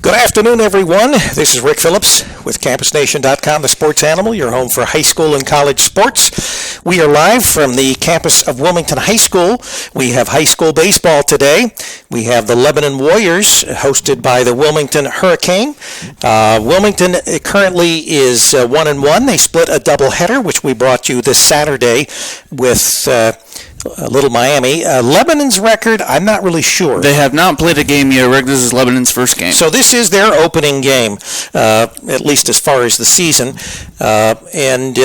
Good afternoon, everyone. This is Rick Phillips with CampusNation.com, the sports animal, your home for high school and college sports. We are live from the campus of Wilmington High School. We have high school baseball today. We have the Lebanon Warriors, hosted by the Wilmington Hurricane. Wilmington currently is 1-1. They split a doubleheader, which we brought you this Saturday with Little Miami. Lebanon's record, I'm not really sure. They have not played a game yet, Rick. This is Lebanon's first game. So this is their opening game, at least as far as the season. And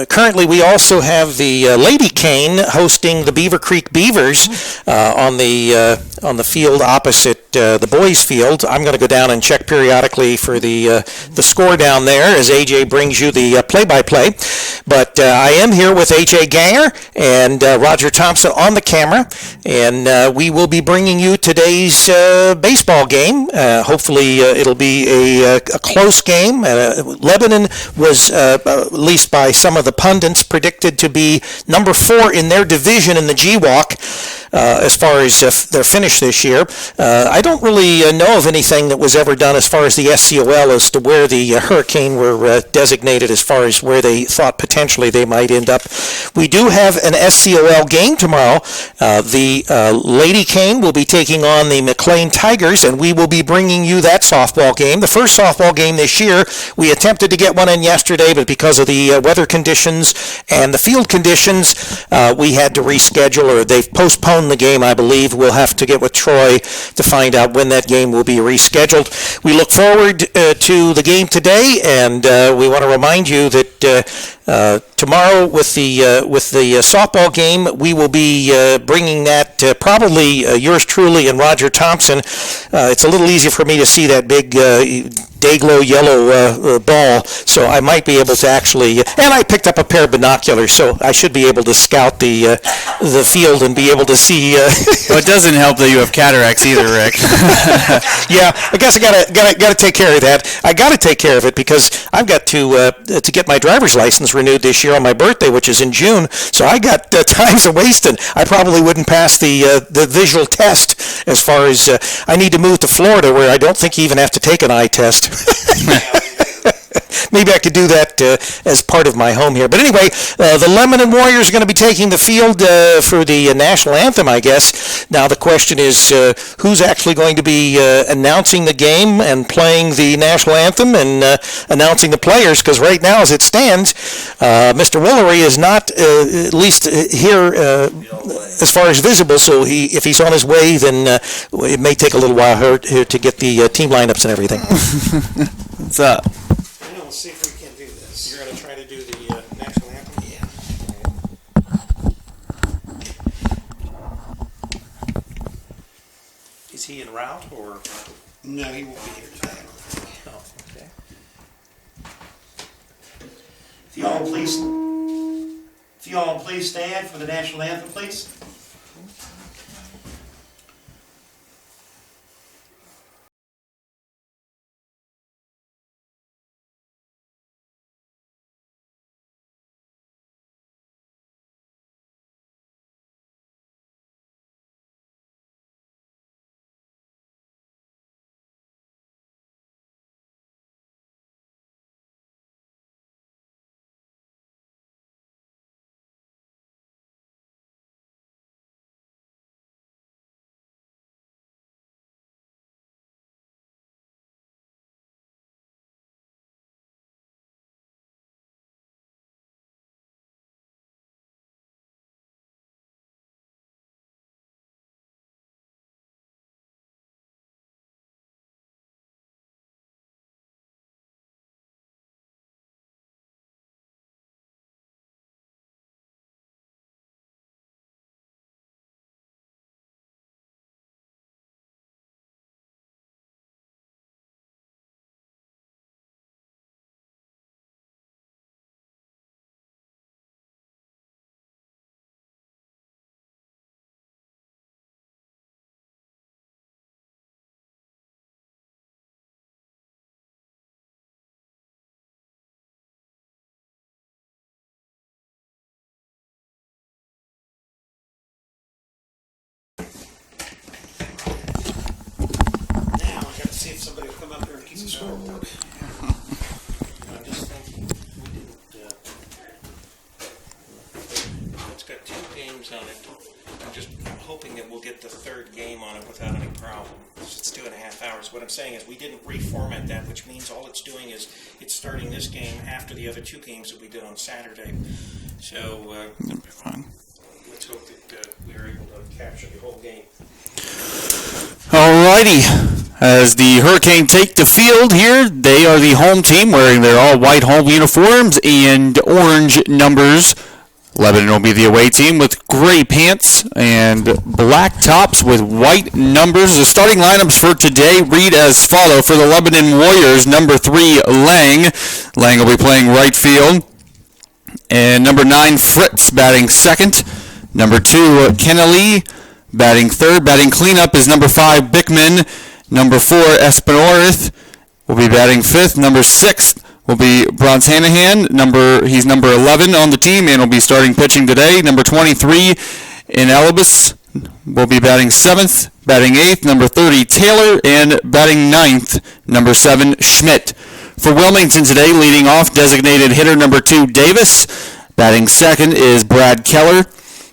currently we also have the Lady Cane hosting the Beaver Creek Beavers on the field opposite the boys' field. I'm going to go down and check periodically for the score down there as AJ brings you the play-by-play. But I am here with AJ Ganger and Roger Thompson on the camera, and we will be bringing you today's baseball game. Hopefully it'll be a close game. Lebanon was, at least by some of the pundits, predicted to be number 4 in their division in the GWalk. As far as their finish this year. I don't really know of anything that was ever done as far as the SCOL as to where the Hurricane were designated as far as where they thought potentially they might end up. We do have an SCOL game tomorrow. The Lady Cane will be taking on the McLean Tigers, and we will be bringing you that softball game. The first softball game this year, we attempted to get one in yesterday, but because of the weather conditions and the field conditions, we had to reschedule, or they've postponed the game, I believe. We'll have to get with Troy to find out when that game will be rescheduled. We look forward to the game today, and we want to remind you that tomorrow with the softball game, we will be bringing that probably yours truly and Roger Thompson. It's a little easier for me to see that big day-glow yellow ball, so I might be able to actually, and I picked up a pair of binoculars, so I should be able to scout the field and be able to see. Well, it doesn't help that you have cataracts either, Rick. Yeah, I guess I gotta take care of that. I gotta take care of it because I've got to get my driver's license renewed this year on my birthday, which is in June. So I got time's a wasting. I probably wouldn't pass the visual test as far as I need to move to Florida, where I don't think you even have to take an eye test. Maybe I could do that as part of my home here. But anyway, the Lebanon Warriors are going to be taking the field for the national anthem, I guess. Now the question is who's actually going to be announcing the game and playing the national anthem and announcing the players, because right now as it stands, Mr. Woolery is not at least here as far as visible, so if he's on his way, then it may take a little while here to get the team lineups and everything. What's up? Let's see if we can do this. You're going to try to do the national anthem? Yeah. Is he en route or? No, he won't be here today. Oh, okay. If you all please stand for the national anthem, please. scoreboard. I'm just thinking, we didn't, it's got 2 games on it. I'm hoping that we'll get the 3rd game on it without any problem. It's 2.5 hours. What I'm saying is we didn't reformat that, which means all it's doing is it's starting this game after the other 2 games that we did on Saturday. So That'll be fine. let's hope that we are able to capture the whole game. Alrighty. As the Hurricane take the field here, they are the home team wearing their all-white home uniforms and orange numbers. Lebanon will be the away team with gray pants and black tops with white numbers. The starting lineups for today read as follow. For the Lebanon Warriors, number 3, Lang. Lang will be playing right field. And number 9, Fritz, batting second. Number 2, Kennelly, batting third. Batting cleanup is number 5, Bickman. Number 4, Espinorath will be batting fifth. Number 6 will be Bronze Hanahan. He's number 11 on the team and will be starting pitching today. Number 23, Inelibus, will be batting seventh. Batting eighth, number 30, Taylor. And batting ninth, number 7, Schmidt. For Wilmington today, leading off, designated hitter number 2, Davis. Batting second is Brad Keller.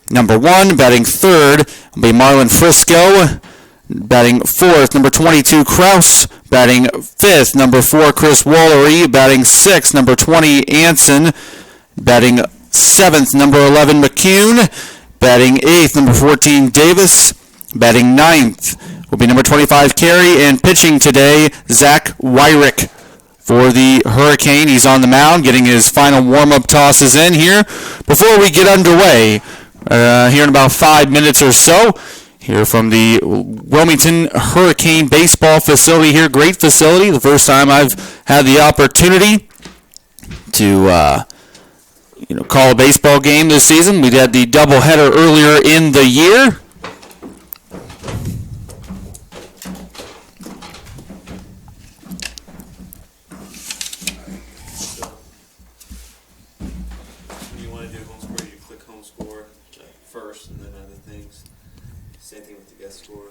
Number 1, batting third, will be Marlon Frisco. Batting fourth, number 22, Kraus. Batting fifth, number 4, Chris Wallery. Batting sixth, number 20, Anson. Batting seventh, number 11, McCune. Batting eighth, number 14, Davis. Batting ninth will be number 25, Carey. And pitching today, Zach Wyrick. For the Hurricane, he's on the mound, getting his final warm-up tosses in here. Before we get underway, here in about 5 minutes or so, here from the Wilmington Hurricane baseball facility here. Great facility. The first time I've had the opportunity to call a baseball game this season. We had the doubleheader earlier in the year. You want to do home score, you click home score first and then other things. Same thing with the guest score.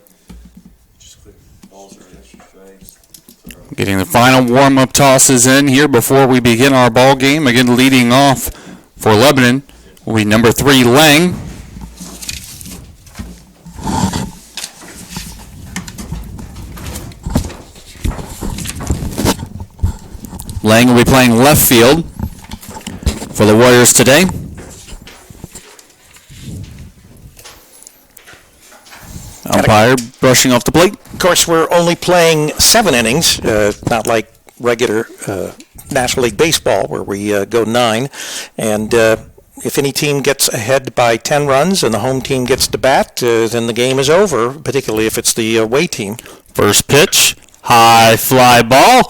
Just click balls or extra strikes. Getting the final warm-up tosses in here before we begin our ball game. Again, leading off for Lebanon will be number 3, Lang. Lang will be playing left field for the Warriors today. Umpire brushing off the plate. Of course, we're only playing 7 innings, not like regular National League Baseball where we go 9. And if any team gets ahead by 10 runs and the home team gets to bat, then the game is over, particularly if it's the away team. First pitch, high fly ball.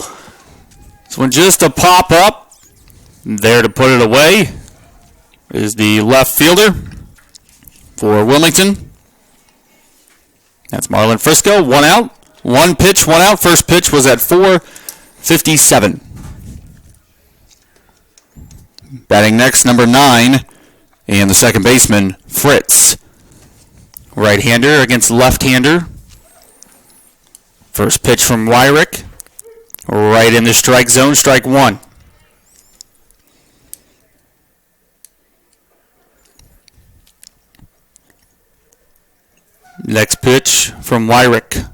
This one just a pop up. There to put it away is the left fielder for Wilmington. That's Marlon Frisco. 1 out. 1 pitch, 1 out. First pitch was at 4:57. Batting next, number 9, and the second baseman, Fritz. Right-hander against left-hander. First pitch from Wyrick. Right in the strike zone, strike 1. Next pitch from Wyrick.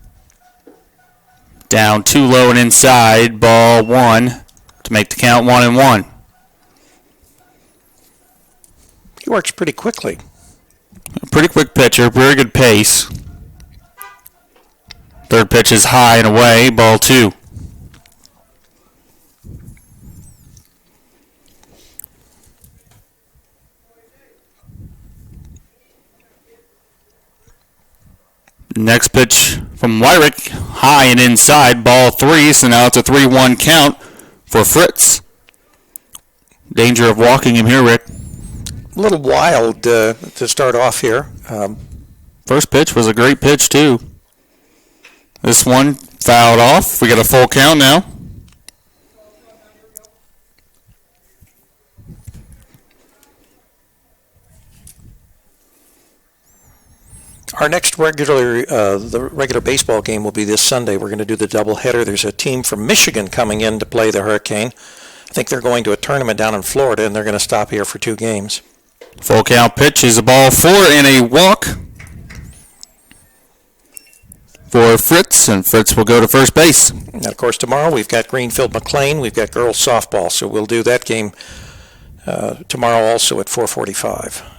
Down too low and inside, ball 1 to make the count 1-1. He works pretty quickly. A pretty quick pitcher, very good pace. Third pitch is high and away, ball 2. Next pitch from Wyrick, high and inside, ball 3, so now it's a 3-1 count for Fritz. Danger of walking him here, Rick. A little wild to start off here. First pitch was a great pitch, too. This one fouled off. We got a full count now. Our next the regular baseball game will be this Sunday. We're going to do the doubleheader. There's a team from Michigan coming in to play the Hurricane. I think they're going to a tournament down in Florida, and they're going to stop here for 2 games. Full count pitch is a ball 4 and a walk for Fritz, and Fritz will go to first base. And of course, tomorrow we've got Greenfield McLean. We've got girls softball, so we'll do that game tomorrow also at 4:45.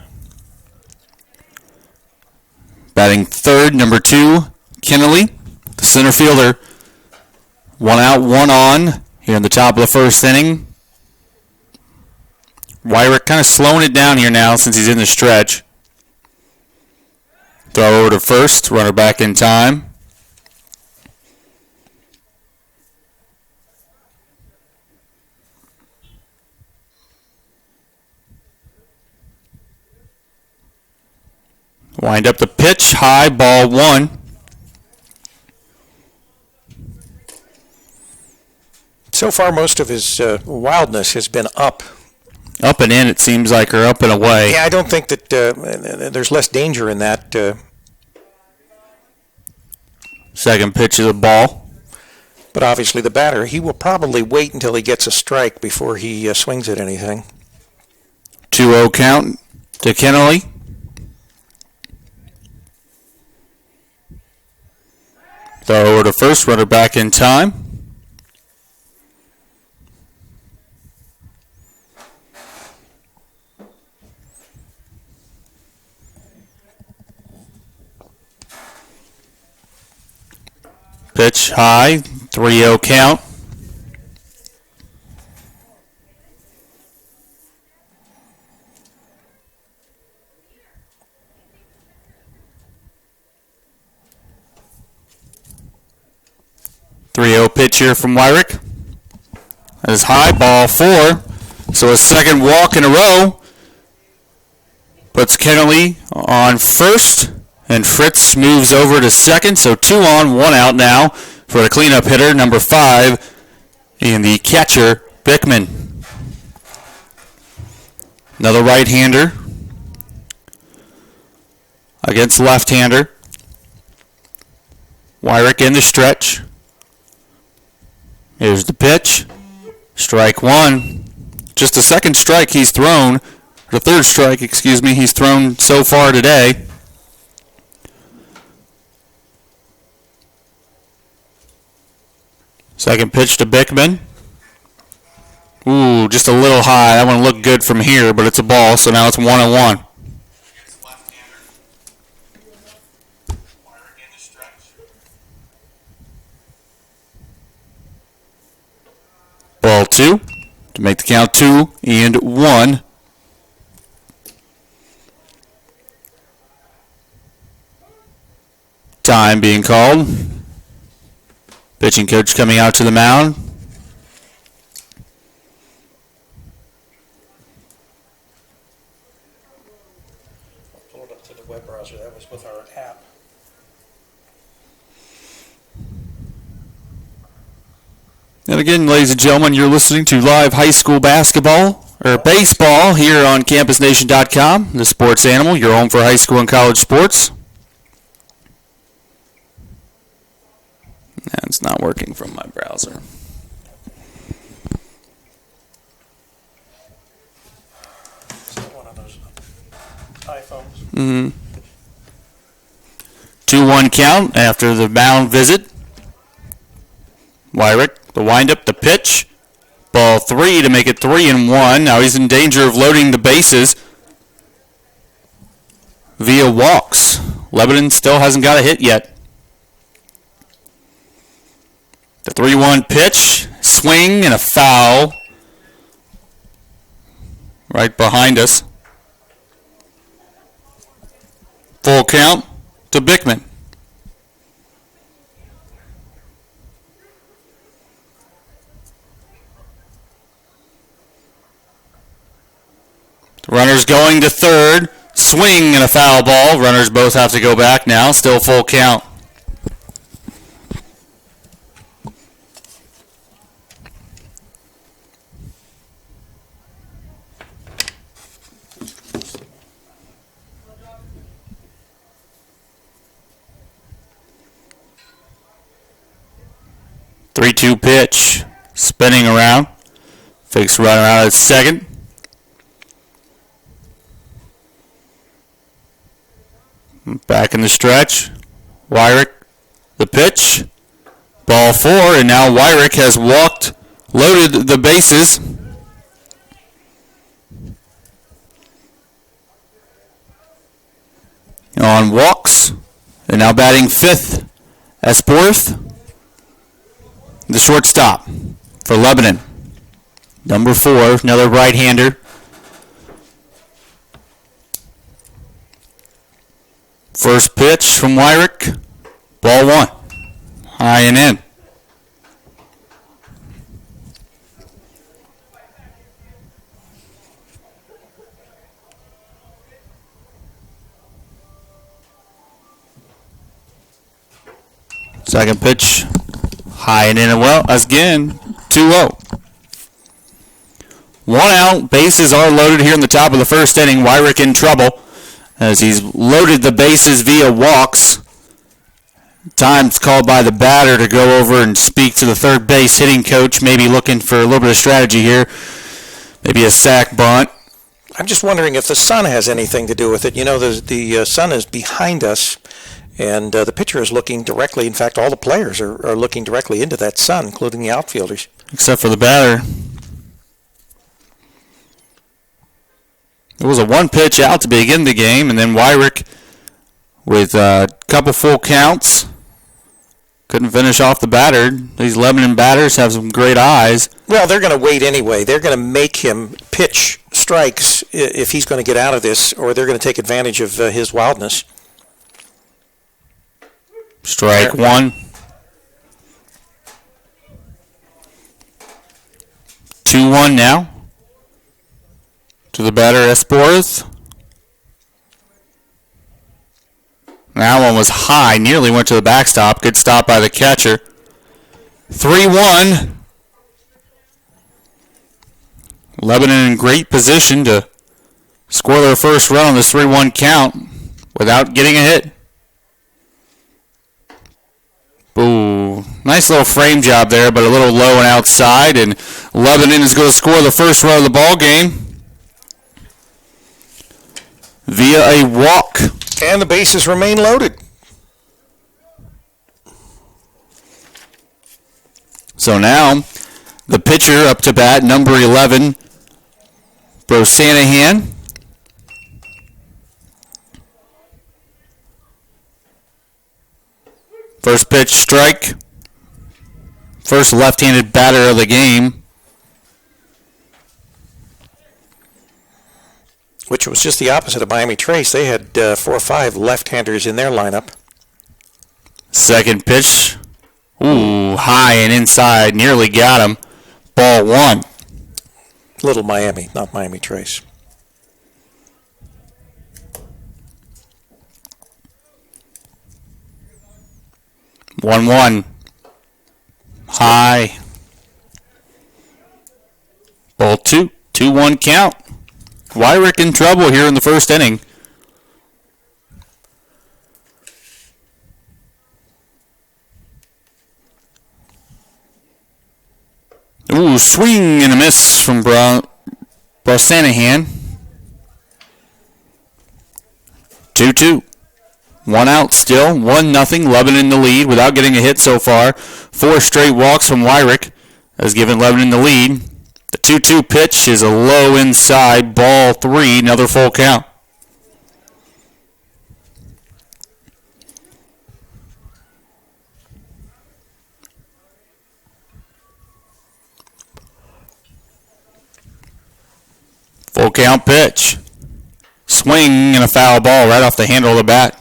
Batting third, number 2, Kennelly, the center fielder. 1 out, 1 on here in the top of the first inning. Wyrick kind of slowing it down here now since he's in the stretch. Throw over to first, runner back in time. Wind up the pitch, high, ball 1. So far, most of his wildness has been up. Up and in, it seems like, or up and away. Yeah, I don't think that there's less danger in that. Second pitch of the ball. But obviously the batter, he will probably wait until he gets a strike before he swings at anything. 2-0 count to Kennelly. Throw over to first, runner back in time. Pitch high, 3-0 count. Pitch here from Wyrick. That is high, ball 4. So a second walk in a row. Puts Kennelly on first, and Fritz moves over to second. So 2 on, 1 out now for the cleanup hitter, number 5, and the catcher, Bickman. Another right-hander against left-hander. Wyrick in the stretch. Here's the pitch. Strike 1. Just the second strike he's thrown, the third strike, excuse me, he's thrown so far today. Second pitch to Bickman. Ooh, just a little high. That one looked good from here, but it's a ball, so now it's 1-1. Ball 2 to make the count 2-1. Time being called. Pitching coach coming out to the mound. Pull it up to the web browser. That was with our app. And again, ladies and gentlemen, you're listening to live high school basketball, or baseball, here on CampusNation.com, the sports animal, your home for high school and college sports. It's not working from my browser. Is that one of those iPhones? Mm-hmm. 2-1 count after the mound visit. Wyrick, the windup, the pitch. Ball 3 to make it 3-1. Now he's in danger of loading the bases via walks. Lebanon still hasn't got a hit yet. The 3-1 pitch, swing and a foul right behind us. Full count to Bickman. Runners going to third. Swing and a foul ball. Runners both have to go back now. Still full count. 3-2 pitch. Spinning around. Fakes runner out at second. Back in the stretch. Wyrick, the pitch. Ball 4, and now Wyrick has loaded the bases. On walks, and now batting 5th, Esporth, the shortstop for Lebanon. Number 4, another right-hander. First pitch from Wyrick, ball 1, high and in. Second pitch, high and in and well, again, 2-0. 1 out, bases are loaded here in the top of the first inning. Wyrick in trouble as he's loaded the bases via walks. Time's called by the batter to go over and speak to the third base hitting coach, maybe looking for a little bit of strategy here. Maybe a sac bunt. I'm just wondering if the sun has anything to do with it. You know, the sun is behind us, and the pitcher is looking directly. In fact, all the players are looking directly into that sun, including the outfielders. Except for the batter. It was a 1 pitch out to begin the game, and then Wyrick with a couple full counts. Couldn't finish off the batter. These Lebanon batters have some great eyes. Well, they're going to wait anyway. They're going to make him pitch strikes if he's going to get out of this, or they're going to take advantage of his wildness. Strike 1. 2-1 now. To the batter, Esporth. That one was high, nearly went to the backstop. Good stop by the catcher. 3-1. Lebanon in great position to score their first run on this 3-1 count without getting a hit. Ooh, nice little frame job there, but a little low and outside, and Lebanon is going to score the first run of the ball game via a walk. And the bases remain loaded. So now, the pitcher up to bat, number 11, Brosanahan. First pitch, strike. First left-handed batter of the game. Which was just the opposite of Miami Trace. They had 4 or 5 left-handers in their lineup. Second pitch. Ooh, high and inside. Nearly got him. Ball 1. Little Miami, not Miami Trace. One. High. Ball 2. 2-1 count. Wyrick in trouble here in the first inning. Ooh, swing and a miss from Brosanahan. 2-2. 1 out still. 1-0. Lebanon in the lead without getting a hit so far. 4 straight walks from Wyrick has given Lebanon the lead. The 2-2 pitch is a low inside, ball 3, another full count. Full count pitch. Swing and a foul ball right off the handle of the bat.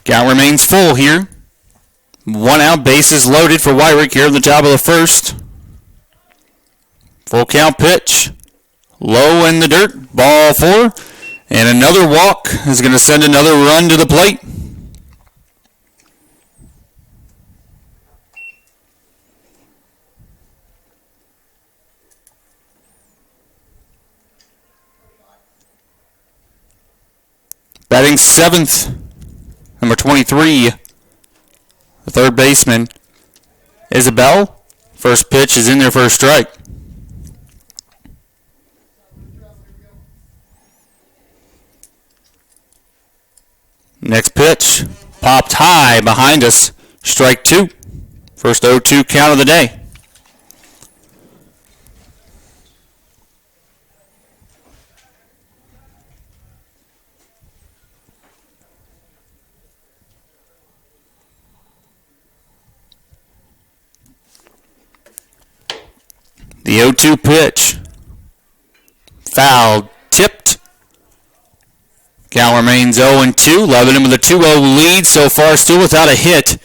Count remains full here. 1 out, bases loaded for Wyrick here in the top of the first. Full count pitch. Low in the dirt. Ball 4. And another walk is going to send another run to the plate. Batting seventh, number 23, the third baseman, Isabel. First pitch is in there for a strike. Next pitch, popped high behind us. Strike two. First 0-2 count of the day. The 0-2 pitch. Foul, tipped. Count remains 0-2. Lebanon with a 2-0 lead so far, still without a hit,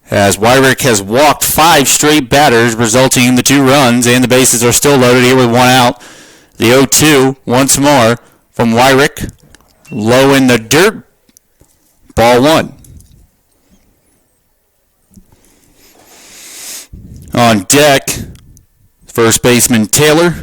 as Wyrick has walked 5 straight batters, resulting in the 2 runs, and the bases are still loaded here with 1 out. The 0-2 once more from Wyrick. Low in the dirt. Ball 1. On deck, first baseman Taylor.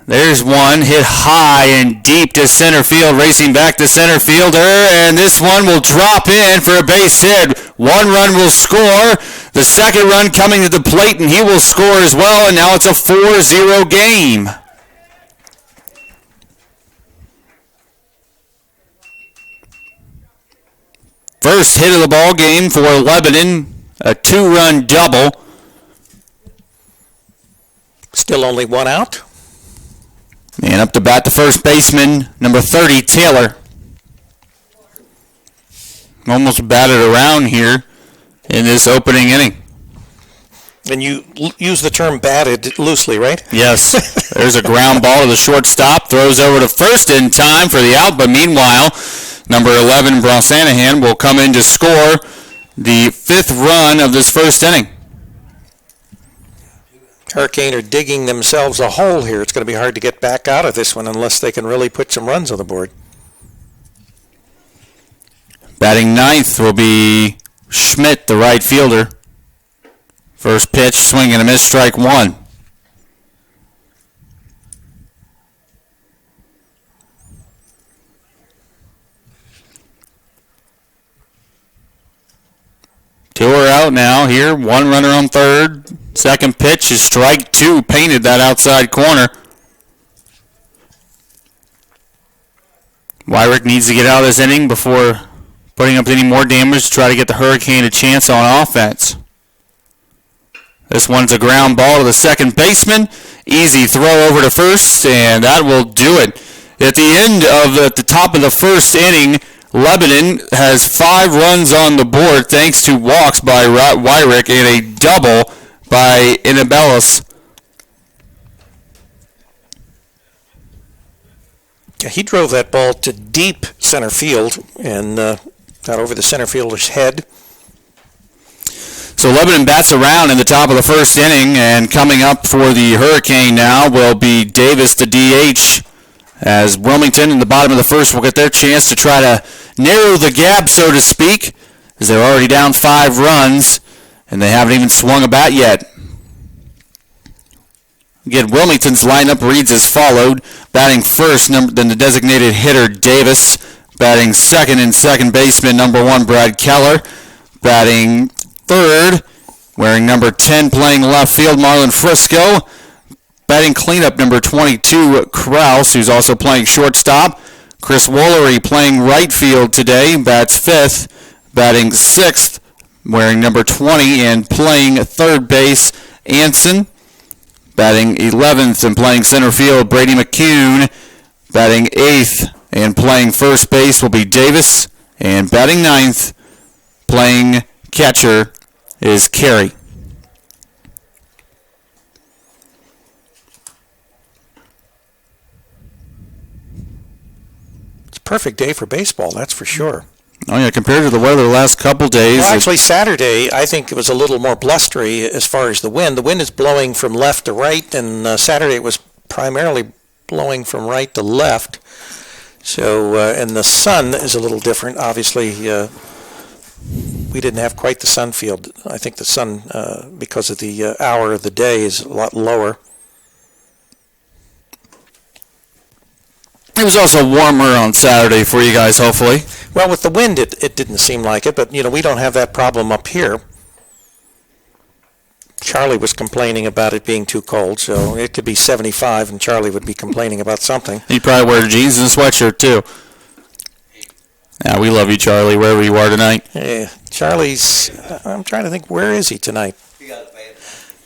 There's one hit high and deep to center field, racing back to center fielder, and this one will drop in for a base hit. 1 run will score. The second run coming to the plate, and he will score as well, and now it's a 4-0 game. First hit of the ball game for Lebanon, a 2-run double. Still only 1 out. And up to bat the first baseman, number 30, Taylor. Almost batted around here in this opening inning. And you use the term batted loosely, right? Yes. There's a ground ball to the shortstop. Throws over to first in time for the out. But meanwhile, number 11, Bronsanahan, will come in to score the 5th run of this first inning. Hurricane are digging themselves a hole here. It's going to be hard to get back out of this one unless they can really put some runs on the board. Batting ninth will be Schmidt, the right fielder. First pitch, swing and a miss, strike 1. Two are out now here. 1 runner on third. Second pitch is strike 2. Painted that outside corner. Wyrick needs to get out of this inning before putting up any more damage to try to get the Hurricane a chance on offense. This one's a ground ball to the second baseman. Easy throw over to first, and that will do it. At the top of the first inning, Lebanon has 5 runs on the board thanks to walks by Wyrick and a double by Inabellis. Yeah, he drove that ball to deep center field and got over the center fielder's head. So Lebanon bats around in the top of the first inning, and coming up for the Hurricane now will be Davis, the DH, as Wilmington in the bottom of the first will get their chance to try to narrow the gap, so to speak, as they're already down 5 runs, and they haven't even swung a bat yet. Again, Wilmington's lineup reads as followed. Batting first, then the designated hitter, Davis. Batting second and second baseman, number 1, Brad Keller. Batting third, wearing number 10, playing left field, Marlon Frisco. Batting cleanup, number 22, Krause, who's also playing shortstop. Chris Woolery playing right field today, bats 5th. Batting 6th, wearing number 20 and playing third base, Anson. Batting 11th and playing center field, Brady McCune. Batting 8th and playing first base will be Davis. And batting 9th, playing catcher, is Carey. It's a perfect day for baseball, that's for sure. Oh yeah, compared to the weather the last couple days. Well, actually, Saturday, I think it was a little more blustery as far as the wind. The wind is blowing from left to right, and Saturday it was primarily blowing from right to left. So, and the sun is a little different. Obviously, we didn't have quite the sun field. I think the sun, because of the hour of the day, is a lot lower. It was also warmer on Saturday for you guys, hopefully. Well, with the wind, it didn't seem like it, but, we don't have that problem up here. Charlie was complaining about it being too cold, so it could be 75, and Charlie would be complaining about something. He'd probably wear jeans and a sweatshirt, too. Yeah, we love you, Charlie, wherever you are tonight. Yeah, Charlie's, I'm trying to think, where is he tonight? You got a band.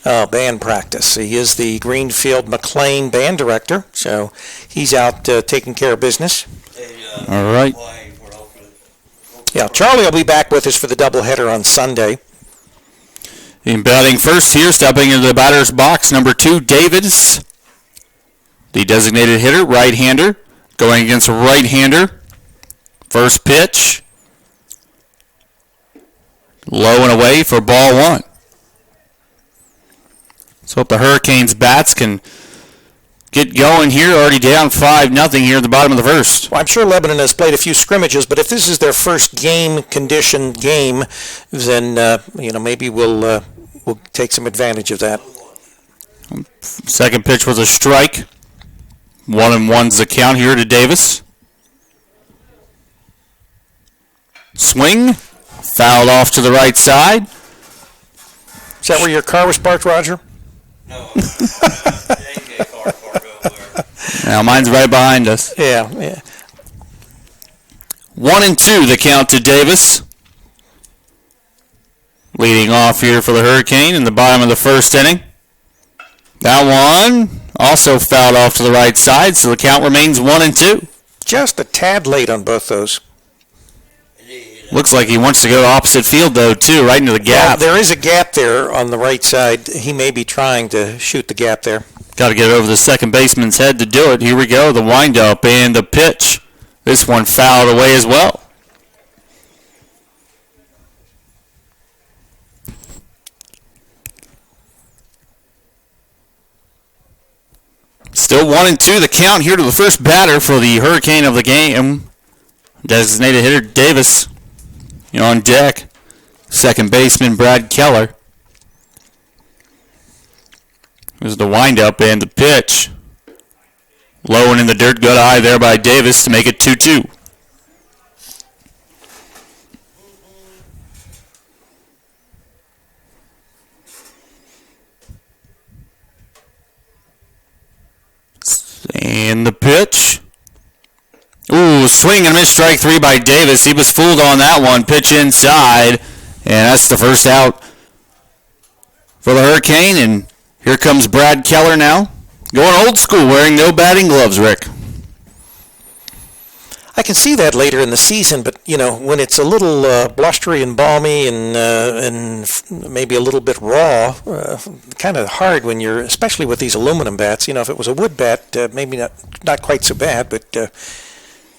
Oh, band practice. He is the Greenfield McLean band director, so he's out taking care of business. All right. Yeah, Charlie will be back with us for the doubleheader on Sunday. In batting first here, stepping into the batter's box, number 2, Davis. The designated hitter, right-hander, going against a right-hander. First pitch. Low and away for ball 1. Let's hope the Hurricanes bats can get going here. Already down 5-0 here at the bottom of the first. Well, I'm sure Lebanon has played a few scrimmages, but if this is their first game-conditioned game, then, maybe we'll take some advantage of that. Second pitch was a strike. 1-1's the count here to Davis. Swing. Fouled off to the right side. Is that where your car was parked, Roger? No, it ain't a car park over there. Now mine's right behind us. Yeah. 1-2 the count to Davis. Leading off here for the Hurricane in the bottom of the first inning. That one also fouled off to the right side, so the count remains 1-2. Just a tad late on both those. Looks like he wants to go to opposite field, though, too, right into the gap. Well, there is a gap there on the right side. He may be trying to shoot the gap there. Got to get it over the second baseman's head to do it. Here we go, the windup and the pitch. This one fouled away as well. Still 1-2 the count here to the first batter for the Hurricane of the game. Designated hitter Davis on deck. Second baseman Brad Keller. Here's the windup and the pitch. Low and in the dirt, good eye there by Davis to make it 2-2. And the pitch. Ooh, swing and a miss, strike 3 by Davis. He was fooled on that one. Pitch inside. And that's the first out for the Hurricane. And here comes Brad Keller now. Going old school, wearing no batting gloves, Rick. I can see that later in the season, but, when it's a little blustery and balmy and maybe a little bit raw, kind of hard when you're, especially with these aluminum bats. If it was a wood bat, maybe not quite so bad, but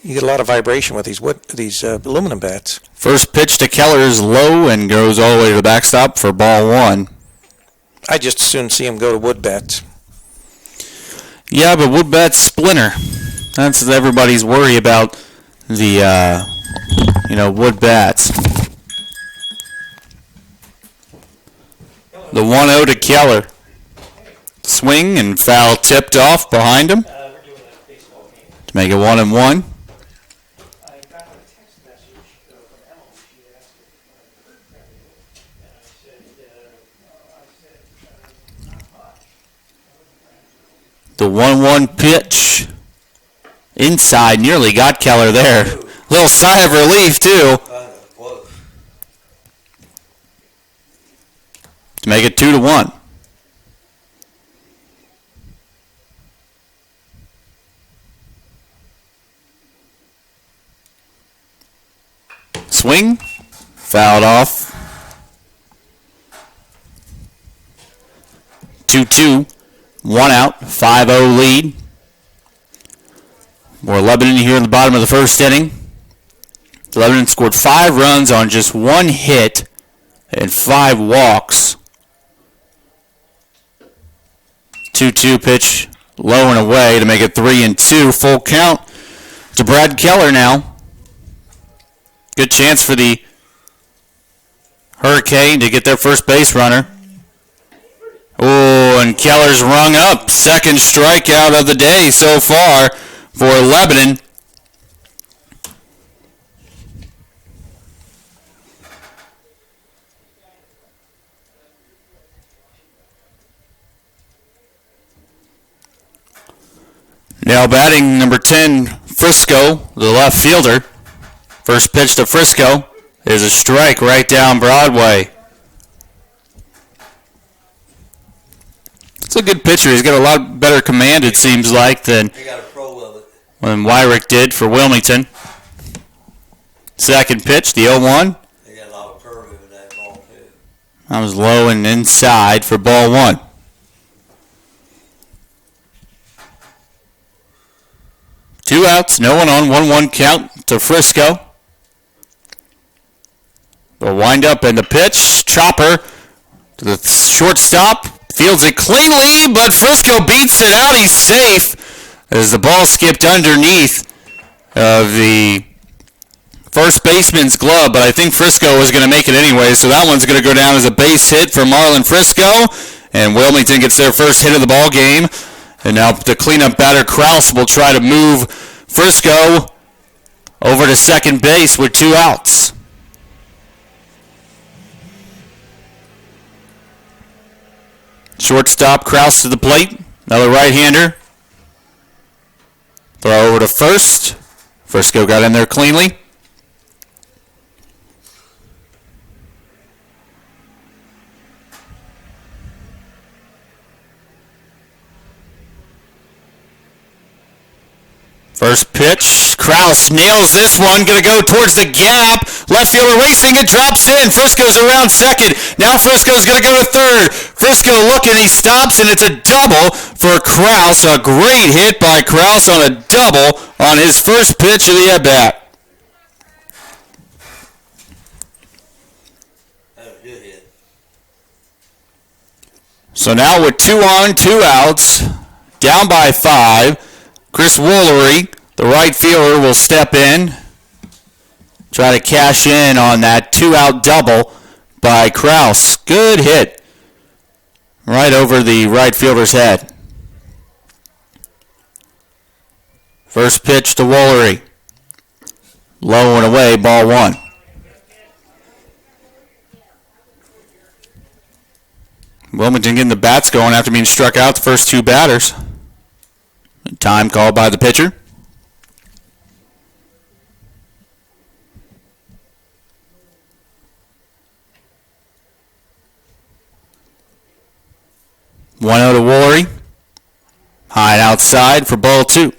you get a lot of vibration with these aluminum bats. First pitch to Keller is low and goes all the way to the backstop for ball 1. I just as soon see him go to wood bats. Yeah, but wood bats splinter. That's everybody's worry about the, wood bats. The 1-0 to Keller. Swing and foul tipped off behind him to make it 1-1. The 1-1 pitch inside, nearly got Keller there. Little sigh of relief, too. To make it 2-1. Swing, fouled off. 2-2. 1 out, 5-0 lead. More Lebanon here in the bottom of the first inning. Lebanon scored 5 runs on just 1 hit and 5 walks. 2-2 pitch, low and away to make it 3-2. Full count to Brad Keller now. Good chance for the Hurricane to get their first base runner. Oh, and Keller's rung up. Second strikeout of the day so far for Lebanon. Now batting number 10, Frisco, the left fielder. First pitch to Frisco is a strike right down Broadway. It's a good pitcher. He's got a lot better command, it seems like, than He got a pro of it. when Wyrick did for Wilmington. Second pitch, the 0-1. He got a lot of curve in that ball, too. That was low and inside for ball one. Two outs, no one on, 1-1 count to Frisco. They'll wind up in the pitch. Chopper to the shortstop. Fields it cleanly, but Frisco beats it out. He's safe as the ball skipped underneath of the first baseman's glove, but I think Frisco was going to make it anyway, so that one's going to go down as a base hit for Marlon Frisco, and Wilmington gets their first hit of the ball game. And now the cleanup batter, Krause, will try to move Frisco over to second base with two outs. Shortstop, Krause to the plate. Another right-hander. Throw over to first. Frisco got in there cleanly. First pitch, Krause nails this one, going to go towards the gap. Left fielder racing, it drops in. Frisco's around second. Now Frisco's going to go to third. Frisco looking, he stops, and it's a double for Krause. A great hit by Krause on a double on his first pitch of the at-bat. That was a good hit. So now with 2 on, 2 outs, down by 5. Chris Woolery, the right fielder, will step in, try to cash in on that 2-out double by Krause. Good hit right over the right fielder's head. First pitch to Woolery. Low and away, ball one. Wilmington getting the bats going after being struck out the first 2 batters. Time called by the pitcher. One out to Woolery. High and outside for ball 2.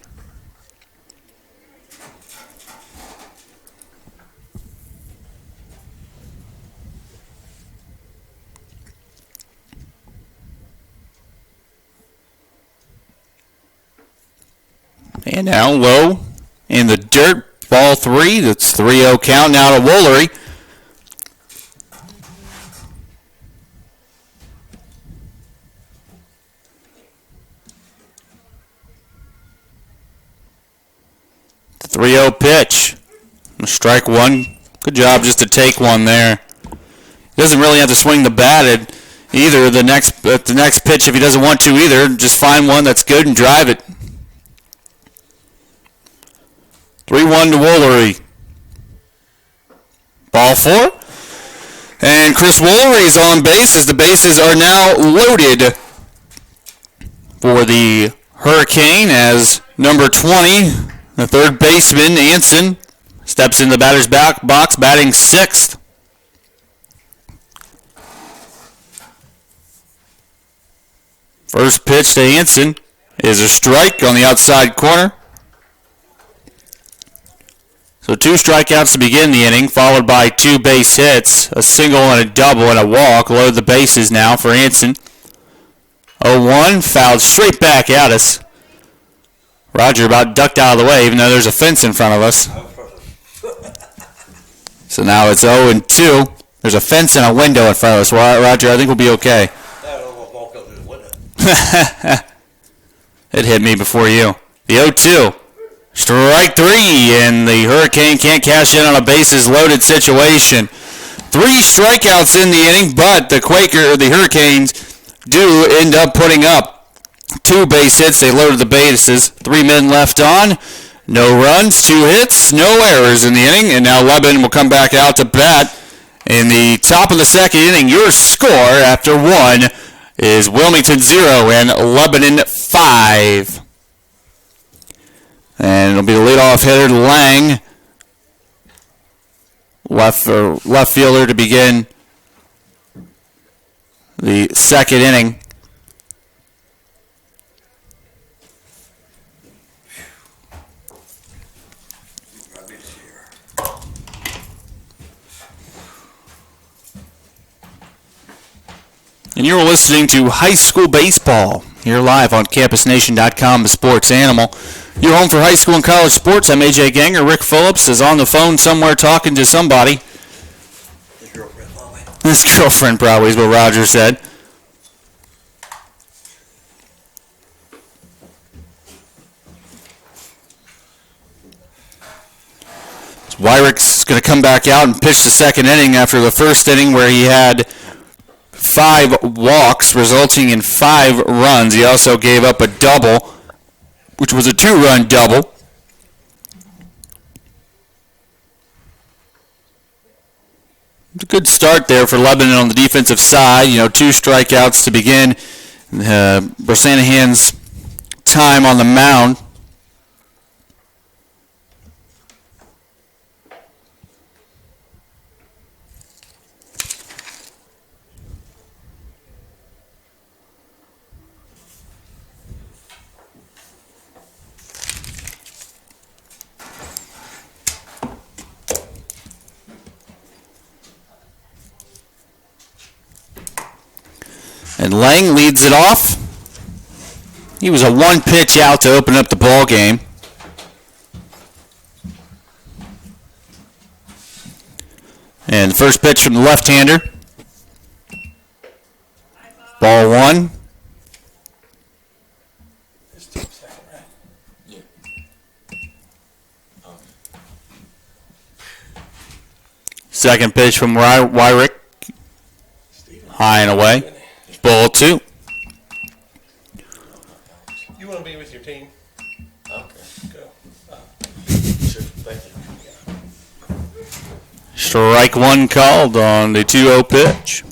And now low in the dirt, ball 3. That's 3-0 count now to Woolery. The 3-0 pitch. Strike one. Good job just to take one there. He doesn't really have to swing the bat at either the next pitch if he doesn't want to either. Just find one that's good and drive it. 3-1 to Woolery. Ball 4. And Chris Woolery is on base as the bases are now loaded for the Hurricane as number 20, the third baseman, Anson, steps in the batter's back box, batting 6th. First pitch to Anson is a strike on the outside corner. So 2 strikeouts to begin the inning, followed by 2 base hits, a single and a double and a walk. Load the bases now for Anson. 0-1, fouled straight back at us. Roger about ducked out of the way, even though there's a fence in front of us. So now it's 0-2. There's a fence and a window in front of us. Well, Roger, I think we'll be okay. That almost walked up to the window. It hit me before you. The 0-2. Strike 3, and the Hurricane can't cash in on a bases-loaded situation. 3 strikeouts in the inning, but the Hurricanes do end up putting up 2 base hits. They loaded the bases. 3 men left on. No runs, 2 hits, no errors in the inning. And now Lebanon will come back out to bat in the top of the second inning. Your score after 1 is Wilmington 0 and Lebanon 5. And it'll be the leadoff hitter, Lang, left fielder, to begin the second inning. And you're listening to High School Baseball here live on CampusNation.com, the sports animal. Your home for high school and college sports. I'm AJ Ganger. Rick Phillips is on the phone somewhere talking to somebody. His girlfriend, probably. His girlfriend, probably, is what Roger said. Wyrick's going to come back out and pitch the second inning after the first inning where he had 5 walks, resulting in 5 runs. He also gave up a double, which was a 2-run double. It's a good start there for Lebanon on the defensive side. 2 strikeouts to begin Brosanahan's time on the mound. And Lang leads it off. He was a 1-pitch out to open up the ball game. And the first pitch from the left-hander. Ball 1. Second pitch from Wyrick. High and away. Ball 2. You want to be with your team? Okay. Go. Sure. Thank you. Strike 1 called on the 2-0 pitch.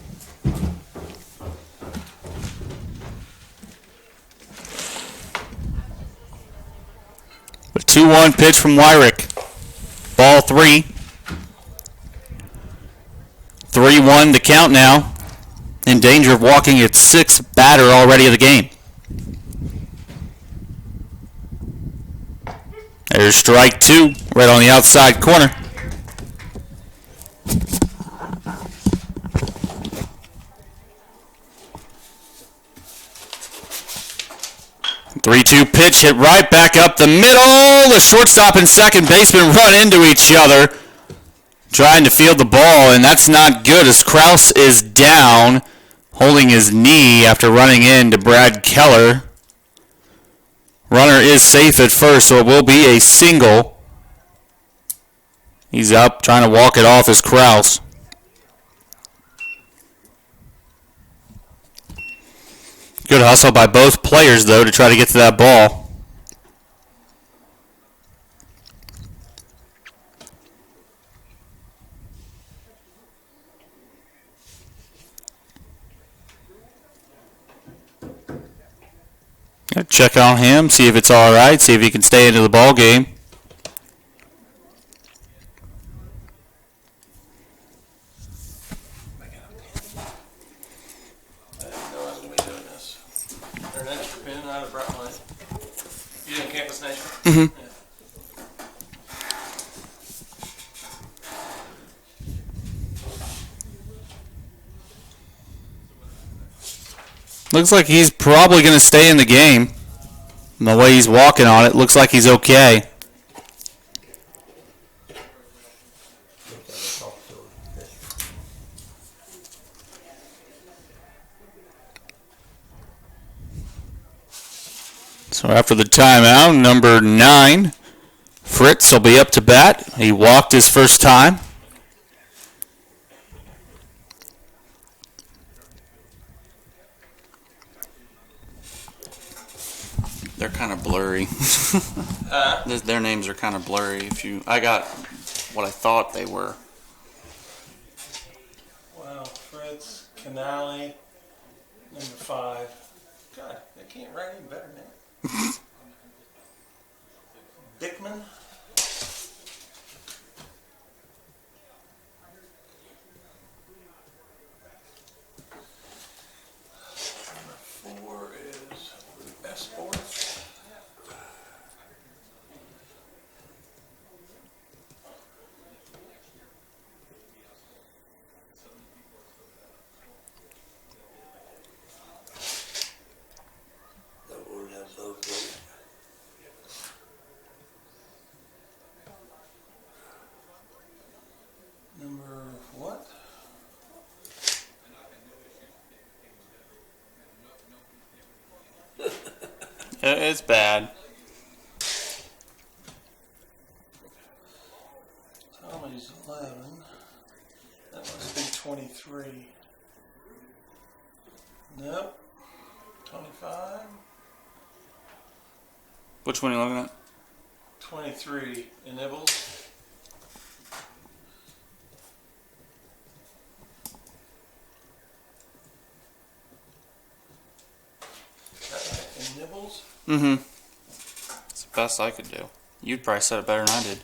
A 2-1 pitch from Wyrick. Ball 3. 3-1 to count now. In danger of walking its 6th batter already of the game. There's strike 2 right on the outside corner. Three-two pitch hit right back up the middle. The shortstop and second baseman run into each other, trying to field the ball, and that's not good as Kraus is down, holding his knee after running into Brad Keller. Runner is safe at first, so it will be a single. He's up, trying to walk it off as Kraus. Good hustle by both players, though, to try to get to that ball. Check on him, see if it's all right, see if he can stay into the ball game. I didn't know I was going to be doing this. There's an extra pin out of brought mine. You doing Campus Nation? Mm-hmm. Yeah. Looks like he's probably going to stay in the game. And the way he's walking on it, looks like he's okay. So after the timeout, number 9, Fritz will be up to bat. He walked his first time. They're kind of blurry. Their names are kind of blurry. I got what I thought they were. Wow, Fritz, Canale, number 5. God, they can't write any better than that. Bickman. Number 4 is S. Sports. Number what? It's bad. Tommy's 11. That must be 23. Nope. 25. Which one are you looking at? 23. And Nibbles. And Nibbles? Mm-hmm. It's the best I could do. You'd probably said it better than I did.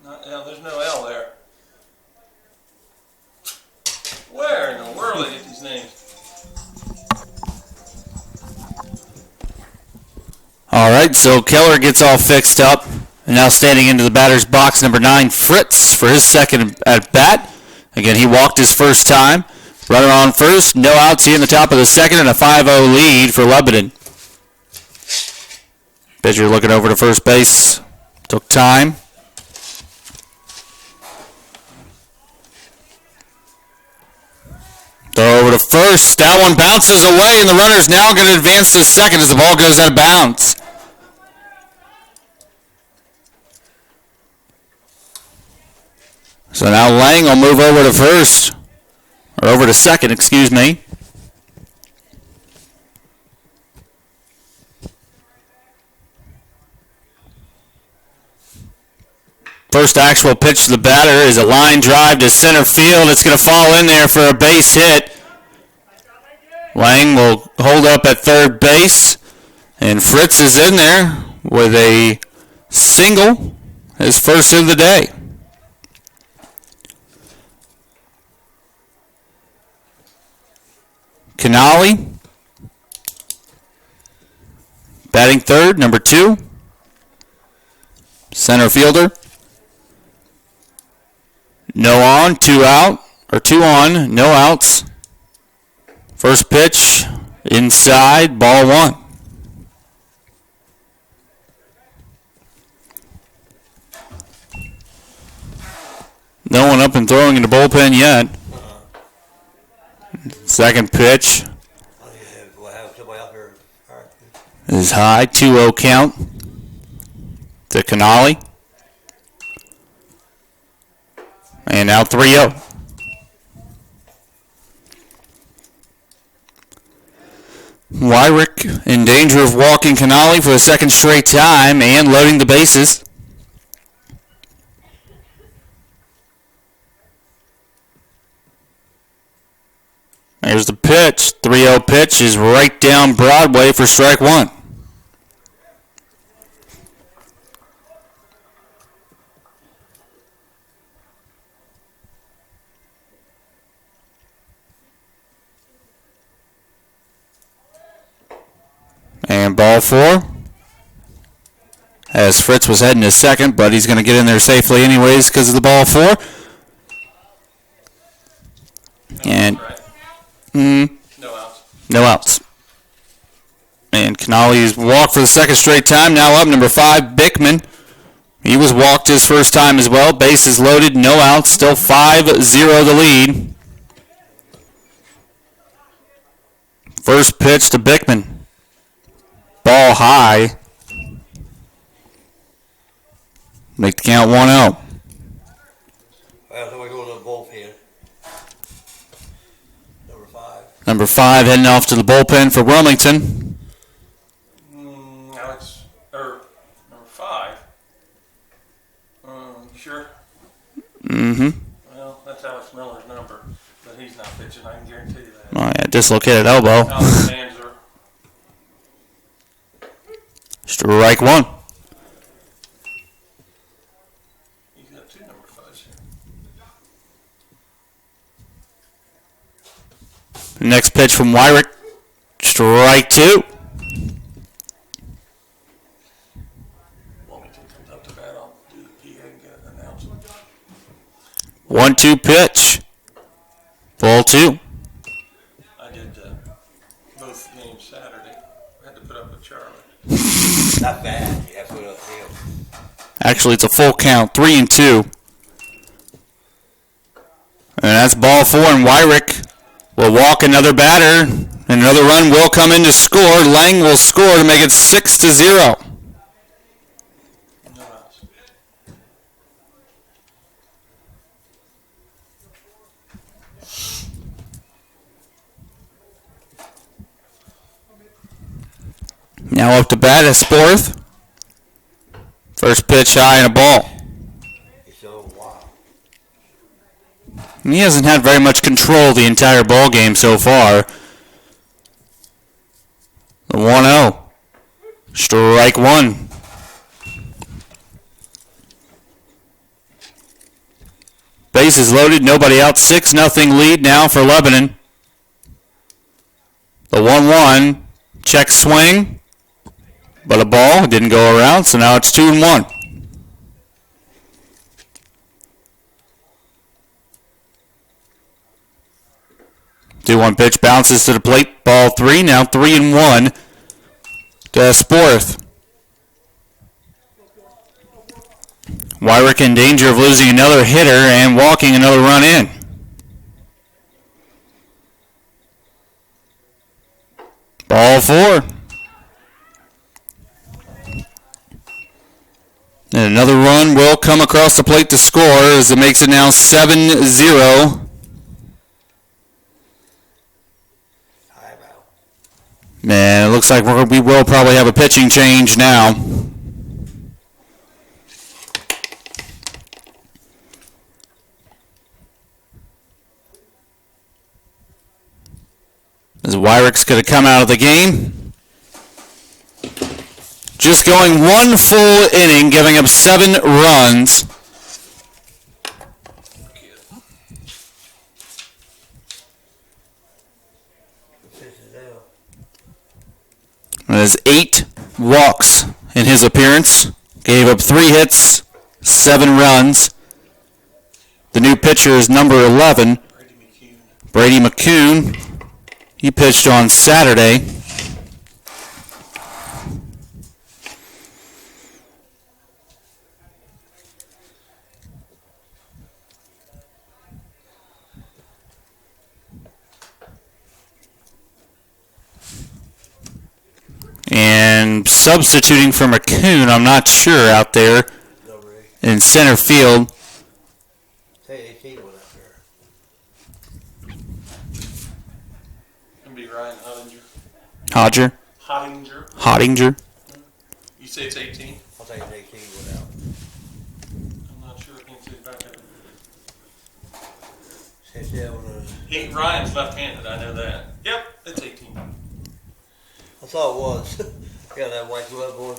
Not L. There's no L there. Where in the world did they get these names? All right, so Keller gets all fixed up. And now standing into the batter's box, number 9, Fritz, for his second at bat. Again, he walked his first time. Runner on first, no outs here in the top of the second, and a 5-0 lead for Lebanon. Pitcher looking over to first base. Took time. Throw over to first. That one bounces away, and the runner's now going to advance to second as the ball goes out of bounds. So now Lang will move over to first. Or over to second, excuse me. First actual pitch to the batter is a line drive to center field. It's going to fall in there for a base hit. Lang will hold up at third base. And Fritz is in there with a single, his first of the day. Canale batting third, number 2. Center fielder. No on, 2 out, or 2 on, no outs. First pitch, inside, ball 1. No one up and throwing in the bullpen yet. Second pitch is high, 2-0 count to Canale. And now 3-0. Wyrick in danger of walking Canale for the second straight time and loading the bases. There's the pitch. 3-0 pitch is right down Broadway for strike 1. And ball 4. As Fritz was heading to second, but he's going to get in there safely anyways because of the ball 4. And No outs. no outs. And Canale's walked for the second straight time. Now up, number 5, Bickman. He was walked his first time as well. Bases loaded, no outs. Still 5-0 the lead. First pitch to Bickman. Ball high. Make the count 1-0. So we go to the bullpen. Number 5. Number 5 heading off to the bullpen for Wilmington. Alex Well, that's Alex Miller's number, but he's not pitching. I can guarantee you that. Oh, yeah, dislocated elbow. Alex Manzer. Strike one. He's got two number 5s here. Next pitch from Wyrick. Strike two. Wilmington comes up to bat. I'll do the PA and get an announcement. 1-2 pitch. Ball two. I did both games Saturday. I had to put up with Charlie. Not bad. You have to put up field. Actually, it's a full count. 3-2. And that's ball four, and Wyrick will walk another batter. And another run will come in to score. Lang will score to make it 6-0. No outs. Now up to bat is Sporth. First pitch high and a ball. It's a wow. He hasn't had very much control the entire ball game so far. The 1-0. Strike one. Bases loaded, nobody out. 6-0 lead now for Lebanon. The 1-1. Check swing. But a ball didn't go around, so now it's 2-1. The 2-1 pitch bounces to the plate. Ball three, now 3-1 to Sporth. Wyrick in danger of losing another hitter and walking another run in. Ball four. And another run will come across the plate to score as it makes it now 7-0. Man, it looks like we will probably have a pitching change now. As Wyrick's going to come out of the game. Just going one full inning, giving up 7 runs. There's 8 walks in his appearance. Gave up 3 hits, 7 runs. The new pitcher is number 11, Brady McCune. He pitched on Saturday. And substituting for McCune, I'm not sure, out there in center field. It'll be Ryan Hottinger. Hodger? Hottinger. Hottinger? You say it's 18? I'll take 18 without. I'm not sure. I can't see the back of it. Says that one. Ryan's left-handed. I know that. Yep, it's 18. I thought it was. Got that white glove on.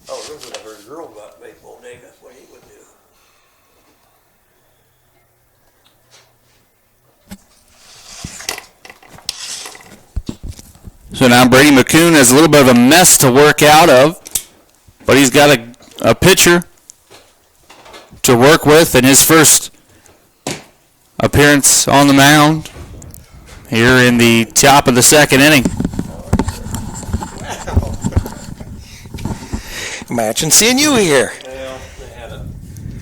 Oh, this is what I heard a girl about baseball, Dave. That's what he would do. So now Brady McCune has a little bit of a mess to work out of, but he's got a pitcher to work with in his first appearance on the mound here in the top of the second inning. Imagine seeing you here. Well, they had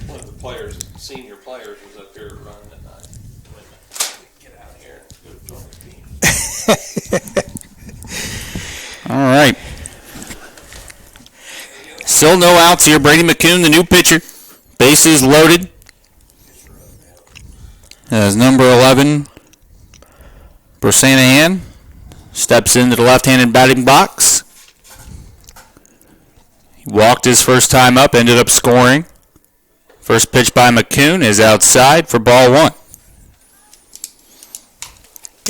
one of the players, senior players, was up here running at night. Wait a minute. Get out of here and go join the team. All right. Still no outs here. Brady McCune, the new pitcher. Bases loaded. As number 11, Brosanahan steps into the left-handed batting box. He walked his first time up, ended up scoring. First pitch by McCune is outside for ball one.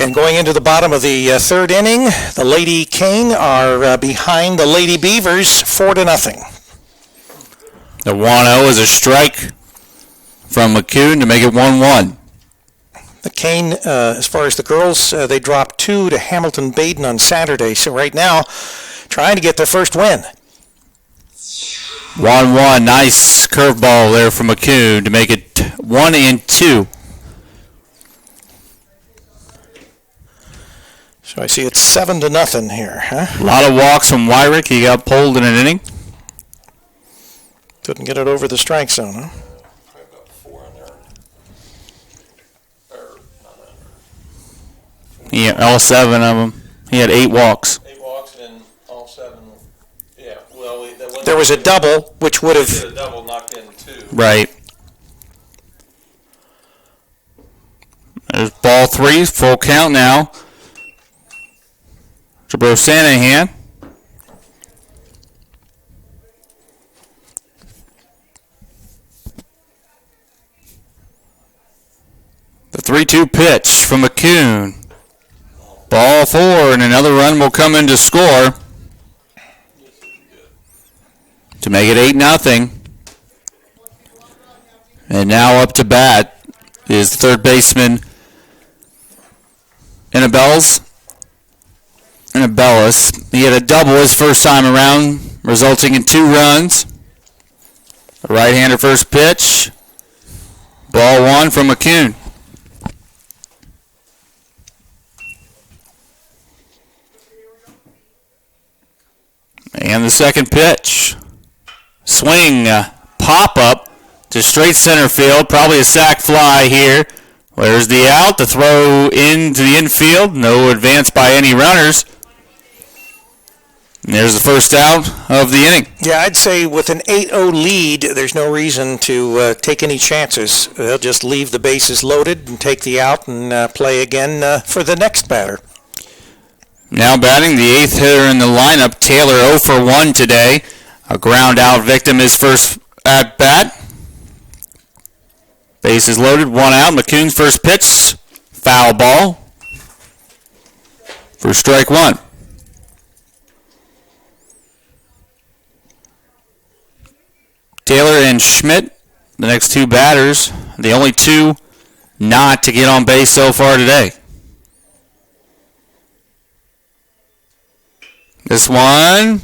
And going into the bottom of the third inning, the Lady Cane are behind the Lady Beavers 4-0. The 1-0 is a strike from McCune to make it 1-1. The Cane, as far as the girls, they dropped 2 to Hamilton Baden on Saturday. So right now, trying to get their first win. 1-1. Nice curveball there from McCune to make it 1-2. So I see it's 7-0 here, huh? A lot of walks from Wyrick. He got pulled in an inning. Couldn't get it over the strike zone, huh? Probably about 4 in there. Or, not under. Yeah, all 7 of them. He had 8 walks. 8 walks and all 7. Yeah, well, There was a double, which would have... a double knocked in 2. Right. There's ball 3, full count now. To Brosanahan. The 3-2 pitch from McCune. Ball 4, and another run will come in to score to make it 8-0. And now up to bat is third baseman Annabellis. He had a double his first time around, resulting in 2 runs. A right-hander first pitch. Ball 1 from McCune. And the second pitch. Swing, pop-up to straight center field. Probably a sac fly here. There's the out. The throw into the infield. No advance by any runners. And there's the first out of the inning. Yeah, I'd say with an 8-0 lead, there's no reason to take any chances. They'll just leave the bases loaded and take the out and play again for the next batter. Now batting, the 8th hitter in the lineup, Taylor 0 for 1 today. A ground out victim his first at bat. Bases loaded, 1 out. McCune's first pitch, foul ball for strike 1. Taylor and Schmidt, the next 2 batters, the only 2 not to get on base so far today. This one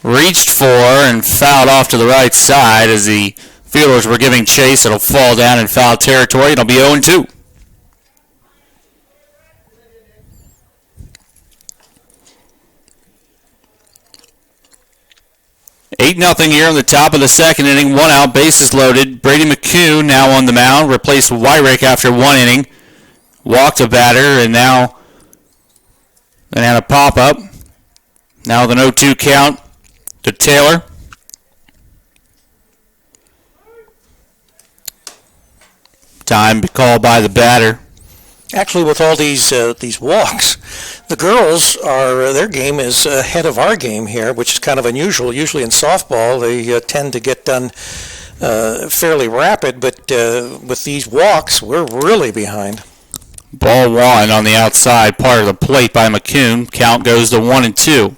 reached for and fouled off to the right side as the fielders were giving chase. It'll fall down in foul territory. It'll be 0-2. Nothing here on the top of the second inning. 1 out, bases loaded. Brady McCune now on the mound, replaced Wyrick after 1 inning. Walked a batter, and now then had a pop-up. Now with an 0-2 count to Taylor. Time called by the batter. Actually, with all these walks, the girls their game is ahead of our game here, which is kind of unusual. Usually in softball, they tend to get done fairly rapid, but with these walks, we're really behind. Ball 1 on the outside part of the plate by McCune. Count goes to 1-2.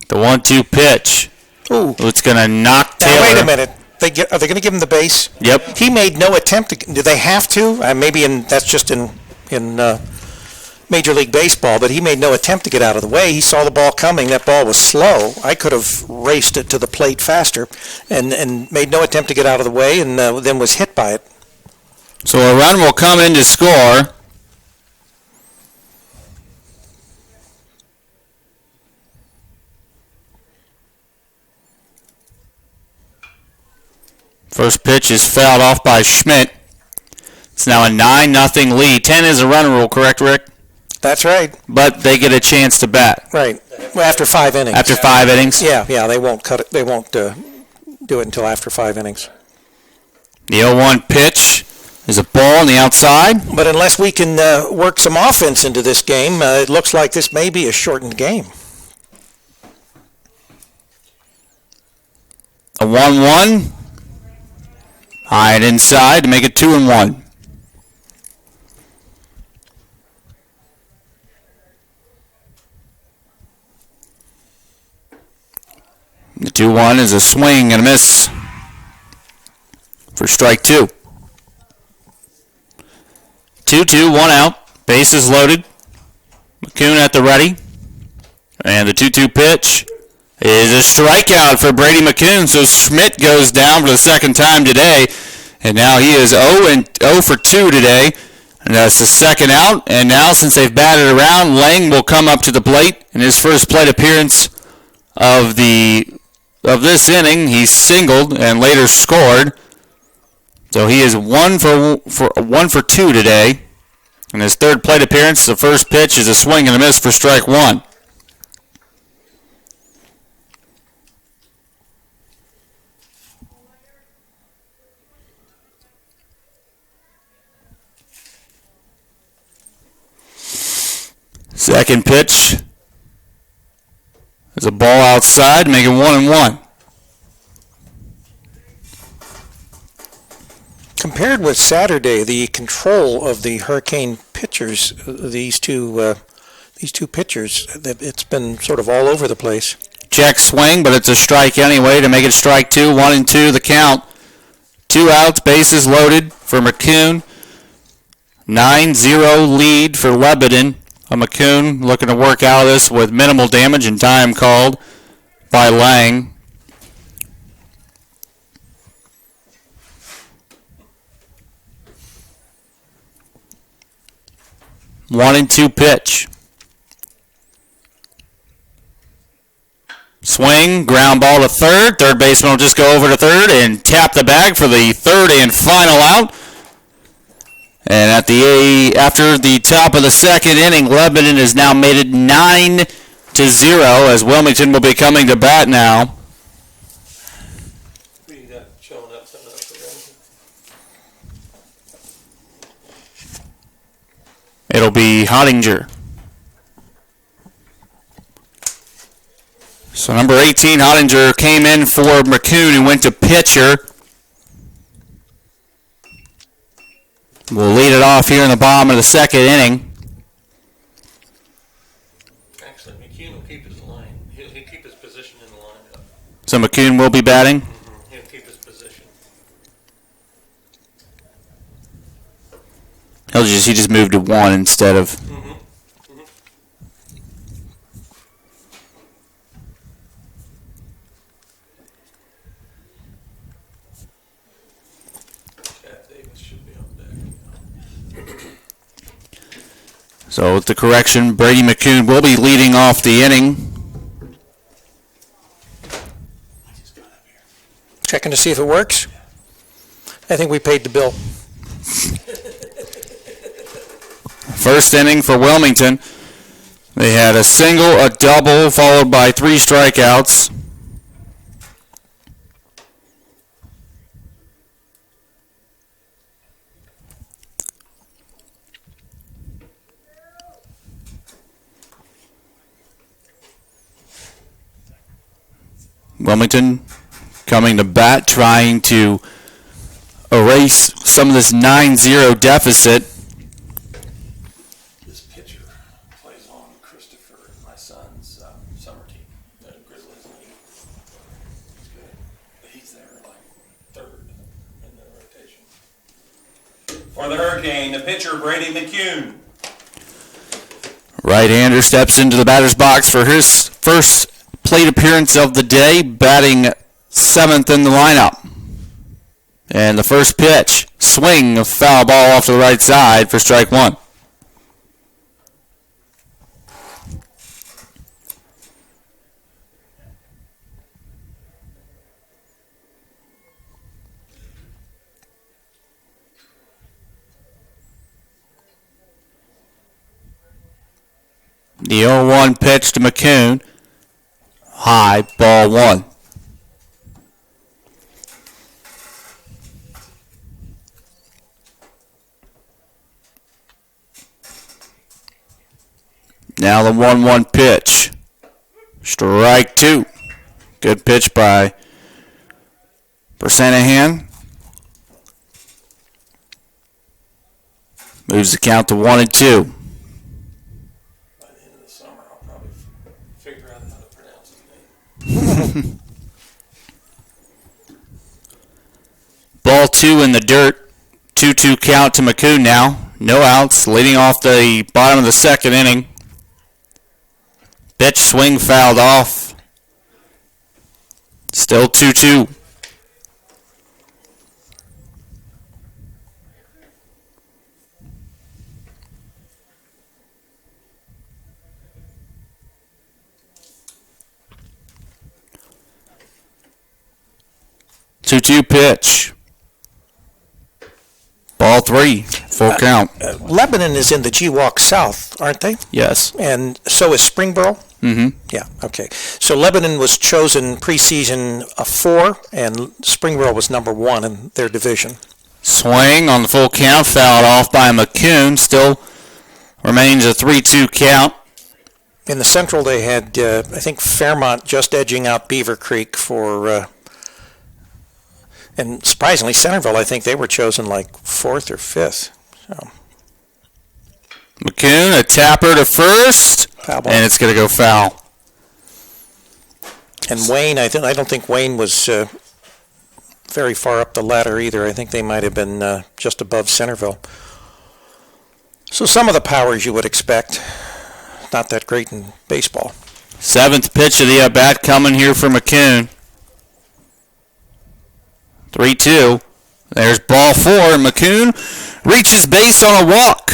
The 1-2 pitch. Ooh. It's going to knock Taylor. Now, wait a minute. Are they going to give him the base? Yep. He made no attempt to. Do they have to? Maybe that's just in Major League Baseball, but he made no attempt to get out of the way. He saw the ball coming. That ball was slow. I could have raced it to the plate faster and made no attempt to get out of the way and then was hit by it. So a run will come in to score. First pitch is fouled off by Schmidt. It's now a 9-0 lead. 10 is a run rule, correct, Rick? That's right. But they get a chance to bat. Right. Well, after 5 innings. After 5 innings? Yeah, they won't cut it. They won't do it until after 5 innings. The 0-1 pitch There's a ball on the outside. But unless we can work some offense into this game, it looks like this may be a shortened game. A 1-1. High and inside to make it 2-1. The 2-1 is a swing and a miss for strike 2. 2-2, 1 out. Bases loaded. McCune at the ready. And the 2-2 pitch is a strikeout for Brady McCune. So Schmidt goes down for the second time today. And now he is 0 for 2 today. And that's the second out. And now since they've batted around, Lang will come up to the plate. In his first plate appearance of this inning, he singled and later scored. So he is 1 for 2 today. In his third plate appearance, the first pitch is a swing and a miss for strike 1. Second pitch is a ball outside, making 1-1. Compared with Saturday, the control of the Hurricane pitchers, these two pitchers, it's been sort of all over the place. Check swing, but it's a strike anyway to make it strike 2. 1-2 the count. 2 outs, bases loaded for McCune. 9-0 lead for Lebanon. McCune looking to work out of this with minimal damage and time called by Lang. One and 2 pitch. Swing, ground ball to third. Third baseman will just go over to third and tap the bag for the third and final out. And after the top of the second inning, Lebanon has now made it 9-0 as Wilmington will be coming to bat now. Who you got showing up coming up for them? It'll be Hottinger. So number 18, Hottinger, came in for McCune and went to pitcher. We'll lead it off here in the bottom of the second inning. Actually, McCune will keep his line. He'll keep his position in the lineup. So McCune will be batting. He'll keep his position. He just moved to 1 instead of. So with the correction, Brady McCune will be leading off the inning. Checking to see if it works. I think we paid the bill. First inning for Wilmington. They had a single, a double, followed by 3 strikeouts. Wilmington coming to bat, trying to erase some of this 9-0 deficit. This pitcher plays on Christopher, my son's summer team, the Grizzlies league. He's good. He's there like third in the rotation. For the Hurricane, the pitcher, Brady McCune. Right-hander steps into the batter's box for his first plate appearance of the day, batting 7th in the lineup. And the first pitch, swing, a foul ball off to the right side for strike 1. The 0-1 pitch to McCune. High, ball 1. Now the 1-1 pitch. Strike 2. Good pitch by Persanahan. Moves the count to 1-2. By the end of the summer, I'll probably figure out how to pronounce his name. Ball 2 in the dirt. 2-2 count to McCoon now. No outs. Leading off the bottom of the second inning. Pitch swing fouled off. Still 2-2. Two-two pitch. Ball 3. Full count. Lebanon is in the GWalk South, aren't they? Yes. And so is Springboro? Mm-hmm. Yeah, okay. So Lebanon was chosen preseason 4, and Springboro was number 1 in their division. Swing on the full count. Fouled off by McCoon. Still remains a 3-2 count. In the Central, they had, I think, Fairmont just edging out Beaver Creek for... and surprisingly, Centerville, I think they were chosen like 4th or 5th. So, McCoon, a tapper to first, foul ball. and it's going to go foul. And Wayne, I don't think Wayne was very far up the ladder either. I think they might have been just above Centerville. So some of the powers you would expect, not that great in baseball. 7th pitch of the at-bat coming here for McCoon. 3-2. There's ball 4. McCoon reaches base on a walk.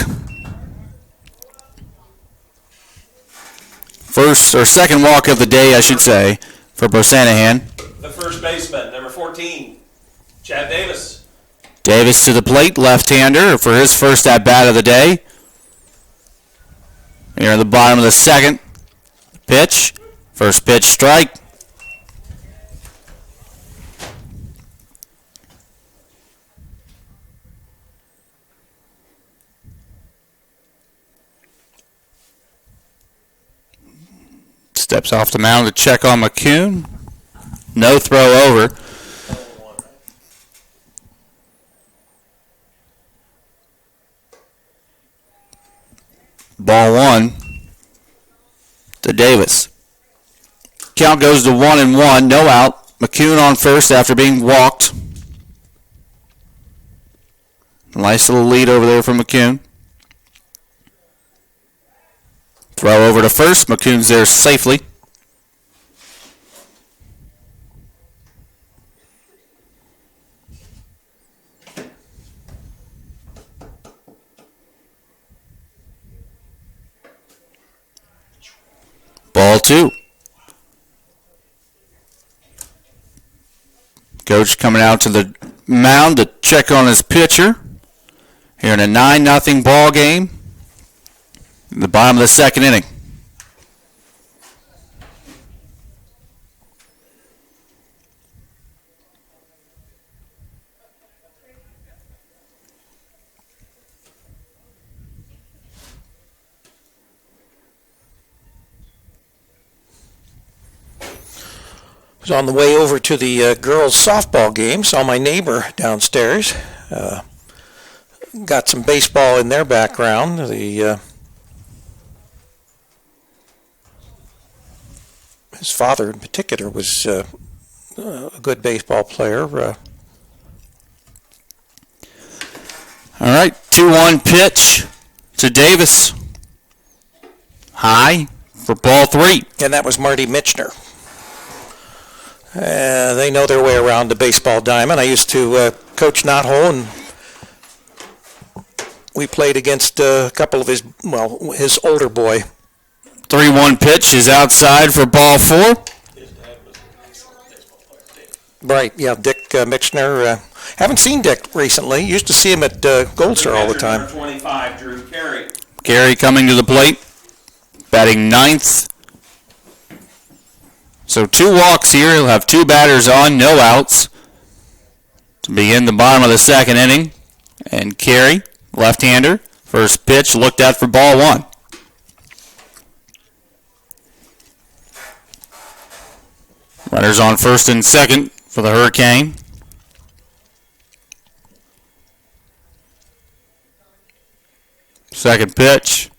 First or second walk of the day, I should say, for Bosanahan. The first baseman, number 14, Chad Davis. Davis to the plate, left-hander for his first at-bat of the day. Here at the bottom of the second. Pitch. First pitch strike. Steps off the mound to check on McCoon. No throw over. Ball 1 to Davis. Count goes to 1-1. No out. McCoon on first after being walked. Nice little lead over there from McCoon. Throw over to first. McCoon's there safely. Ball 2. Coach coming out to the mound to check on his pitcher. Here in a 9-0 ball game. In the bottom of the second inning. I was on the way over to the girls' softball game, saw my neighbor downstairs. Got some baseball in their background. His father, in particular, was a good baseball player. All right, 2-1 pitch to Davis. High for ball 3. And that was Marty Mitchner. They know their way around the baseball diamond. I used to coach Knothole, and we played against a couple of his older boy. 3-1 pitch is outside for ball 4. His dad was an excellent baseball player, David. Right, yeah, Dick Mitchner. Haven't seen Dick recently. Used to see him at Gold Star all the time. Number 25, Drew Carey. Carey coming to the plate, batting 9th. So 2 walks here. He'll have 2 batters on, no outs. To begin the bottom of the second inning. And Carey, left-hander, first pitch looked at for ball 1. Runners on first and second for the Hurricane. Second pitch.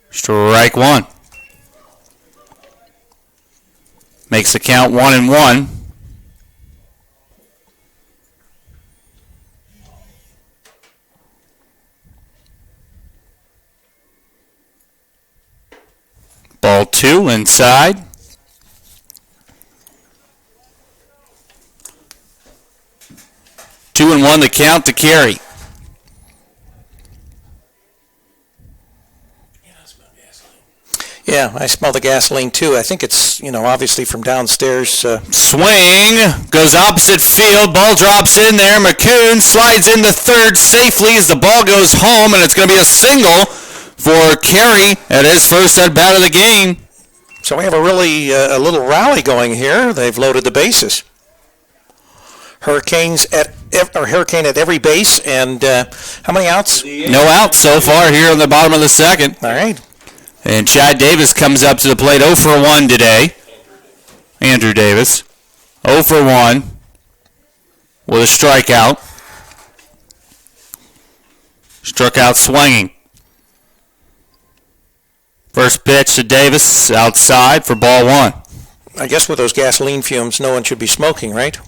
Strike one. Makes the count 1-1. Ball two inside. Two and one the count to carry. Yeah, I smell the gasoline too. I think it's, obviously from downstairs. Swing, goes opposite field, ball drops in there. McCoon slides into third safely as the ball goes home, and it's going to be a single for Carey at his first at bat of the game. So we have a little rally going here. They've loaded the bases. Hurricane at every base, and how many outs? No outs so far here on the bottom of the second. All right. And Chad Davis comes up to the plate 0 for 1 today. Andrew Davis. 0 for 1 with a strikeout. Struck out swinging. First pitch to Davis outside for ball one. I guess with those gasoline fumes, no one should be smoking, right?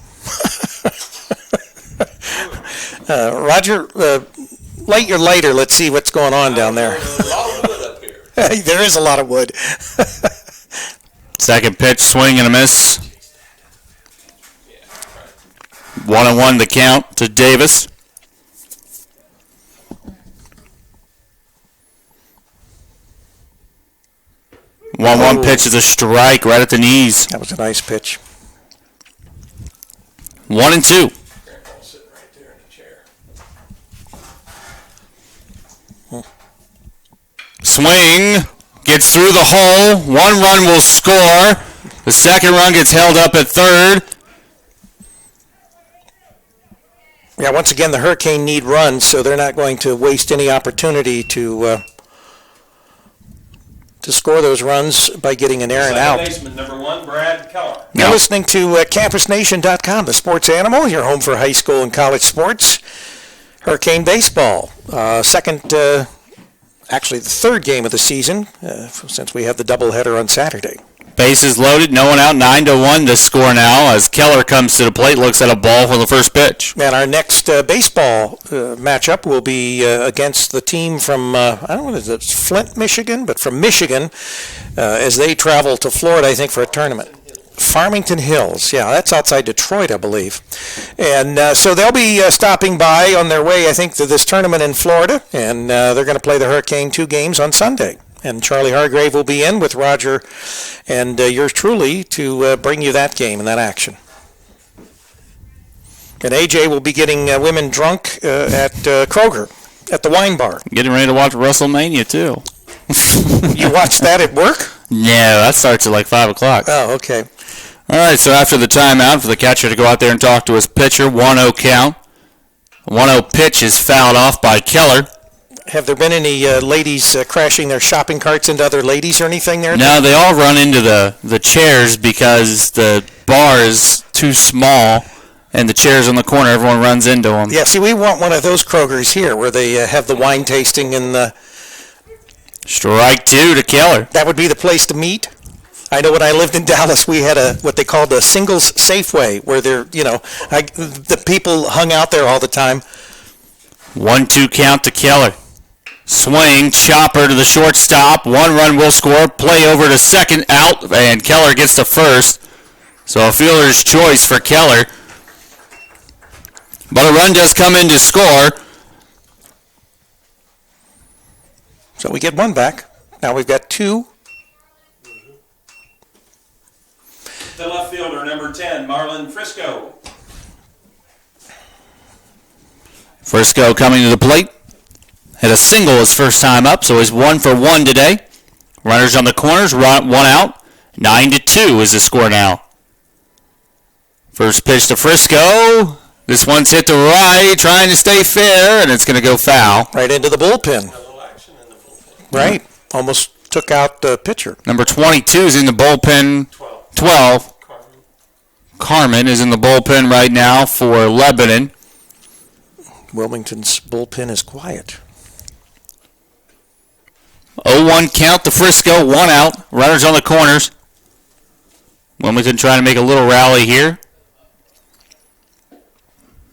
Roger, light your lighter. Let's see what's going on down there. There is a lot of wood. Second pitch, swing and a miss. 1-1 the count to Davis. One pitch is a strike right at the knees. That was a nice pitch. 1-2. Grandpa's sitting right there in the chair. Swing, gets through the hole. One run will score. The second run gets held up at third. Yeah, once again, the Hurricane need runs, so they're not going to waste any opportunity to score those runs by getting an errant out. Baseman number 1, Brad Keller. You're listening to CampusNation.com, the sports animal, your home for high school and college sports. Hurricane baseball, actually the third game of the season, since we have the doubleheader on Saturday. Bases loaded, no one out, 9-1 the score now as Keller comes to the plate, looks at a ball for the first pitch. And our next baseball matchup will be against the team from, I don't know, is it Flint, Michigan, but from Michigan, as they travel to Florida, I think, for a tournament. Farmington Hills, yeah, that's outside Detroit, I believe. And so they'll be stopping by on their way, I think, to this tournament in Florida, and they're going to play the Hurricane 2 games on Sunday. And Charlie Hargrave will be in with Roger and yours truly to bring you that game and that action. And AJ will be getting women drunk at Kroger, at the wine bar. Getting ready to watch WrestleMania, too. You watch that at work? No, that starts at like 5 o'clock. Oh, okay. All right, so after the timeout for the catcher to go out there and talk to his pitcher, 1-0 count. 1-0 pitch is fouled off by Keller. Have there been any ladies crashing their shopping carts into other ladies or anything there? No, they all run into the chairs because the bar is too small and the chairs on the corner, everyone runs into them. Yeah, see, we want one of those Krogers here where they have the wine tasting and the... Strike two to Keller. That would be the place to meet. I know when I lived in Dallas, we had what they called a singles Safeway where the people hung out there all the time. 1-2 count to Keller. Swing, chopper to the shortstop. One run will score. Play over to second, out, and Keller gets to first. So a fielder's choice for Keller. But a run does come in to score. So we get one back. Now we've got two. The left fielder, number 10, Marlon Frisco. Frisco coming to the plate. Hit a single his first time up, so he's 1 for 1 today. Runners on the corners, one out. 9-2 is the score now. First pitch to Frisco. This one's hit to right, trying to stay fair, and it's going to go foul. Right into the bullpen. A little action in the bullpen. Right. Almost took out the pitcher. Number 22 is in the bullpen. 12. Carmen is in the bullpen right now for Lebanon. Wilmington's bullpen is quiet. 0-1 count to Frisco, 1 out. Runners on the corners. Wilmington trying to make a little rally here.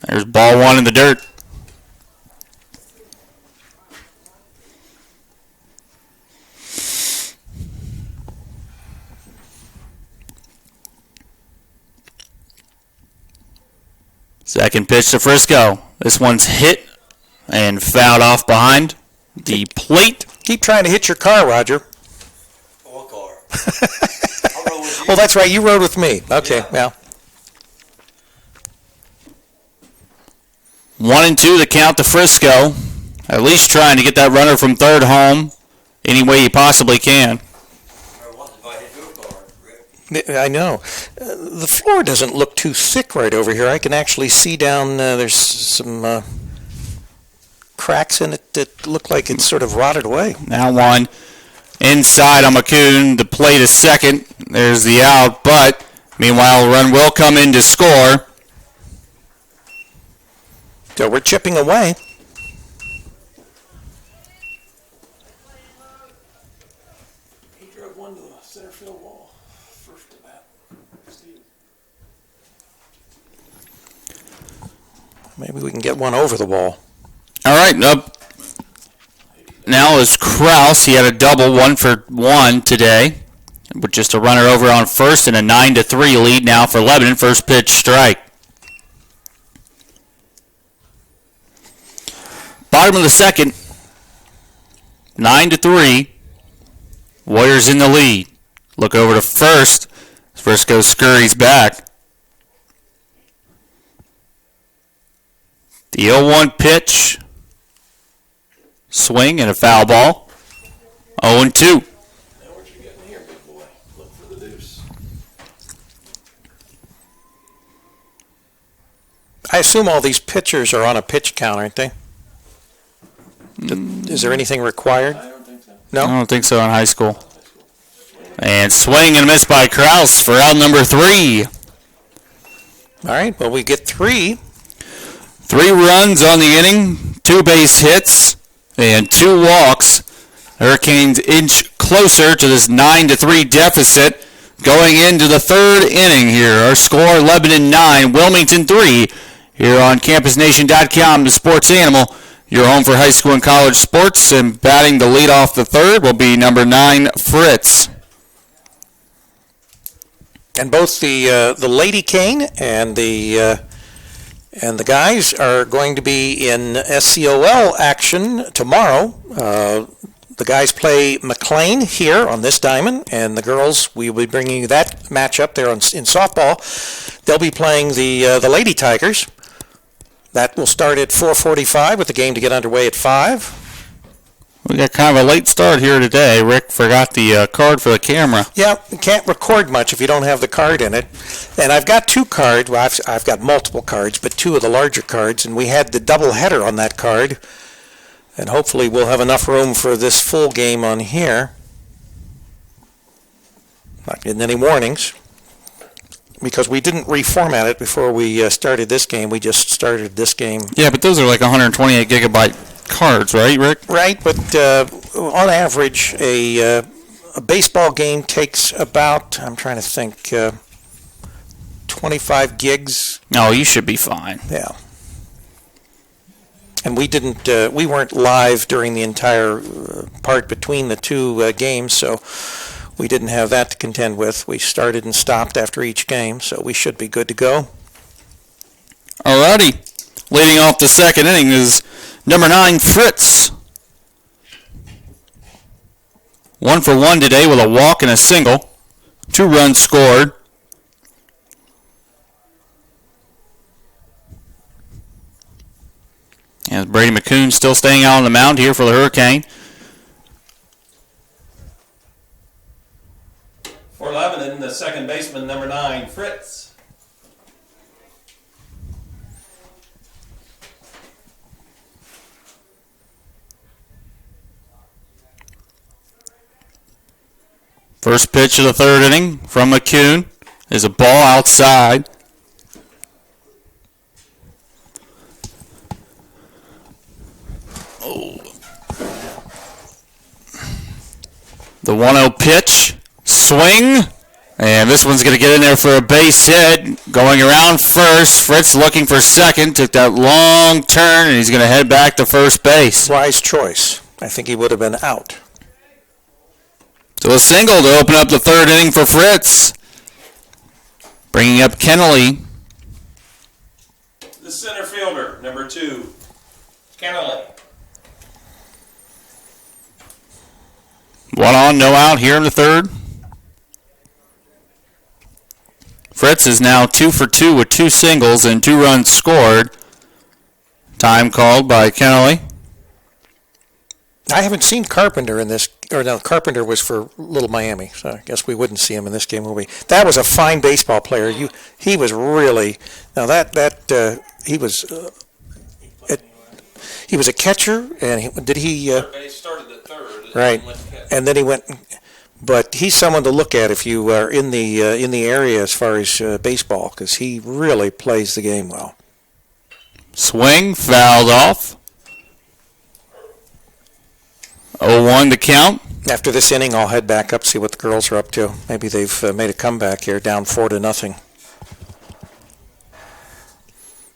There's ball 1 in the dirt. Second pitch to Frisco. This one's hit and fouled off behind the plate. Keep trying to hit your car, Roger. What car? I'll roll with you. Oh, that's right. You rode with me. Okay, Yeah. yeah. 1-2 the count to Frisco. At least trying to get that runner from third home any way you possibly can. Or what if I hit your car, Rick? I know. The floor doesn't look too thick right over here. I can actually see down, there's some cracks in it that look like it's sort of rotted away. Now one inside on McCune. The plate is second. There's the out, but meanwhile, a run will come in to score. So we're chipping away. He drove one to the center field wall first to bat. Steve. Maybe we can get one over the wall. All right, up now is Kraus. He had a double, 1 for 1 today, with just a runner over on first and a 9-3 lead now for Lebanon. First pitch strike. Bottom of the second, 9-3. Warriors in the lead. Look over to first. Frisco scurries back. The 0-1 pitch. Swing and a foul ball. 0-2. Now what you getting here, big boy? Look for the deuce. I assume all these pitchers are on a pitch count, aren't they? Is there anything required? I don't think so. I No? don't think so in high school. And swing and a miss by Kraus for out number 3. All right, well, we get 3. 3 runs on the inning, 2 base hits, and 2 walks. Hurricanes inch closer to this 9-3 deficit going into the third inning here. Our score, Lebanon 9, Wilmington 3, here on CampusNation.com, the sports animal. Your home for high school and college sports, and batting the lead off the third will be number 9, Fritz. And both the Lady Cane and the guys are going to be in SCOL action tomorrow. The guys play McLean here on this diamond, and the girls, we will be bringing you that matchup there in softball. They'll be playing the Lady Tigers. That will start at 4:45 with the game to get underway at 5. We got kind of a late start here today. Rick forgot the card for the camera. Yeah, you can't record much if you don't have the card in it. And I've got 2 cards. Well, I've got multiple cards, but 2 of the larger cards, and we had the double header on that card. And hopefully we'll have enough room for this full game on here. Not getting any warnings, because we didn't reformat it before we started this game. We just started this game. Yeah, but those are like 128 gigabyte cards, right, Rick? Right, but on average, a baseball game takes about, I'm trying to think, 25 gigs. No, you should be fine. Yeah. And we weren't live during the entire part between the 2 games, so we didn't have that to contend with. We started and stopped after each game, so we should be good to go. Alrighty. Leading off the second inning is number 9, Fritz. 1 for 1 today with a walk and a single. 2 runs scored. And Brady McCoon still staying out on the mound here for the Hurricane. For Lebanon, the second baseman, number 9, Fritz. First pitch of the third inning from McCoon is a ball outside. The 1-0 pitch. Swing. And this one's going to get in there for a base hit. Going around first. Fritz looking for second. Took that long turn, and he's going to head back to first base. Wise choice. I think he would have been out. So a single to open up the third inning for Fritz. Bringing up Kennelly. The center fielder, number 2, Kennelly. 1 on, no out here in the third. Fritz is now 2 for 2 with 2 singles and 2 runs scored. Time called by Kennelly. I haven't seen Carpenter in this, or no, Carpenter was for Little Miami, so I guess we wouldn't see him in this game, will we? That was a fine baseball player. He was really, now he was a catcher, and Third base started at third. right, and then he went, but he's someone to look at if you are in the area as far as baseball, because he really plays the game well. Swing, fouled off. 0-1 to count. After this inning, I'll head back up, see what the girls are up to. Maybe they've made a comeback here, down 4-0.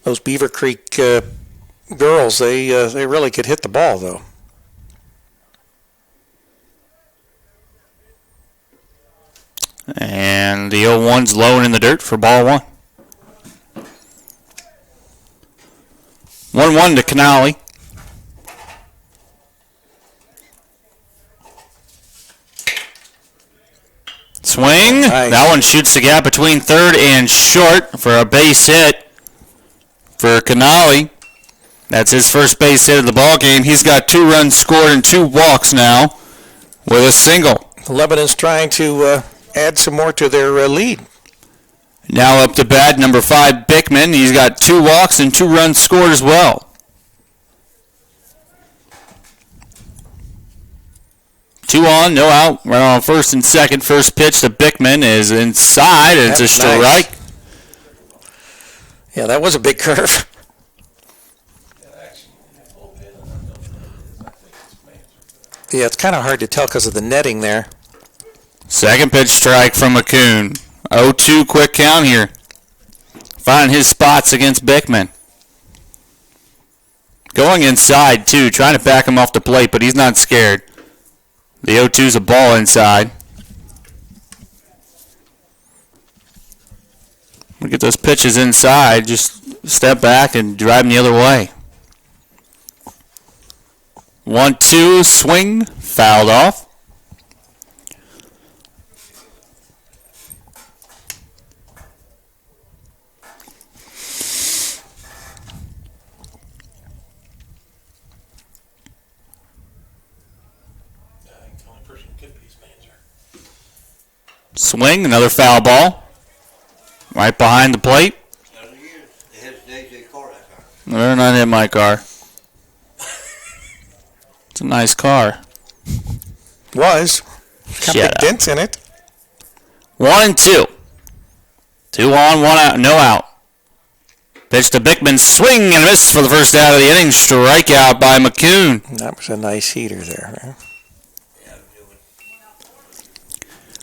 Those Beaver Creek girls, they really could hit the ball, though. And the 0-1's low and in the dirt for ball 1. 1-1 to Canali. Swing. Nice. That one shoots the gap between third and short for a base hit for Canali. That's his first base hit of the ball game. He's got 2 runs scored and 2 walks now with a single. Lebanon's trying to add some more to their lead. Now up to bat, number 5, Bickman. He's got 2 walks and 2 runs scored as well. 2 on, no out. Run on first and second. First pitch to Bickman is inside. It's a strike. Nice. Yeah, that was a big curve. Yeah, it's kind of hard to tell because of the netting there. Second pitch strike from McCoon. 0-2 quick count here. Finding his spots against Bickman. Going inside, too, trying to back him off the plate, but he's not scared. The 0-2's a ball inside. We get those pitches inside, just step back and drive them the other way. 1-2, swing, fouled off. Swing, another foul ball. Right behind the plate. They're not in my car. It's a nice car. Was. Got big dents in it. 1-2. 2 on, 1 out, no out. Pitch to Bickman, swing and miss for the first out of the inning. Strikeout by McCoon. That was a nice heater there.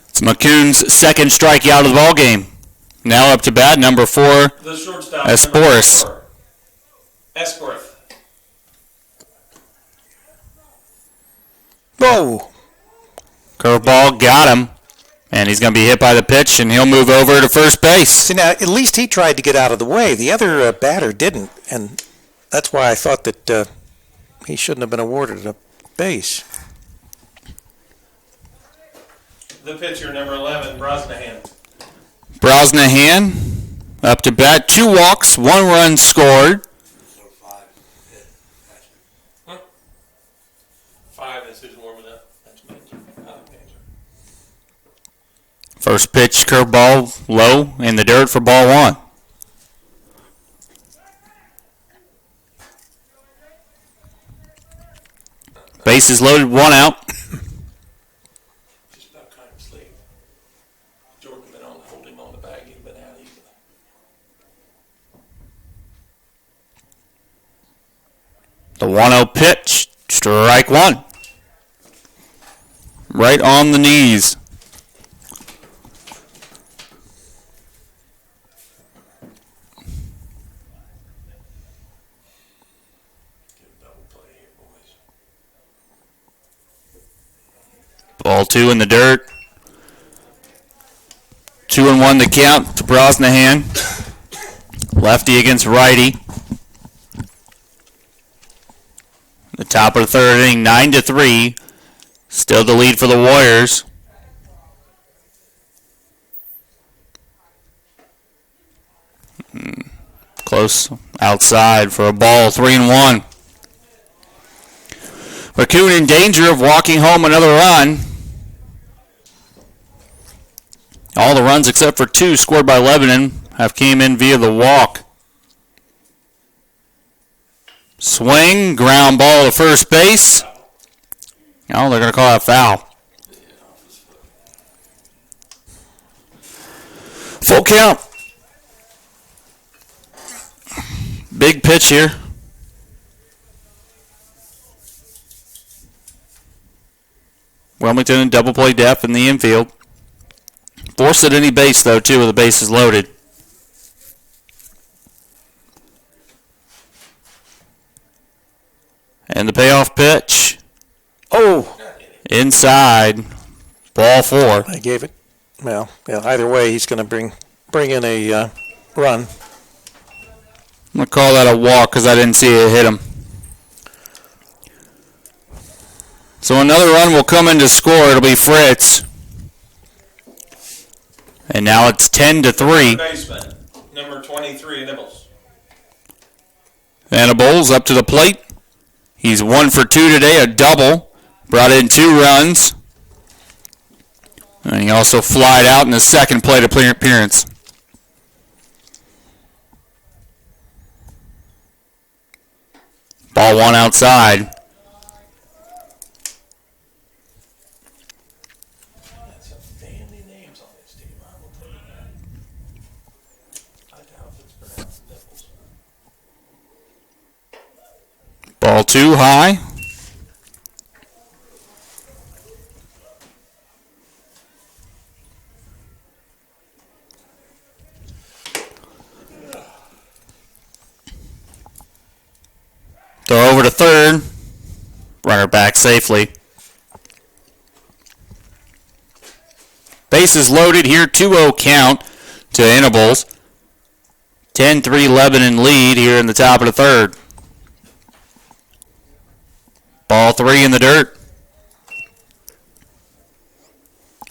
It's McCoon's second strikeout of the ball game. Now up to bat, number 4, The shortstop, Esporis. number 4, Esworth. Whoa. Curveball got him. And he's going to be hit by the pitch, and he'll move over to first base. See, now, at least he tried to get out of the way. The other batter didn't, and that's why I thought that he shouldn't have been awarded a base. The pitcher, number 11, Brosnahan. Brosnahan up to bat, 2 walks, 1 run scored. 5 is who's warming up. That's Manzer. First pitch, curveball, low, in the dirt for ball 1. Bases loaded, 1 out. Just about kind of sleep. Jordan been on, hold him on the bag, he'd been out easily. The 1-0 pitch, strike 1. right on the knees. Ball 2 in the dirt. 2-1 the count to Brosnahan. Lefty against righty. The top of the third inning, 9-3. Still the lead for the Warriors. Close outside for a ball, 3-1. McCoon in danger of walking home another run. All the runs except for 2 scored by Lebanon have came in via the walk. Swing, ground ball to first base. Oh, they're going to call that foul. Full count. Big pitch here. Wilmington in double play depth in the infield. Force at any base, though, too, with the bases loaded. And the payoff pitch. Oh, Inside. Ball 4. I gave it. Well, yeah, either way, he's going to bring in a run. I'm going to call that a walk because I didn't see it hit him. So another run will come in to score. It'll be Fritz. And now it's 10-3. Baseman, number 23, Nibbles. Venables up to the plate. He's 1 for 2 today, a double. Brought in 2 runs. And he also flied out in his second plate appearance. Ball 1 outside. That's some family names on this team, I will tell you that. I doubt if it's pronounced Nibbles. Ball 2 high. Throw over to third. Runner back safely. Bases loaded here, 2-0 count to Venables. 10-3 Lebanon lead here in the top of the third. Ball 3 in the dirt.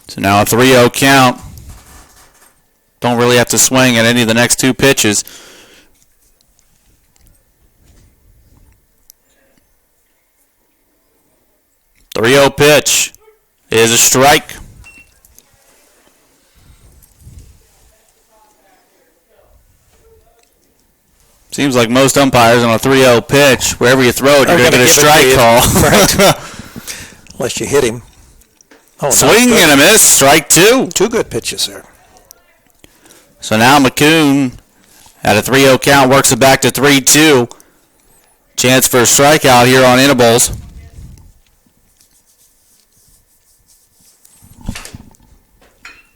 So now a 3-0 count. Don't really have to swing at any of the next 2 pitches. The 3-0 pitch is a strike. Seems like most umpires on a 3-0 pitch, wherever you throw it, you're going to get a strike call. Right. Unless you hit him. Oh, Swing and a miss, strike 2. 2 good pitches there. So now McCoon at a 3-0 count works it back to 3-2. Chance for a strikeout here on Venables.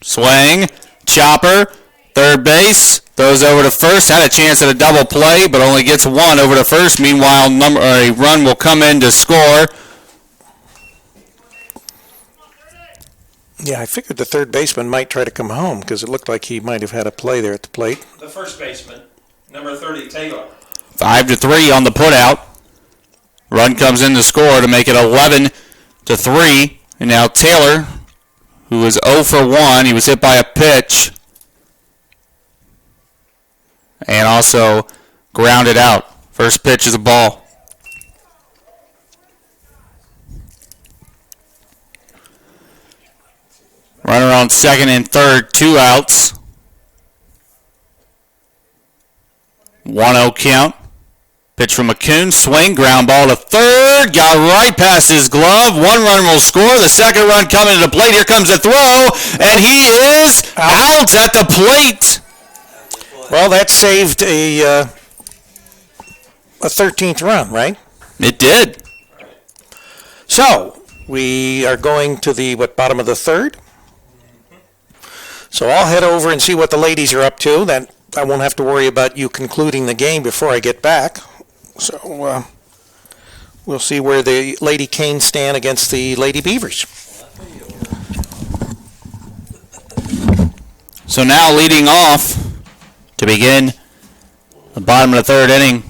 Swing, chopper, third base, throws over to first. Had a chance at a double play, but only gets 1 over to first. Meanwhile, a run will come in to score. Yeah, I figured the third baseman might try to come home because it looked like he might have had a play there at the plate. The first baseman, number 30, Taylor. 5-3 on the putout. Run comes in to score to make it 11-3. And now Taylor, who is 0 for 1, he was hit by a pitch. And also grounded out. First pitch is a ball. Runner on second and third, 2 outs. 1-0 count. Pitch from McCoon, swing, ground ball to third, got right past his glove. 1 run will score. The second run coming to the plate. Here comes the throw, and he is out at the plate. Well, that saved a 13th run, right? It did. So, We are going to the, bottom of the third? So I'll head over and see what the ladies are up to. Then I won't have to worry about you concluding the game before I get back. So we'll see where the Lady Canes stand against the Lady Beavers. So now leading off to begin the bottom of the third inning,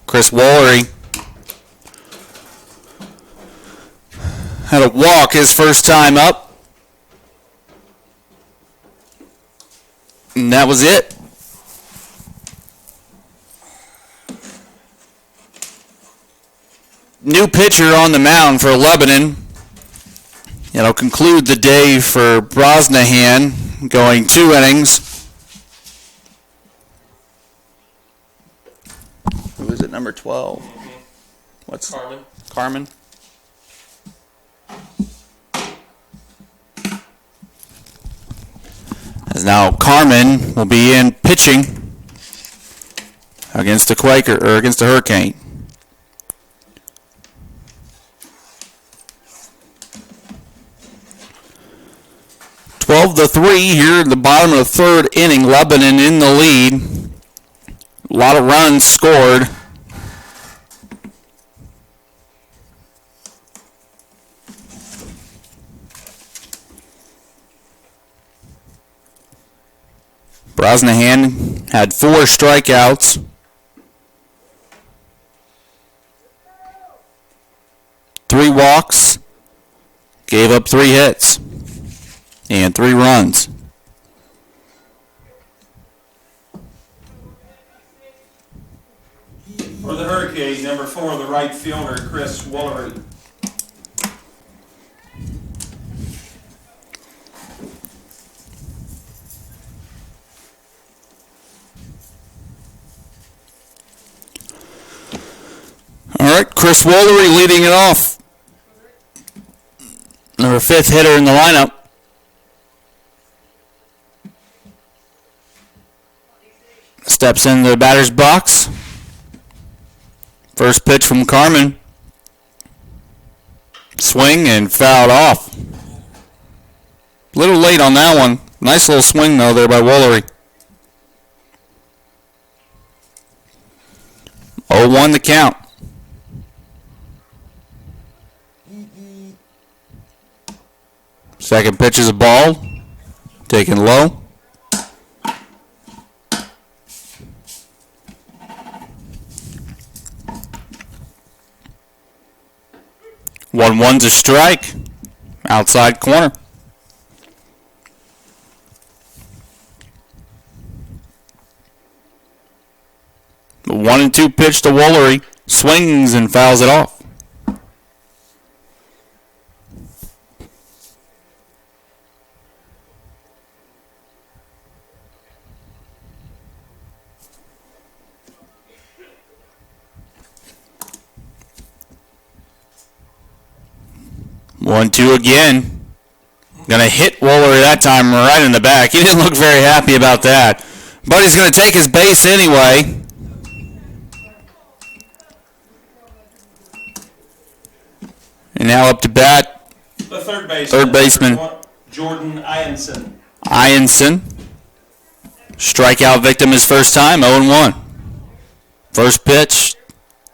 Chris Wollery had a walk his first time up, and that was it. New pitcher on the mound for Lebanon. It'll conclude the day for Brosnahan, going 2 innings. Who is it, number 12? What's Carmen. Carmen? As now Carmen will be in pitching against the Hurricane. 12-3 here in the bottom of the third inning. Lebanon in the lead. A lot of runs scored. Brosnahan had 4 strikeouts. Three walks, gave up 3 hits, and 3 runs. For the Hurricane, number 4, the right fielder, Chris Wollery. All right, Chris Wollery leading it off. Number 5th hitter in the lineup. Steps into the batter's box. First pitch from Carmen. Swing and fouled off. A little late on that one. Nice little swing though there by Wollery. 0-1 the count. Second pitch is a ball. Taken low. One's a strike. Outside corner. The 1-2 pitch to Wollery. Swings and fouls it off. One, two again. Gonna hit Wollery that time right in the back. He didn't look very happy about that. But he's gonna take his base anyway. And now up to bat. The third baseman. Jordan Ianson. Ianson. Strikeout victim his first time, 0-1. First pitch.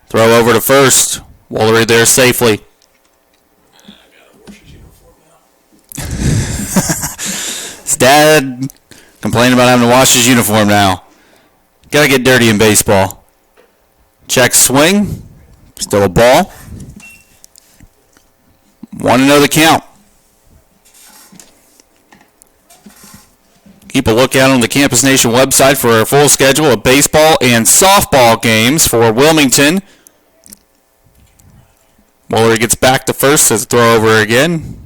Throw over to first. Wollery there safely. His dad complaining about having to wash his uniform now. Gotta get dirty in baseball. Check swing. Still a ball. 1-0 the count. Keep a lookout on the Campus Nation website for a full schedule of baseball and softball games for Wilmington. Wollery gets back to first as a throw over again.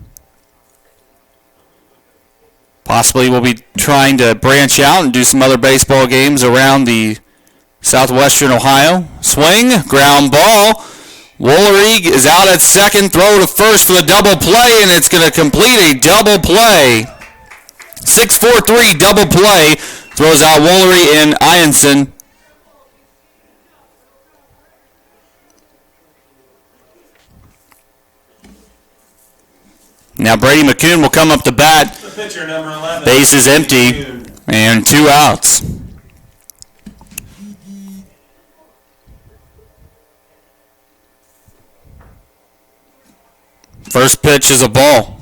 Possibly we'll be trying to branch out and do some other baseball games around the southwestern Ohio. Swing, ground ball. Wollery is out at second, throw to first for the double play, and it's going to complete a double play. 6-4-3 double play. Throws out Wollery and Ianson. Now Brady McCune will come up to bat. The pitcher, number 11. Base is empty, and 2 outs. First pitch is a ball.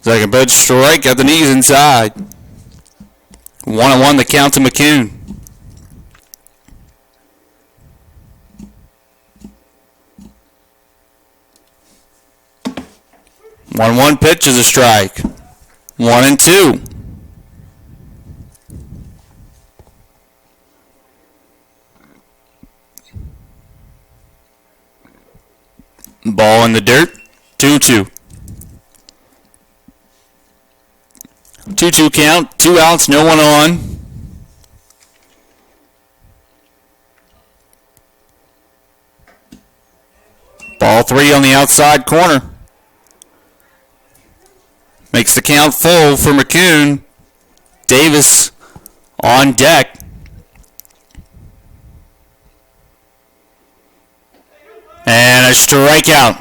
Second pitch, strike at the knees inside. 1-1 the count to McCune. One pitch is a strike. 1-2. Ball in the dirt. 2-2. 2-2 count. 2 outs. No one on. Ball 3 on the outside corner. Makes the count full for McCune. Davis on deck. And a strikeout.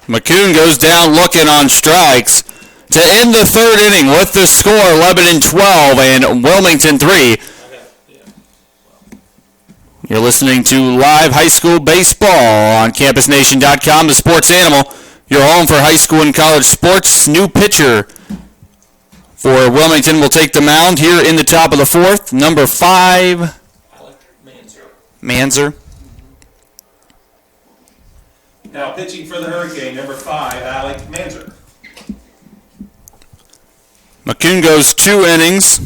McCune goes down looking on strikes to end the third inning with the score, Lebanon 12 and Wilmington 3. You're listening to live high school baseball on CampusNation.com, the sports animal, your home for high school and college sports. New pitcher for Wilmington will take the mound here in the top of the fourth, number 5, Manzer. Now pitching for the Hurricane, number 5, Alec Manzer. McCune goes 2 innings.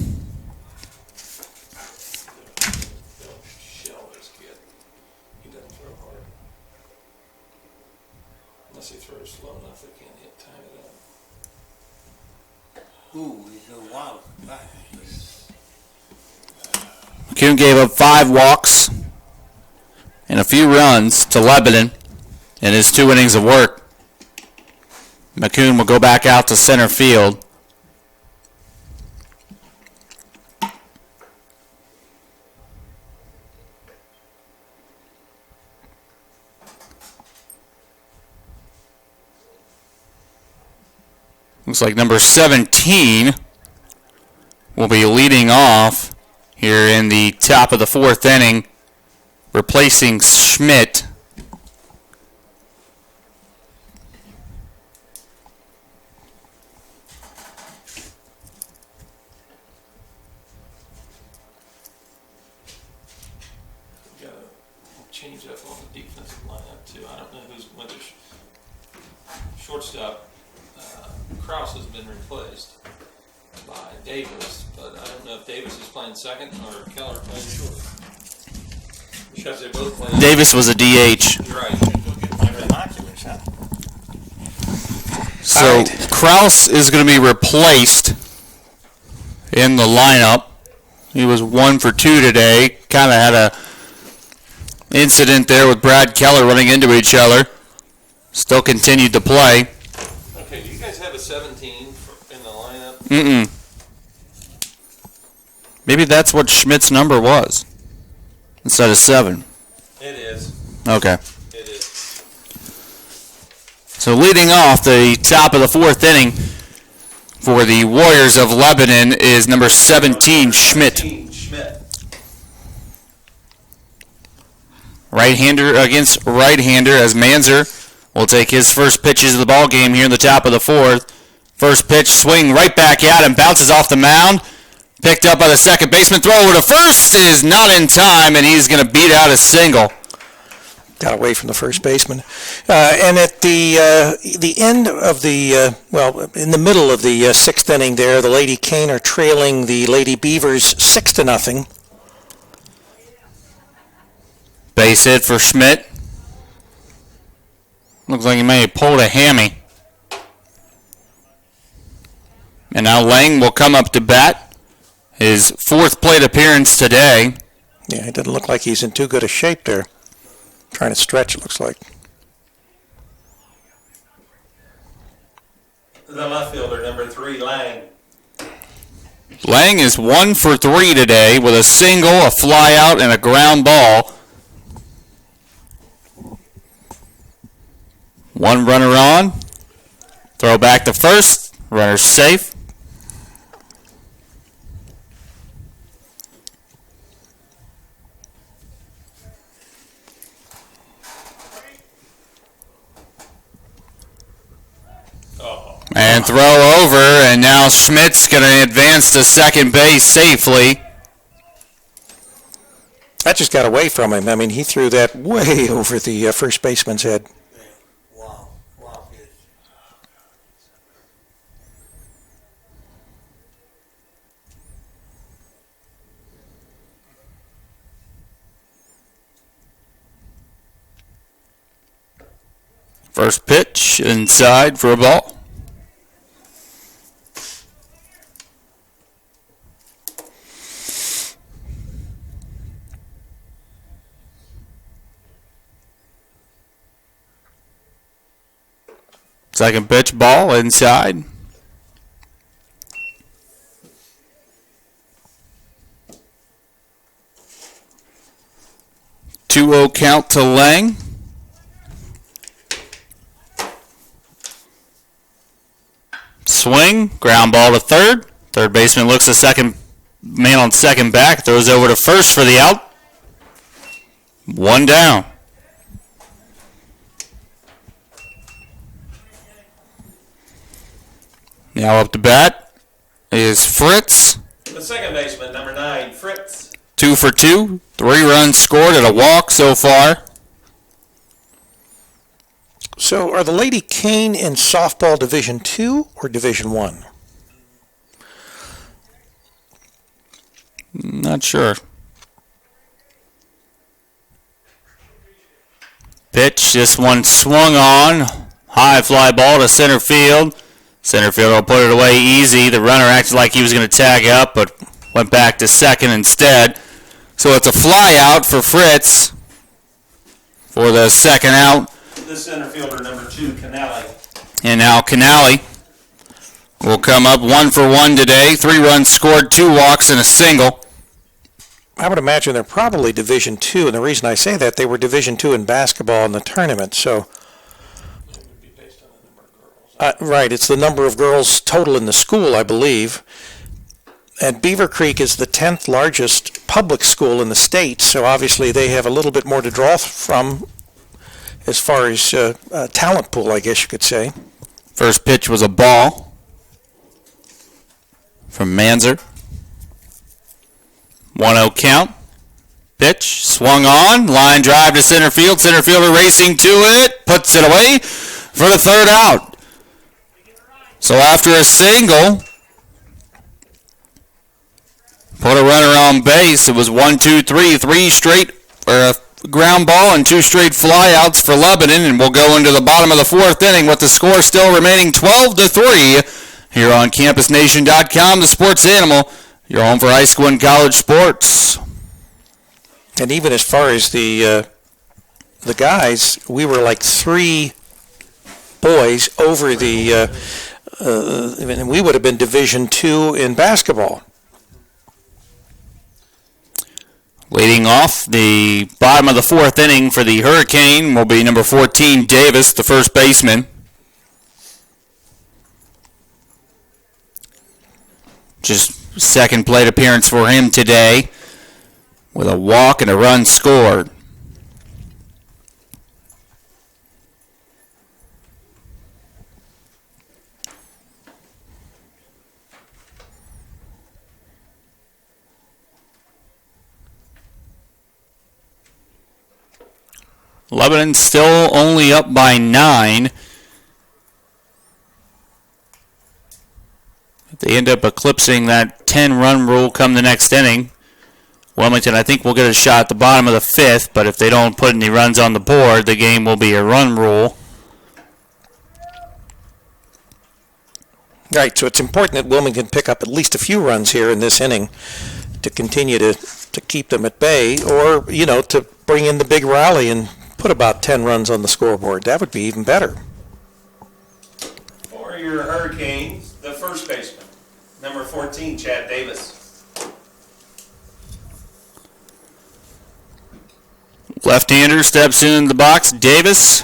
Shell this kid. He doesn't throw hard. Unless he throws slow enough, they can't hit time it up. Ooh, he's a wild guy. McCune gave up 5 walks and a few runs to Lebanon in his 2 innings of work. McCune will go back out to center field. Looks like number 17 will be leading off here in the top of the 4th inning, replacing Schmidt. We got to change up on the defensive lineup too. I don't know who's whether shortstop. Kraus has been replaced by Davis, but I don't know if Davis is playing second or Keller playing short. Because they both play. Davis was a DH. You're right. So Kraus is going to be replaced in the lineup. He was 1 for 2 today. Kind of had a incident there with Brad Keller running into each other. Still continued to play. Okay, do you guys have a 17 in the lineup? Mm-mm. Maybe that's what Schmidt's number was instead of 7. It is. Okay. It is. So leading off the top of the 4th inning for the Warriors of Lebanon is number 17, Schmidt. Right-hander against right-hander as Manzer will take his first pitches of the ball game here in the top of the 4th. First pitch, swing right back out and bounces off the mound. Picked up by the second baseman. Throw over to first is not in time, and he's going to beat out a single. Got away from the first baseman. And at the end of the, in the middle of the 6th inning there, the Lady Cane are trailing the Lady Beavers 6-0. Base hit for Schmidt. Looks like he may have pulled a hammy. And now Lang will come up to bat. His 4th plate appearance today. Yeah, it doesn't look like he's in too good a shape there. Trying to stretch, it looks like. The left fielder, number 3, Lang. Lang is 1 for 3 today with a single, a fly out, and a ground ball. One runner on. Throw back to first. Runner safe. And throw over, and now Schmidt's going to advance to second base safely. That just got away from him. I mean, he threw that way over the first baseman's head. Wow. First pitch inside for a ball. Second pitch, ball inside. Two-zero count to Lang. Swing, ground ball to third. Third baseman looks the second man on second back, throws over to first for the out. One down. Now up to bat is Fritz. The second baseman, number 9, Fritz. 2 for 2. 3 runs scored and a walk so far. So are the Lady Cane in softball Division 2 or Division 1? Not sure. Pitch, this one swung on. High fly ball to center field. Center field will put it away easy. The runner acted like he was going to tag up, but went back to second instead. So it's a fly out for Fritz for the second out. The center fielder, number 2, Canale. And now Canale will come up 1 for 1 today. 3 runs scored, 2 walks, and a single. I would imagine they're probably Division 2, and the reason I say that, they were Division 2 in basketball in the tournament, so... right, it's the number of girls total in the school, I believe. And Beaver Creek is the 10th largest public school in the state, so obviously they have a little bit more to draw from as far as talent pool, I guess you could say. First pitch was a ball from Manzer. 1-0 count. Pitch, swung on, line drive to center field. Center fielder racing to it, puts it away for the third out. So after a single, put a runner on base. It was 1, 2, 3, 3 straight or a ground ball and 2 straight flyouts for Lebanon, and we'll go into the bottom of the 4th inning with the score still remaining 12-3 here on CampusNation.com, the sports animal, your home for high school and college sports. And even as far as the guys, we were like 3 boys over the... and we would have been Division 2 in basketball. Leading off the bottom of the 4th inning for the Hurricane will be number 14, Davis, the first baseman. Just second plate appearance for him today with a walk and a run scored. Lebanon still only up by 9. If they end up eclipsing that 10-run rule come the next inning, Wilmington, I think, will get a shot at the bottom of the 5th, but if they don't put any runs on the board, the game will be a run rule. Right, so it's important that Wilmington pick up at least a few runs here in this inning to continue to keep them at bay, or, to bring in the big rally and put about 10 runs on the scoreboard. That would be even better. For your Hurricanes, the first baseman, Number 14, Chad Davis. Left-hander steps in the box. Davis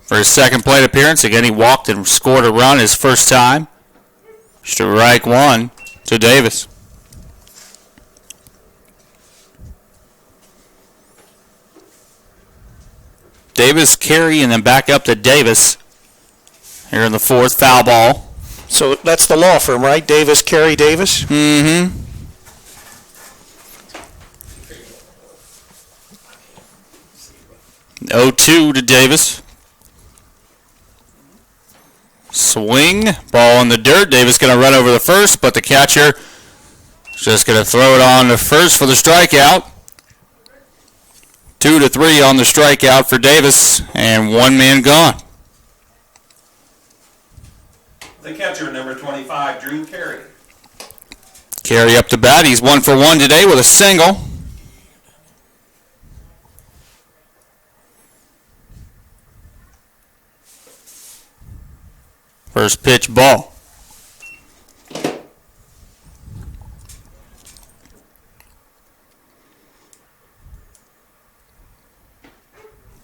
for his second plate appearance. Again, he walked and scored a run his first time. Strike one to Davis. Davis, Carey, and then back up to Davis here in the fourth. Foul ball. So that's the law firm, right? Davis, Carey, Davis? Mm-hmm. Oh, 2 to Davis. Swing. Ball in the dirt. Davis going to run over the first, but the catcher is just going to throw it on to first for the strikeout. 2-3 on the strikeout for Davis, and one man gone. The catcher, number 25, Drew Carey. Carey up to bat. He's 1 for 1 today with a single. First pitch, ball.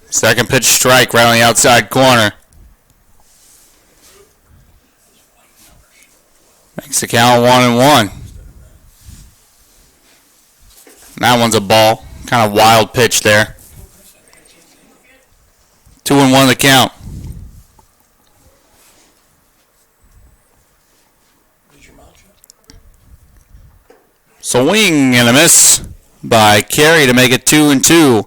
Second pitch, strike right on the outside corner. Makes the count 1-1. That one's a ball. Kind of wild pitch there. 2-1 the count. Swing and a miss by Carey to make it 2-2.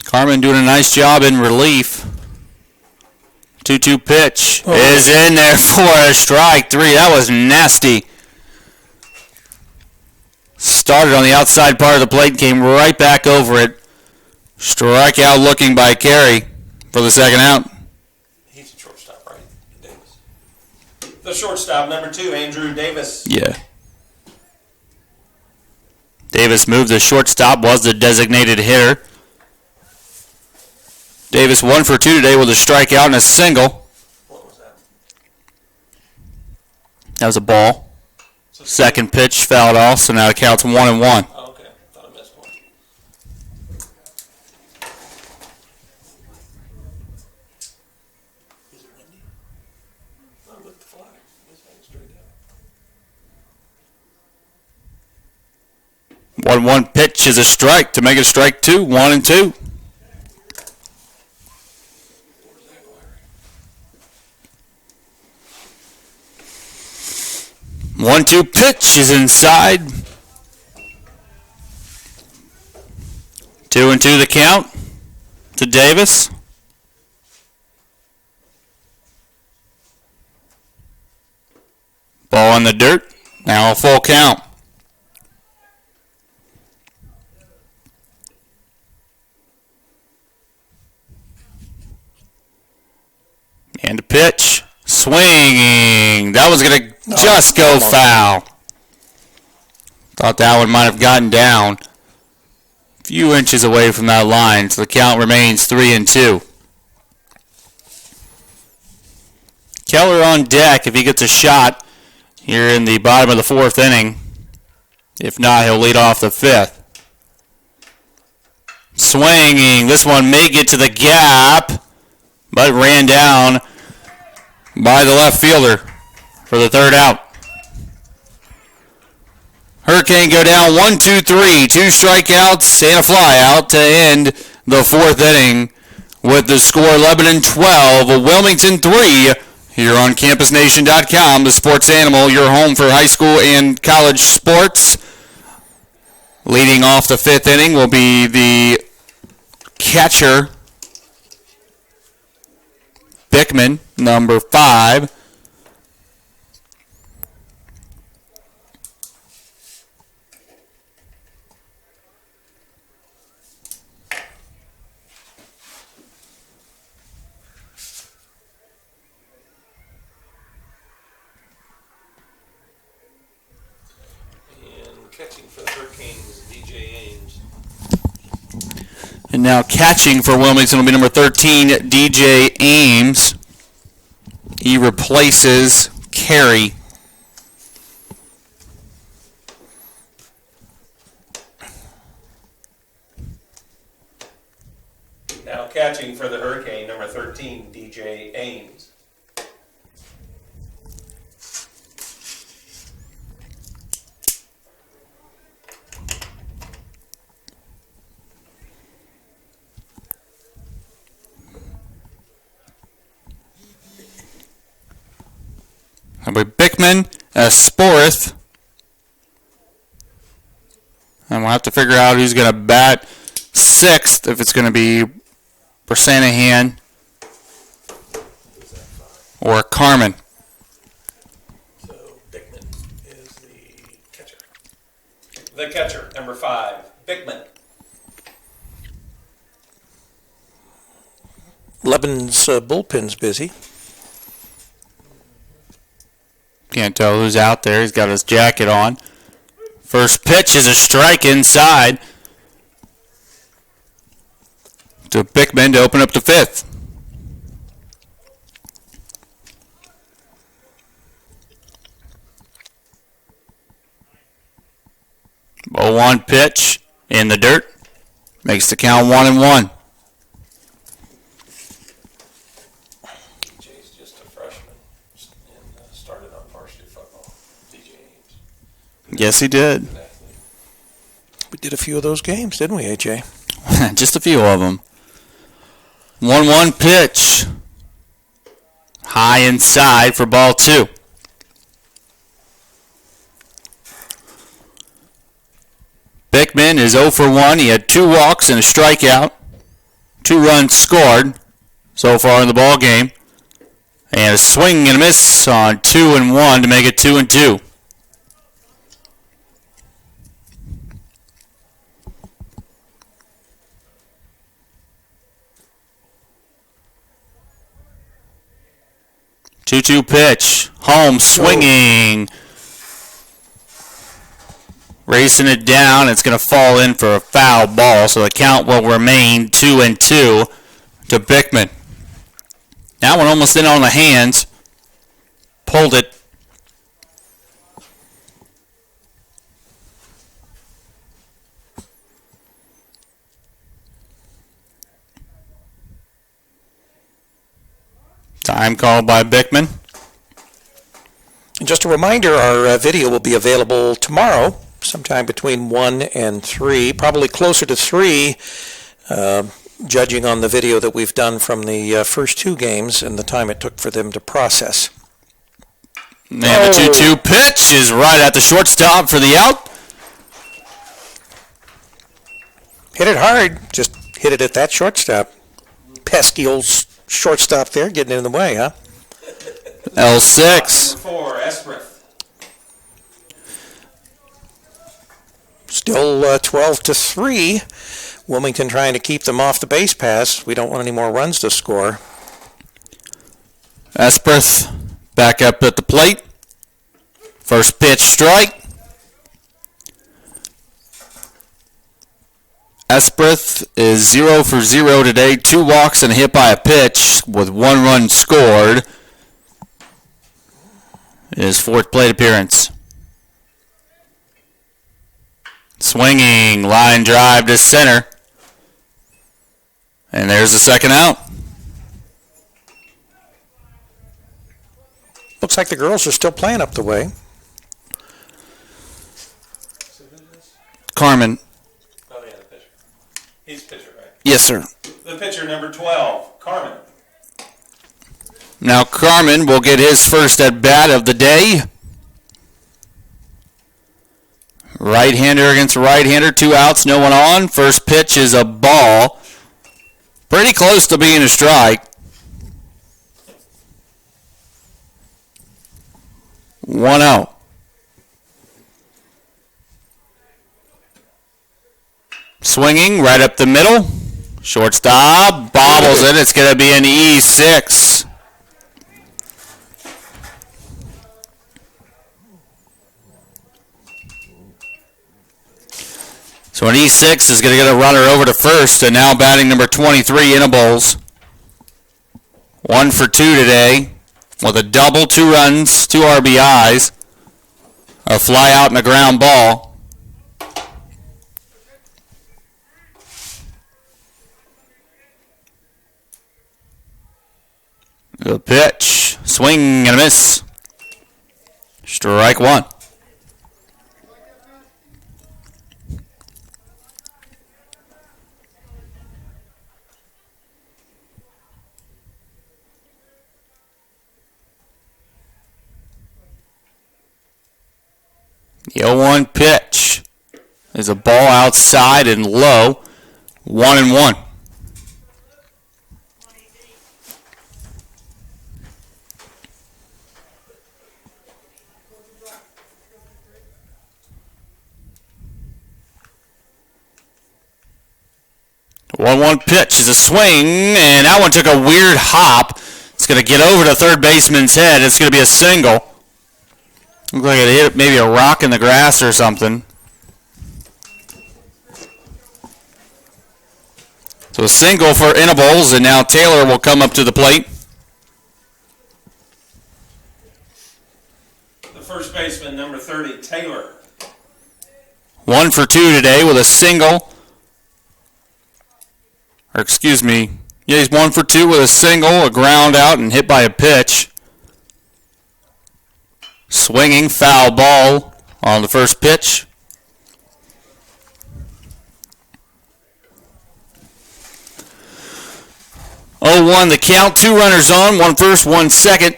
Carmen doing a nice job in relief. 2-2 pitch is in there for a strike 3. That was nasty. Started on the outside part of the plate, came right back over it. Strikeout looking by Carey for the second out. He's a shortstop, right? Davis. The shortstop, number 2, Andrew Davis. Yeah. Davis moved the shortstop, was the designated hitter. Davis 1 for 2 today with a strikeout and a single. What was that? That was a ball. Second pitch fouled off, so now it counts 1-1. Oh, okay. Thought I missed one. Is it windy? No, look at the flag. It's hanging straight down. 1-1 pitch is a strike to make it strike 2, 1-2. 1-2 pitch is inside. 2-2 the count to Davis. Ball in the dirt. Now a full count. And a pitch. Swinging. That was going to just go foul. Thought that one might have gotten down. A few inches away from that line, so the count remains 3-2. Keller on deck if he gets a shot here in the bottom of the fourth inning. If not, he'll lead off the fifth. Swinging. This one may get to the gap, but ran down by the left fielder for the third out. Hurricane go down 1-2-3. 2 strikeouts and a fly out to end the fourth inning with the score Lebanon 12, Wilmington 3. Here on CampusNation.com, the sports animal, your home for high school and college sports. Leading off the fifth inning will be the catcher, Bickman, number 5. And catching for the Hurricanes, DJ Ames. And now catching for Wilmington will be number 13, DJ Ames. He replaces Carey. Now catching for the Hurricane, number 13, DJ Ames. Bickman, Sporth. And we'll have to figure out who's going to bat sixth, if it's going to be Bersanahan or Carmen. So Bickman is the catcher. The catcher, number 5, Bickman. Lebanon's bullpen's busy. Can't tell who's out there. He's got his jacket on. First pitch is a strike inside to Bickman to open up the fifth. Ball one pitch in the dirt. Makes the count 1-1. DJ's just a freshman and started on varsity football. DJ Ames. Yes, he did. Exactly. We did a few of those games, didn't we, AJ? Just a few of them. 1-1 pitch. High inside for ball two. Bickman is 0 for 1. He had 2 walks and a strikeout. 2 runs scored so far in the ball game. And a swing and a miss on 2-1 to make it 2-2. Two-two pitch. Home swinging. Racing it down. It's going to fall in for a foul ball, so the count will remain 2-2 to Bickman. That one almost in on the hands. Pulled it. Time called by Bickman. And just a reminder, our video will be available tomorrow, sometime between 1 and 3, probably closer to 3, judging on the video that we've done from the first 2 games and the time it took for them to process. And the 2-2 pitch is right at the shortstop for the out. Hit it hard, just hit it at that shortstop. Pesky old shortstop there, getting in the way, huh? L6. Number 4, Esprith. Still 12-3. Wilmington trying to keep them off the base paths. We don't want any more runs to score. Esprith back up at the plate. First pitch strike. Esprith is 0 for 0 today. 2 walks and a hit by a pitch with 1 run scored. His 4th plate appearance. Swinging, line drive to center. And there's the second out. Looks like the girls are still playing up the way. Carmen. Oh, yeah, the pitcher. He's pitcher, right? Yes, sir. The pitcher, number 12, Carmen. Now Carmen will get his first at bat of the day. Right-hander against right-hander, 2 outs, no one on. First pitch is a ball. Pretty close to being a strike. 1 out. Swinging right up the middle. Shortstop bobbles it. It's going to be an E6. So an E6 is going to get a runner over to first, and now batting number 23, Innables. 1 for 2 today. with a double, 2 runs, 2 RBIs, a fly out and a ground ball. The pitch, swing and a miss. Strike 1. The 0-1 pitch is a ball outside and low, 1-1. The 1-1 pitch is a swing, and that one took a weird hop. It's going to get over the third baseman's head. It's going to be a single. Looks like it hit maybe a rock in the grass or something. So a single for Innables, and now Taylor will come up to the plate. The first baseman, number 30, Taylor. 1 for 2 today with a single. Or excuse me. Yeah, he's 1 for 2 with a single, a ground out, and hit by a pitch. Swinging foul ball on the first pitch. Oh, 1 the count, 2 runners on, 1 first, 1 second.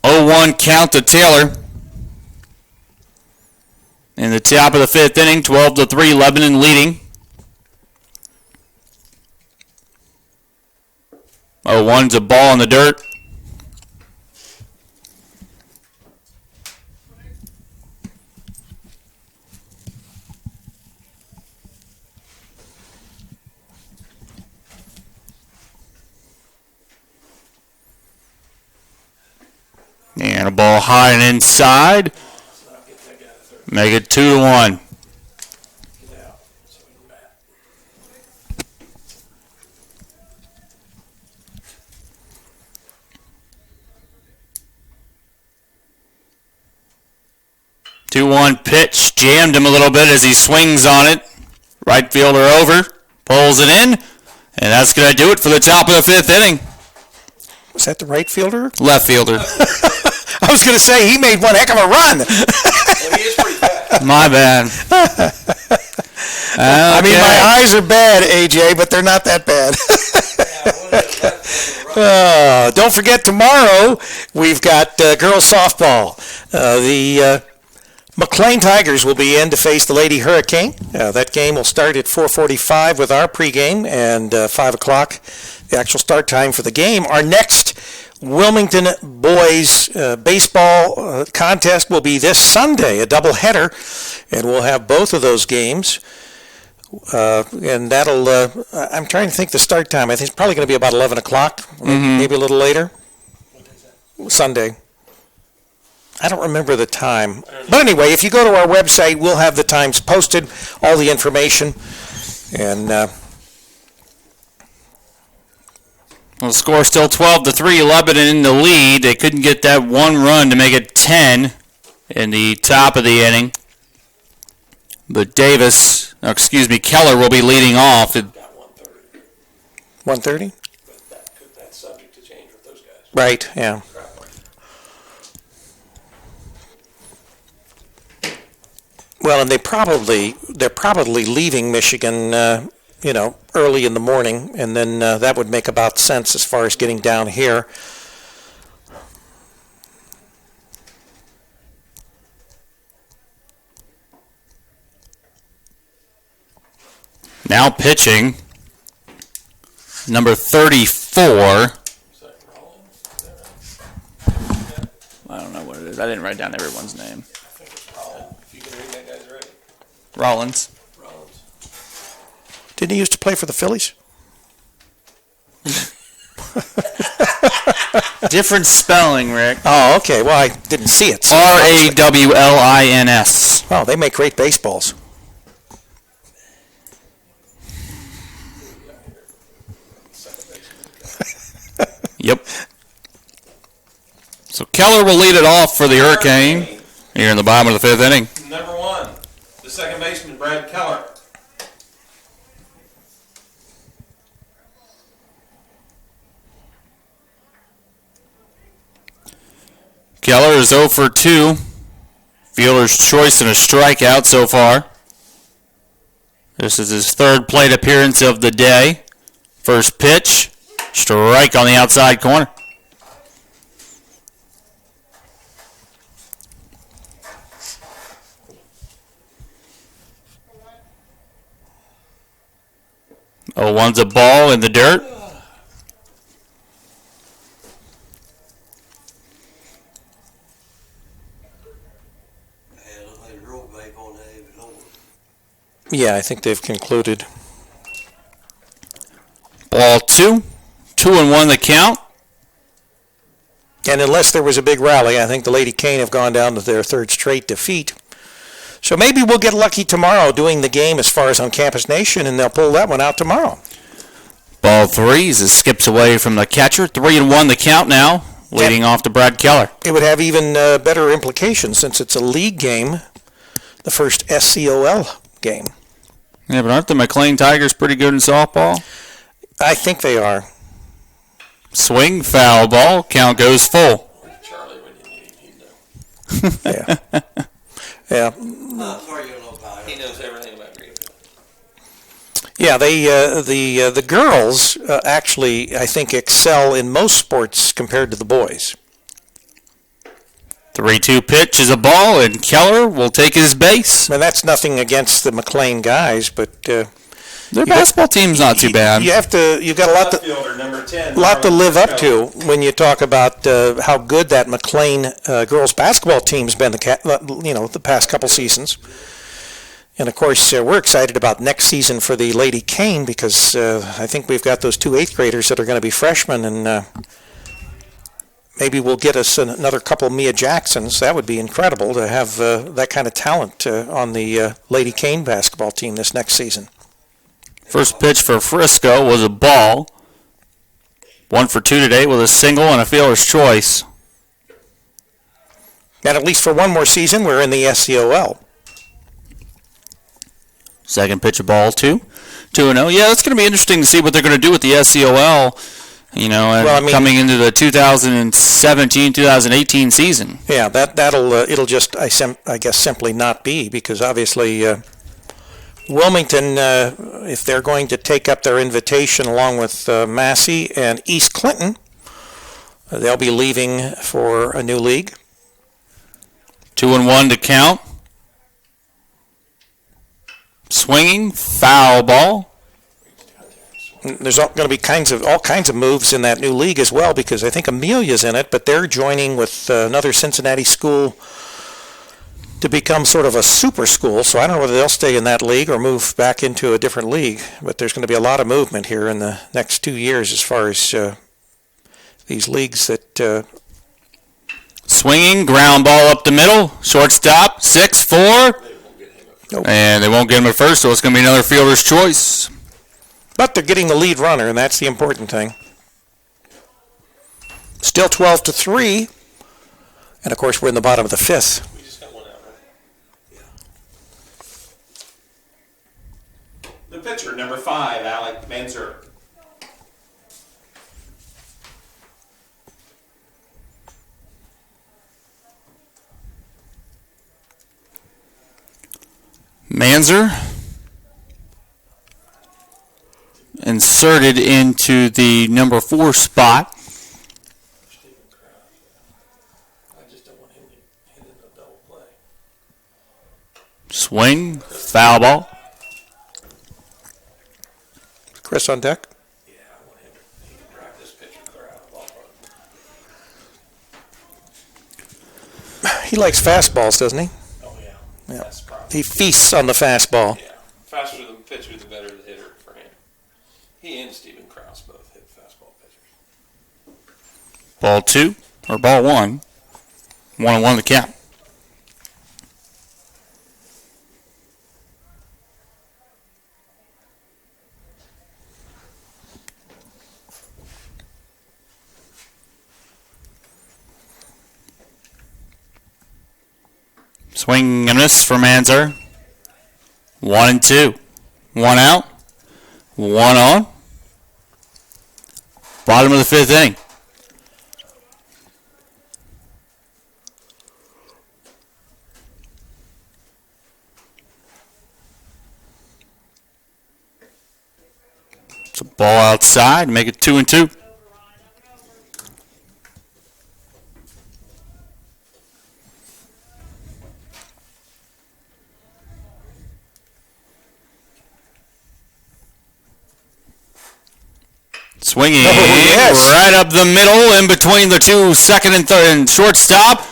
0-1 count to Taylor. In the top of the 5th inning, 12-3, Lebanon leading. 0-1's a ball in the dirt. And a ball high and inside. Make it 2-1. Two-one pitch, jammed him a little bit as he swings on it. Right fielder over, pulls it in, and that's going to do it for the top of the 5th inning. Was that the right fielder? Left fielder. I was going to say, he made one heck of a run. And he is pretty fast. My bad. I mean, my eyes are bad, AJ, but they're not that bad. Don't forget, tomorrow we've got girls softball. The McLean Tigers will be in to face the Lady Hurricane. That game will start at 4:45 with our pregame, and 5 o'clock, the actual start time for the game. Our next Wilmington boys baseball contest will be this Sunday, a doubleheader, and we'll have both of those games. And that'll, I'm trying to think the start time. I think it's probably going to be about 11 o'clock, maybe a little later. Sunday. I don't remember the time. But anyway, if you go to our website, we'll have the times posted, all the information. And well, the score still 12-3, Lebanon in the lead. They couldn't get that one run to make it 10 in the top of the inning. But Keller will be leading off. 1:30? That's subject to change with those guys. Right, yeah. Well, and they're probably leaving Michigan, early in the morning, and then that would make about sense as far as getting down here. Now pitching, number 34. Is that Rollins? I don't know what it is. I didn't write down everyone's name. I think it's Rollins. If you can read that guy's right. Rollins. Rollins. Didn't he used to play for the Phillies? Different spelling, Rick. Oh, okay. Well, I didn't see it. Rawlins. Oh, they make great baseballs. Yep. Keller will lead it off for the Hurricane here in the bottom of the 5th inning. Number 1, the second baseman, Brad Keller. Keller is 0 for 2. Fielder's choice and a strikeout so far. This is his 3rd plate appearance of the day. First pitch, strike on the outside corner. Oh, one's a ball in the dirt. Yeah, I think they've concluded. Ball 2. 2-1 the count. And unless there was a big rally, I think the Lady Cane have gone down to their 3rd straight defeat. So maybe we'll get lucky tomorrow doing the game as far as on Campus Nation, and they'll pull that one out tomorrow. Ball 3 as it skips away from the catcher. 3-1 the count now, leading off to Brad Keller. It would have even better implications since it's a league game, the first SCOL game. Yeah, but aren't the McLean Tigers pretty good in softball? I think they are. Swing, foul ball, count goes full. Charlie, when you need him, Yeah. Yeah. he knows everything about Greenville. Yeah, the girls actually, I think, excel in most sports compared to the boys. 3-2 pitch is a ball, and Keller will take his base. I mean, that's nothing against the McLean guys, but Their basketball team's not too bad. you've got a lot to Outfielder, number 10. lot to Marlon live up to Frisco. when you talk about how good that McLean girls basketball team's been the past couple seasons. And of course, we're excited about next season for the Lady Cane because I think we've got those 2 8th graders that are going to be freshmen, and maybe we'll get us another couple Mia Jacksons. That would be incredible to have that kind of talent on the Lady Cane basketball team this next season. First pitch for Frisco was a ball. 1 for 2 today with a single and a fielder's choice. And at least for one more season, we're in the SCOL. Second pitch, a ball, 2. 2-0. Yeah, it's going to be interesting to see what they're going to do with the SCOL, coming into the 2017-2018 season. Yeah, it'll just, I guess, simply not be, because obviously Wilmington, if they're going to take up their invitation along with Massey and East Clinton, they'll be leaving for a new league. 2-1 to count. Swinging, foul ball. There's going to be all kinds of moves in that new league as well, because I think Amelia's in it, but they're joining with another Cincinnati school to become sort of a super school. So I don't know whether they'll stay in that league or move back into a different league, but there's going to be a lot of movement here in the next 2 years as far as these leagues that... Swinging, ground ball up the middle, shortstop, 6-4. Nope. And they won't get him at first, so it's going to be another fielder's choice. But they're getting the lead runner, and that's the important thing. Still 12-3, and of course we're in the bottom of the 5th. We just got one out, right? The pitcher, number 5, Alec Manzer. Manzer inserted into the number 4 spot. I just don't want him to hit in a double play. Swing, foul ball. Chris on deck. Yeah, I want him to drive this pitcher clear out of the ballpark. He likes fastballs, doesn't he? Oh, yeah. Yeah. That's the problem. He feasts on the fastball. Yeah. Faster the pitcher, the better the hitter for him. He and Stephen Krause both hit fastball pitchers. Ball 2, or ball 1. 1-1 the count. Swing and miss for Manzer. 1-2. One out. One on. Bottom of the fifth inning. It's a ball outside. Make it 2-2. Swinging right up the middle in between the two second and third and shortstop.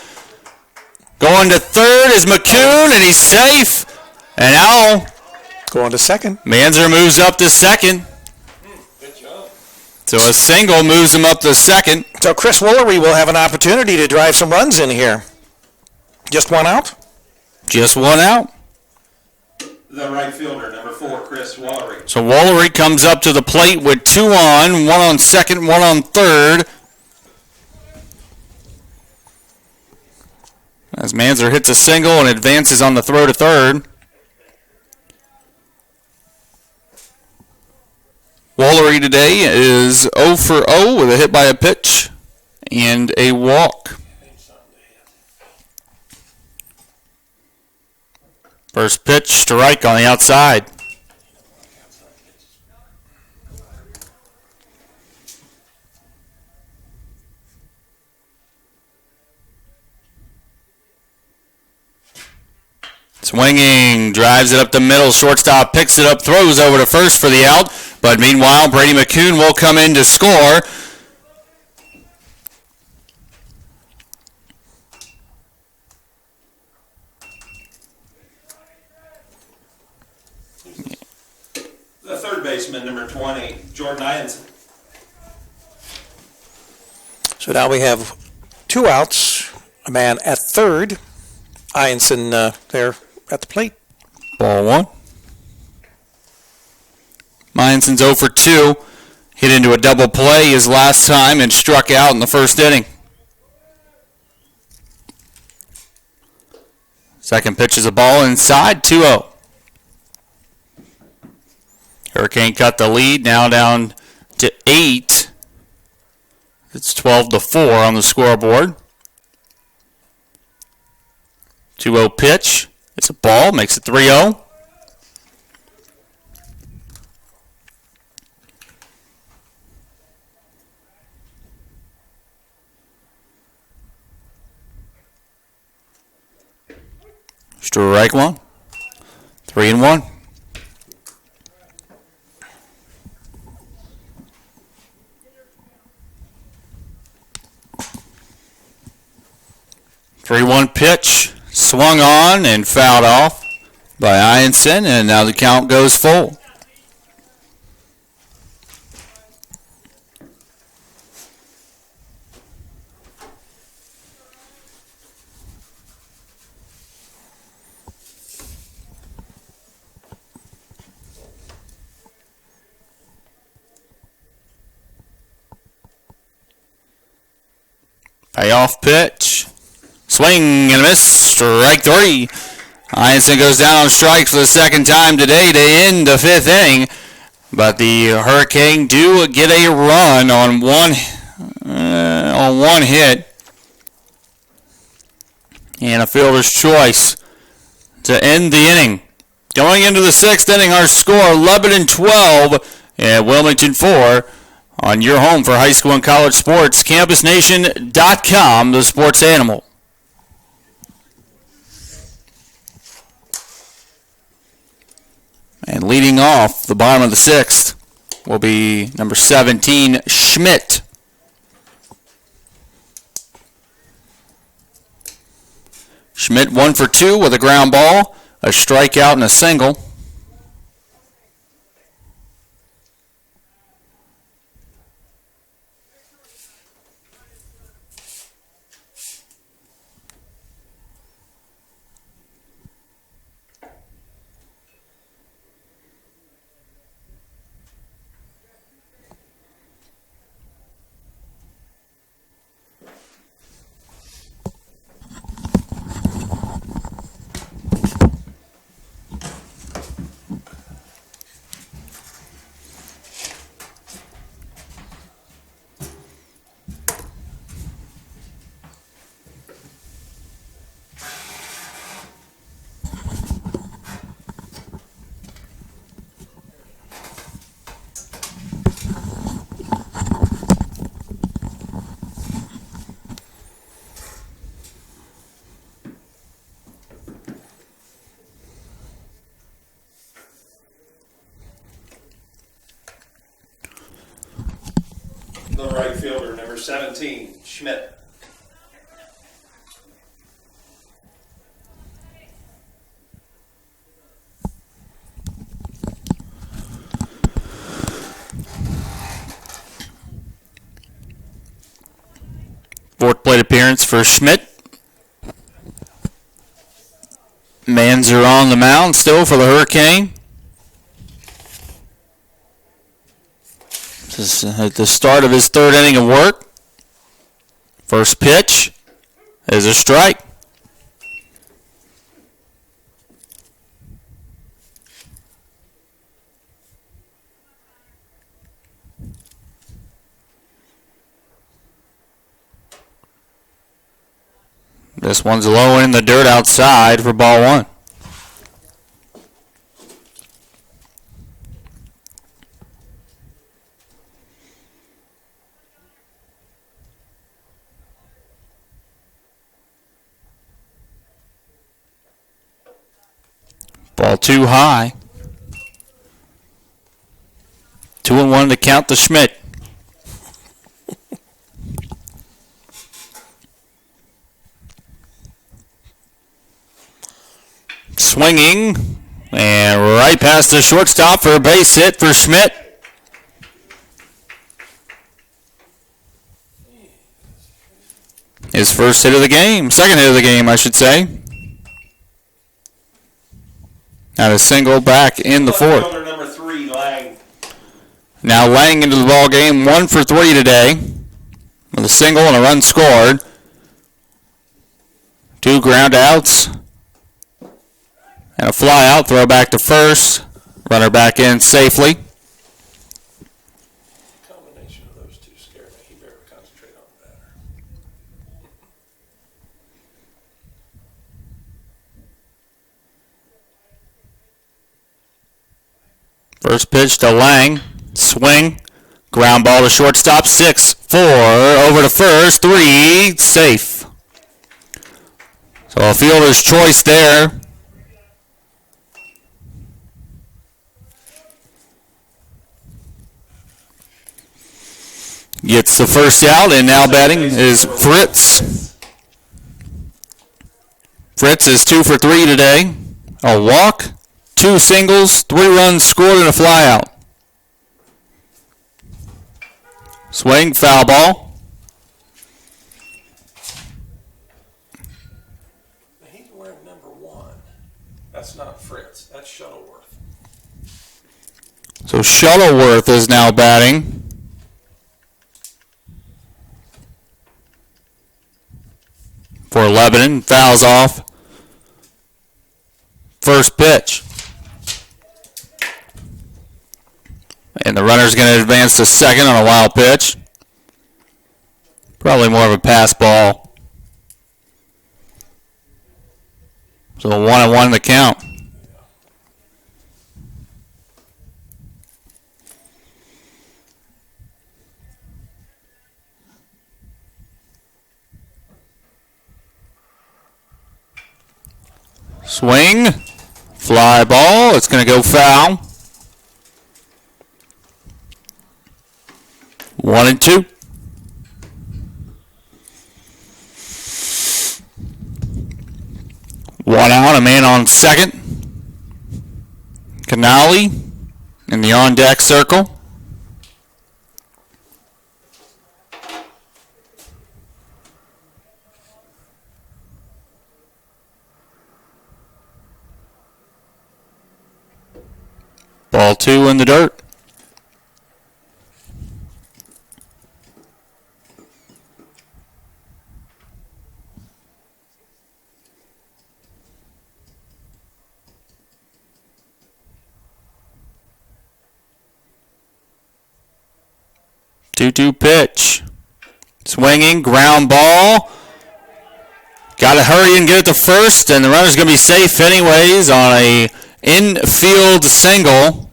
Going to third is McCune, and he's safe. And now Going to second. Manzer moves up to second. Good job. So a single moves him up to second. So Chris Woolery will have an opportunity to drive some runs in here. Just one out? Just one out. The right fielder, number 4, Chris Wallery. So Woolery comes up to the plate with 2 on, 1 on second, 1 on third. As Manzer hits a single and advances on the throw to third. Woolery today is 0 for 0 with a hit by a pitch and a walk. First pitch, strike on the outside. Swinging, drives it up the middle, shortstop picks it up, throws over to first for the out, but meanwhile Brady McCune will come in to score. The third baseman, number 20, Jordan Ianson. So now we have 2 outs, a man at third. Ianson there at the plate. Ball 1. Meinson's 0 for 2. Hit into a double play his last time and struck out in the first inning. Second pitch is a ball inside, 2-0. Hurricane cut the lead, now down to 8. It's 12-4 on the scoreboard. 2-0 pitch. It's a ball, makes it 3-0. Strike 1. 3-1. Three-one pitch, swung on and fouled off by Ianson, and now the count goes full. Payoff pitch. Swing and a miss. Strike 3. Ianson goes down on strikes for the second time today to end the fifth inning. But the Hurricane do get a run on one hit. And a fielder's choice to end the inning. Going into the sixth inning, our score, Lebanon 12 and Wilmington 4. On your home for high school and college sports, campusnation.com, the sports animal. And leading off the bottom of the sixth will be number 17, Schmidt. Schmidt 1 for 2 with a ground ball, a strikeout, and a single. The right fielder, number 17, Schmidt. Fourth plate appearance for Schmidt. Manzer on the mound still for the Hurricane. This is at the start of his third inning of work. First pitch is a strike. This one's low in the dirt outside for ball one. Ball too high. 2-1 to count to Schmidt. Swinging and right past the shortstop for a base hit for Schmidt. His first hit of the game, second hit of the game, I should say. Now a single back in the fourth. Fielder, number 3, Lang. Now Lang into the ball game, 1 for 3 today, with a single and a run scored. 2 ground outs. And a fly out, throw back to first. Runner back in safely. Combination of those two scared me. He better concentrate on the batter. First pitch to Lang. Swing. Ground ball to shortstop. 6-4. Over to first. 3. Safe. So a fielder's choice there. Gets the first out, and now batting is Fritz. Fritz is 2 for 3 today. A walk, 2 singles, 3 runs scored, and a fly out. Swing, foul ball. He's wearing number 1. That's not Fritz. That's Shuttleworth. So Shuttleworth is now batting. For Lebanon, fouls off. First pitch. And the runner's going to advance to second on a wild pitch. Probably more of a pass ball. So 1-1 the count. Swing, fly ball, it's going to go foul. 1-2. One out, a man on second. Canali in the on-deck circle. Ball 2 in the dirt. Two-two pitch. Swinging, ground ball. Got to hurry and get it to first, and the runner's going to be safe anyways on a infield single.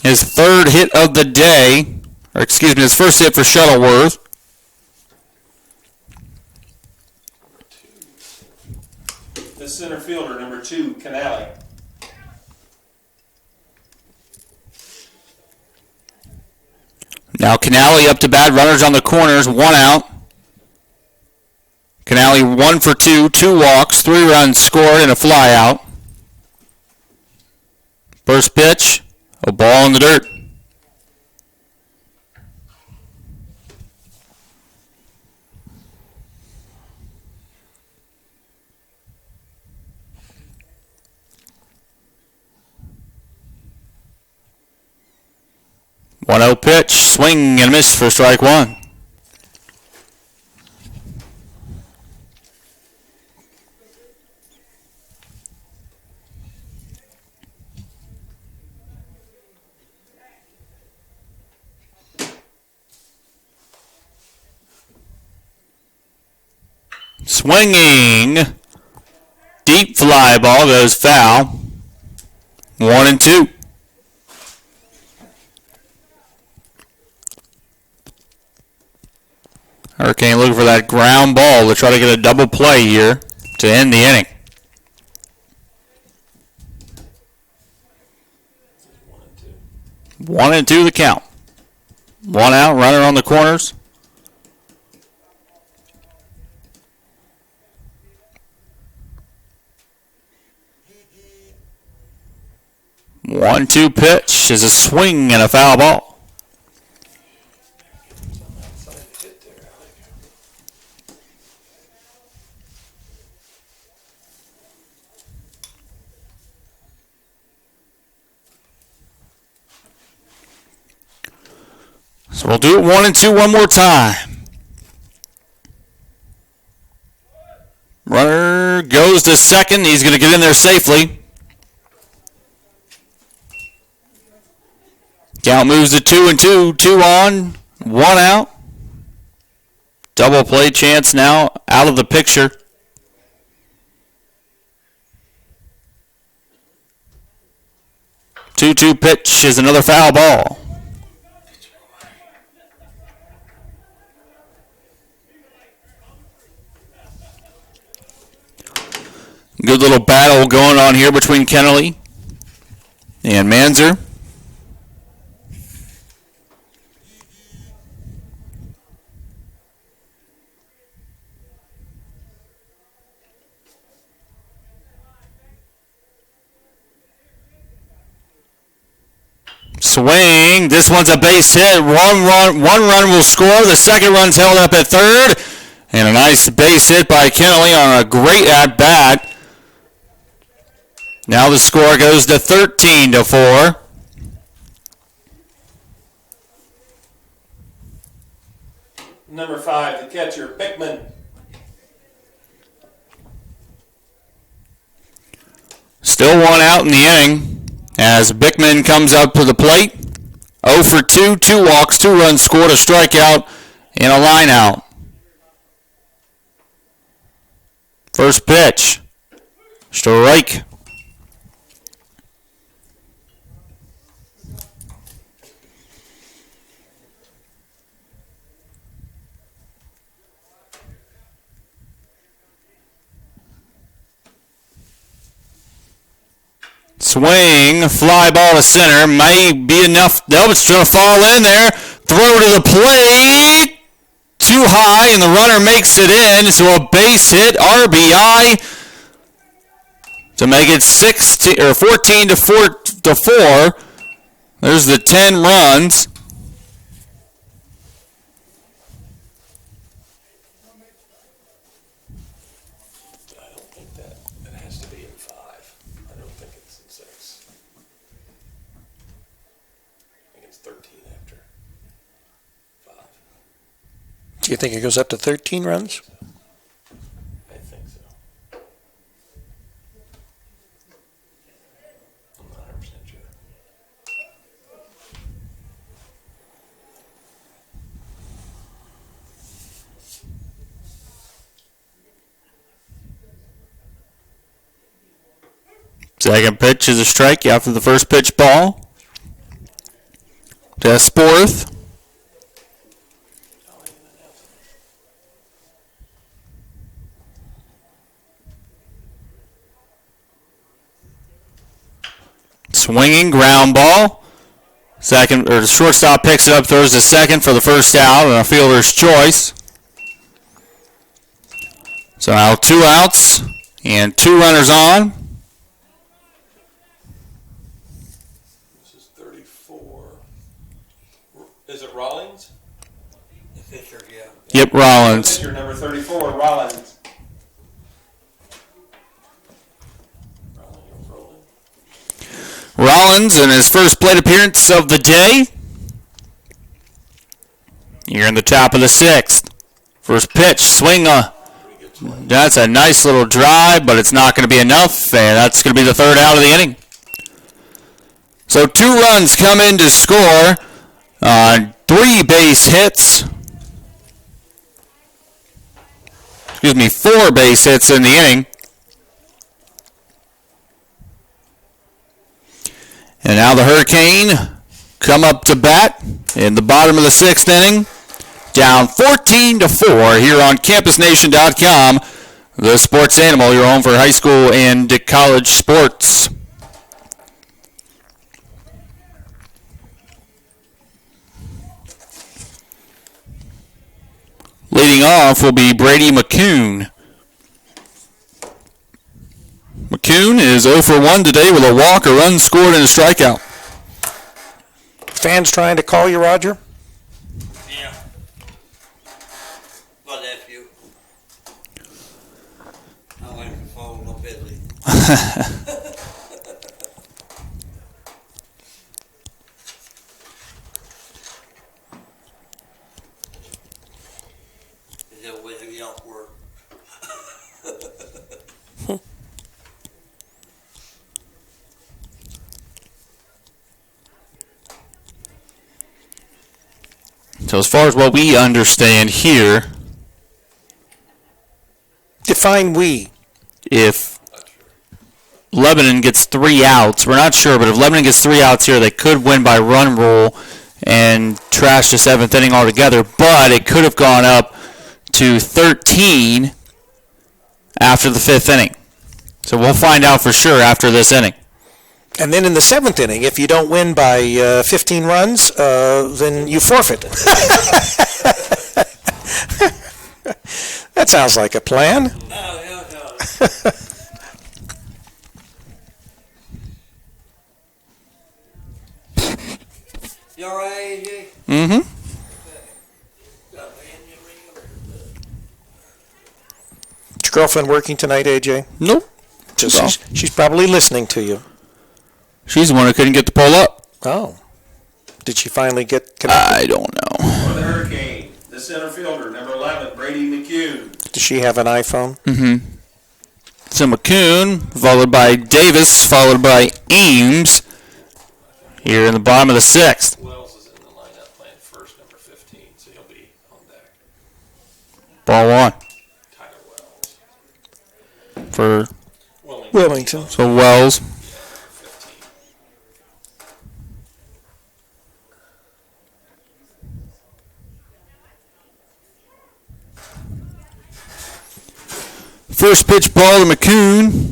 His third hit of the day, or excuse me, his first hit for Shuttleworth. The center fielder, number 2, Canali. Now Canale up to bat. Runners on the corners. 1 out. Canale 1 for 2. 2 walks. 3 runs scored and a fly out. First pitch. A ball in the dirt. One 0 pitch, swing and a miss for strike one. Swinging, deep fly ball goes foul. 1-2. Hurricane looking for that ground ball to try to get a double play here to end the inning. 1-2 the count. 1 out, runner on the corners. One-two pitch is a swing and a foul ball. So we'll do it 1-2 one more time. Runner goes to second. He's going to get in there safely. Count moves to 2-2. 2 on, 1 out. Double play chance now out of the picture. Two pitch is another foul ball. Good little battle going on here between Kennelly and Manzer. Swing. This one's a base hit. One run will score. The second run's held up at third. And a nice base hit by Kennelly on a great at-bat. Now the score goes to 13-4. Number 5, the catcher, Bickman. Still 1 out in the inning as Bickman comes up to the plate. 0 for 2, 2 walks, 2 runs scored, a strikeout, and a line out. First pitch. Strike. Swing, fly ball to center, may be enough. Nope, it's going to fall in there. Throw to the plate, too high, and the runner makes it in. So a base hit, RBI, to make it 14-4. There's the 10 runs. Do you think it goes up to 13 runs? I think so. I'm not 100% sure. Second pitch is a strike after the first pitch ball. To Sporth. Swinging ground ball. Second, or the shortstop picks it up, throws to second for the first out, and a fielder's choice. So now 2 outs and 2 runners on. This is 34. Is it Rollins? The pitcher, yeah. Yep, Rollins. Pitcher number 34, Rollins. Rollins in his first plate appearance of the day. Here in the top of the 6th. First pitch, swing. That's a nice little drive, but it's not going to be enough, and that's going to be the 3rd out of the inning. So 2 runs come in to score on 3 base hits. 4 base hits in the inning. And now the Hurricane come up to bat in the bottom of the 6th inning. Down 14-4 here on CampusNation.com. The Sports Animal, your home for high school and college sports. Leading off will be Brady McCune. McCune is 0 for 1 today with a walk, a run scored, and a strikeout. Fans trying to call you, Roger? Yeah. Well, that's you. I like the phone, I'm busy. Is that way you don't work? So as far as what we understand here, Define we. if Lebanon gets 3 outs, we're not sure, but if Lebanon gets 3 outs here, they could win by run rule and trash the 7th inning altogether, but it could have gone up to 13 after the 5th inning. So we'll find out for sure after this inning. And then in the 7th inning, if you don't win by 15 runs, then you forfeit. That sounds like a plan. No. You all right, AJ? Mm-hmm. Is your girlfriend working tonight, AJ? Nope. She's probably listening to you. She's the one who couldn't get the poll up. Oh. Did she finally get connected? I don't know. For the Hurricane, the center fielder, number 11, Brady McCune. Does she have an iPhone? Mm-hmm. So McCune, followed by Davis, followed by Ames, here in the bottom of the 6th. Wells is in the lineup playing first, number 15, so he'll be on deck. Ball 1 Tyler Wells. for Wilmington. so Wells. 15. First pitch ball to McCune.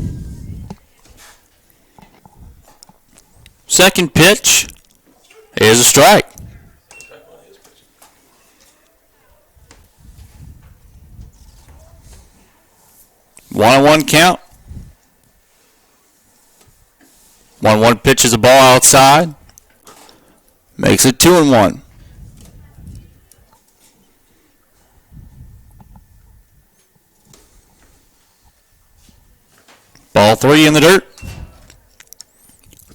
Second pitch is a strike. 1-1 count. 1-1 pitches a ball outside. Makes it 2-1. Ball 3 in the dirt.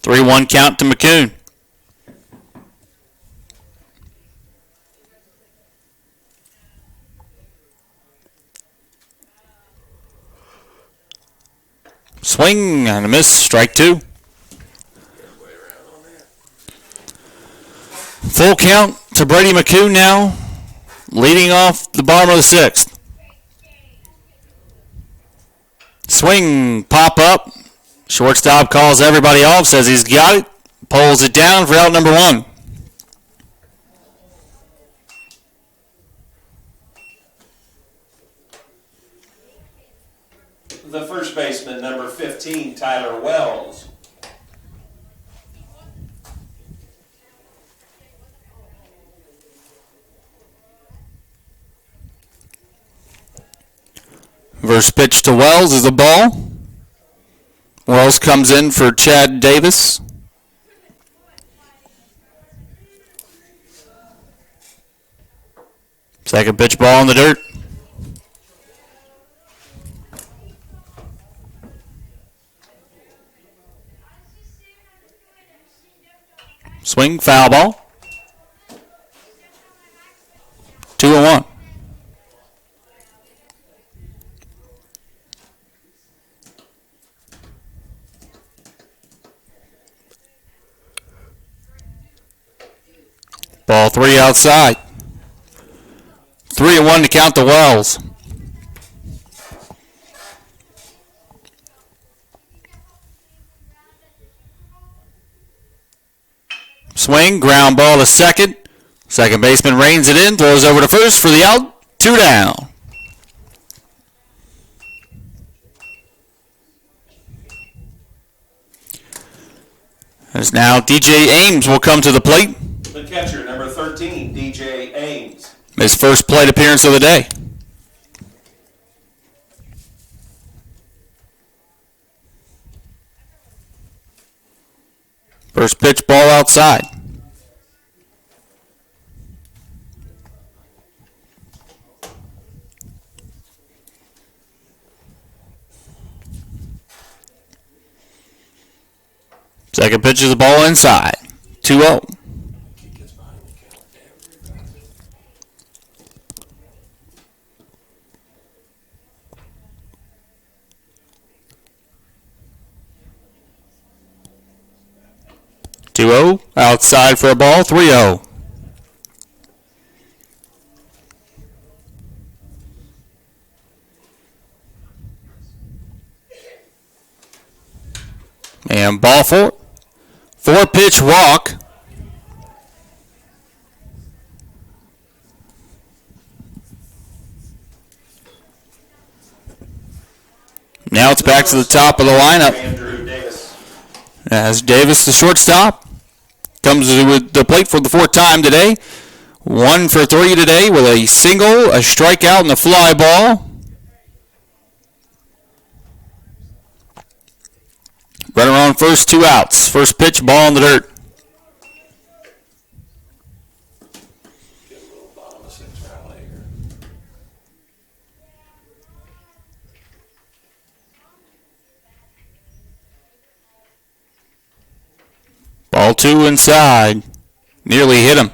3-1 count to McCune. Swing and a miss. Strike 2. Full count to Brady McCune now, leading off the bottom of the 6th. Swing, pop up. Shortstop calls everybody off, says he's got it, pulls it down for out number 1. The first baseman, number 15, Tyler Wells. First pitch to Wells is a ball. Wells comes in for Chad Davis. Second pitch ball in the dirt. Swing, foul ball. 2-1. Ball 3 outside. 3-1 to count to Wells. Swing, ground ball to second. Second baseman reins it in, throws over to first for the out. 2 down. As now DJ Ames will come to the plate. The catcher, number 13, DJ Ames. His first plate appearance of the day. First pitch, ball outside. Second pitch is a ball inside. 2-0. 2-0, outside for a ball, 3-0. And ball 4. 4-pitch walk. Now it's back to the top of the lineup. Andrew Davis. As Davis, the shortstop, comes to the plate for the 4th time today. 1 for 3 today with a single, a strikeout, and a fly ball. Runner on first, 2 outs. First pitch, ball in the dirt. Get a little bottom of 6 rally here. Ball 2 inside. Nearly hit him.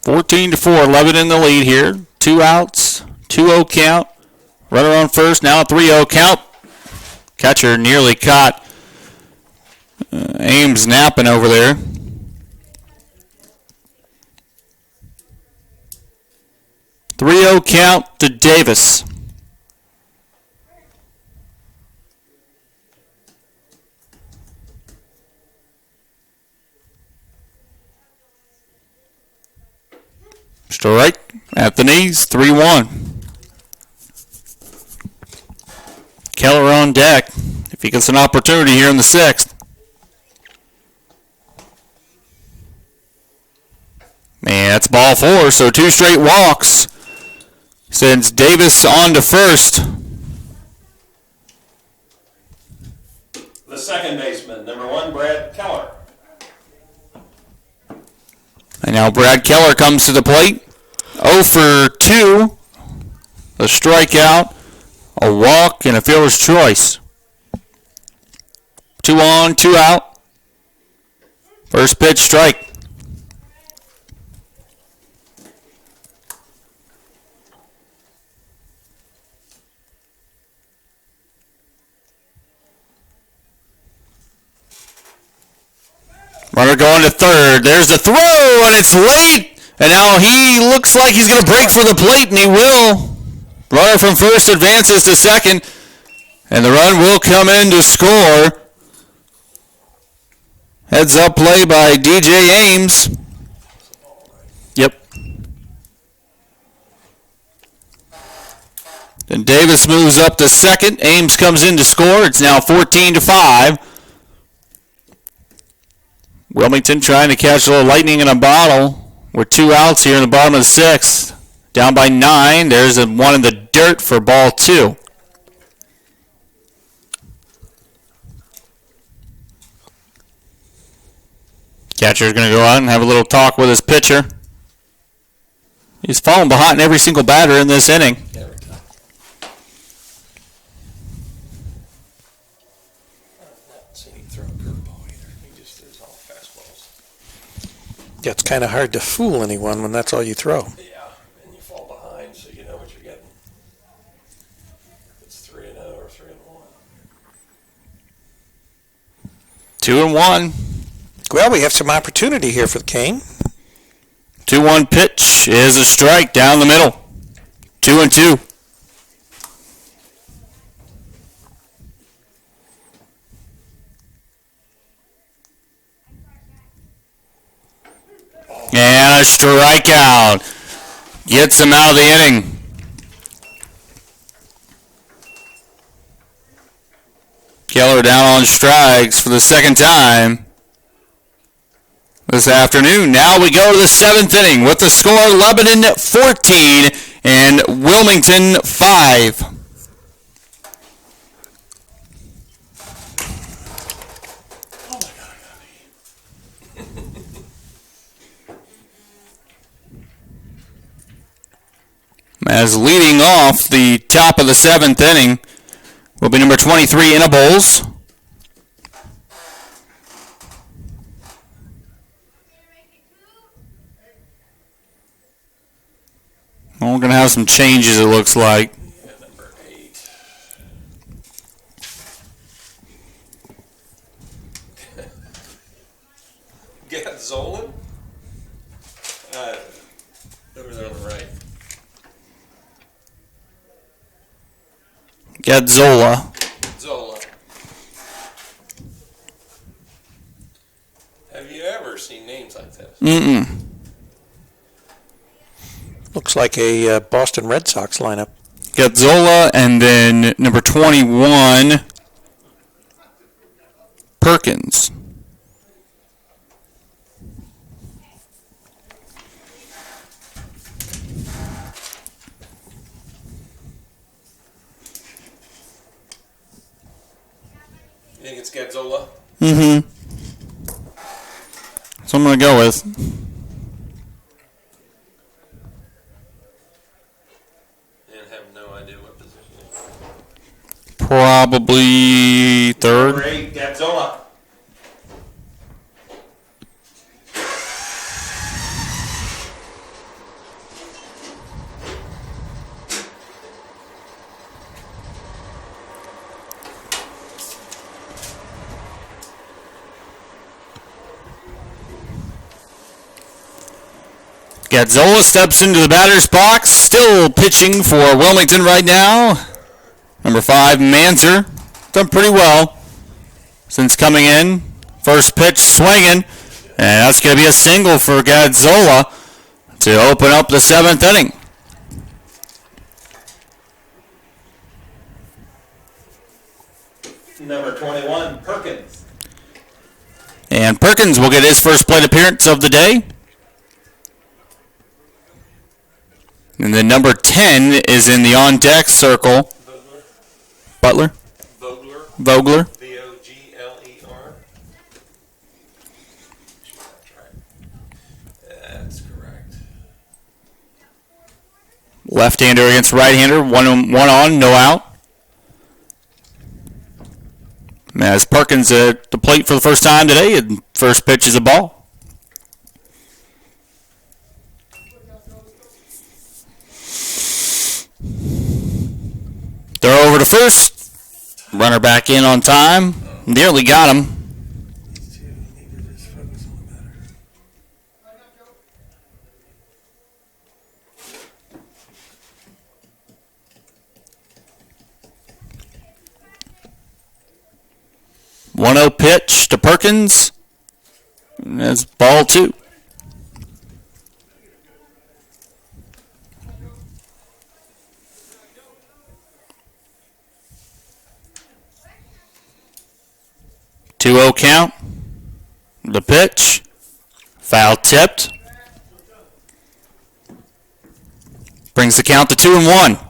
(14-4), 11 in the lead here. 2 outs, 2-0 count. Runner on first, now a 3-0 count. Catcher nearly caught Ames napping over there. (3-0) count to Davis. Strike at the knees, 3-1. Keller on deck if he gets an opportunity here in the 6th. Man, that's ball 4, so 2 straight walks. Sends Davis on to first. The second baseman, number 1, Brad Keller. And now Brad Keller comes to the plate. 0 for 2. A strikeout, a walk, and a fielder's choice. 2 on, 2 out. First pitch, strike. Runner going to third. There's the throw, and it's late. And now he looks like he's going to break for the plate, and he will. Runner from first advances to second, and the run will come in to score. Heads up play by DJ Ames. Yep. And Davis moves up to second. Ames comes in to score. It's now 14-5. Wilmington trying to catch a little lightning in a bottle with 2 outs here in the bottom of the 6th. Down by 9. There's one in the dirt for ball 2. Catcher's going to go out and have a little talk with his pitcher. He's fallen behind every single batter in this inning. Every time. I've not seen him throw a curveball either. He just throws all fastballs. Yeah, it's kind of hard to fool anyone when that's all you throw. Yeah, and you fall behind, so you know what you're getting. If it's 3-0 or 3-1. 2-1. Well, we have some opportunity here for the Cane. 2-1 pitch is a strike down the middle. 2-2. And a strikeout. Gets him out of the inning. Keller down on strikes for the second time this afternoon. Now we go to the 7th inning with the score Lebanon 14 and Wilmington 5. As leading off the top of the 7th inning will be number 23, Innables. Well, we're going to have some changes, it looks like. Yeah, number 8. Got Zolan? Over there on the right. Gadzola. Zola. Have you ever seen names like this? Mm-mm. Looks like a Boston Red Sox lineup. Gadzola, and then number 21, Perkins. You think it's Gadzola? Mm-hmm. So I'm going to go with. And have no idea what position it is. Probably third. Number 8, Gadzola. Gadzola steps into the batter's box, still pitching for Wilmington right now. Number 5, Manzer, done pretty well since coming in. First pitch swinging, and that's going to be a single for Gadzola to open up the 7th inning. Number 21, Perkins. And Perkins will get his first plate appearance of the day. And then number 10 is in the on-deck circle. Butler? Vogler. Vogler. Vogler. That's correct. Left-hander against right-hander. One on, no out. As Perkins at the plate for the first time today, and first pitch is a ball. Throw over to first. Runner back in on time. Nearly got him. One 1-0 pitch to Perkins. And that's ball 2. Count. The pitch. Foul tipped. Brings the count to 2-1.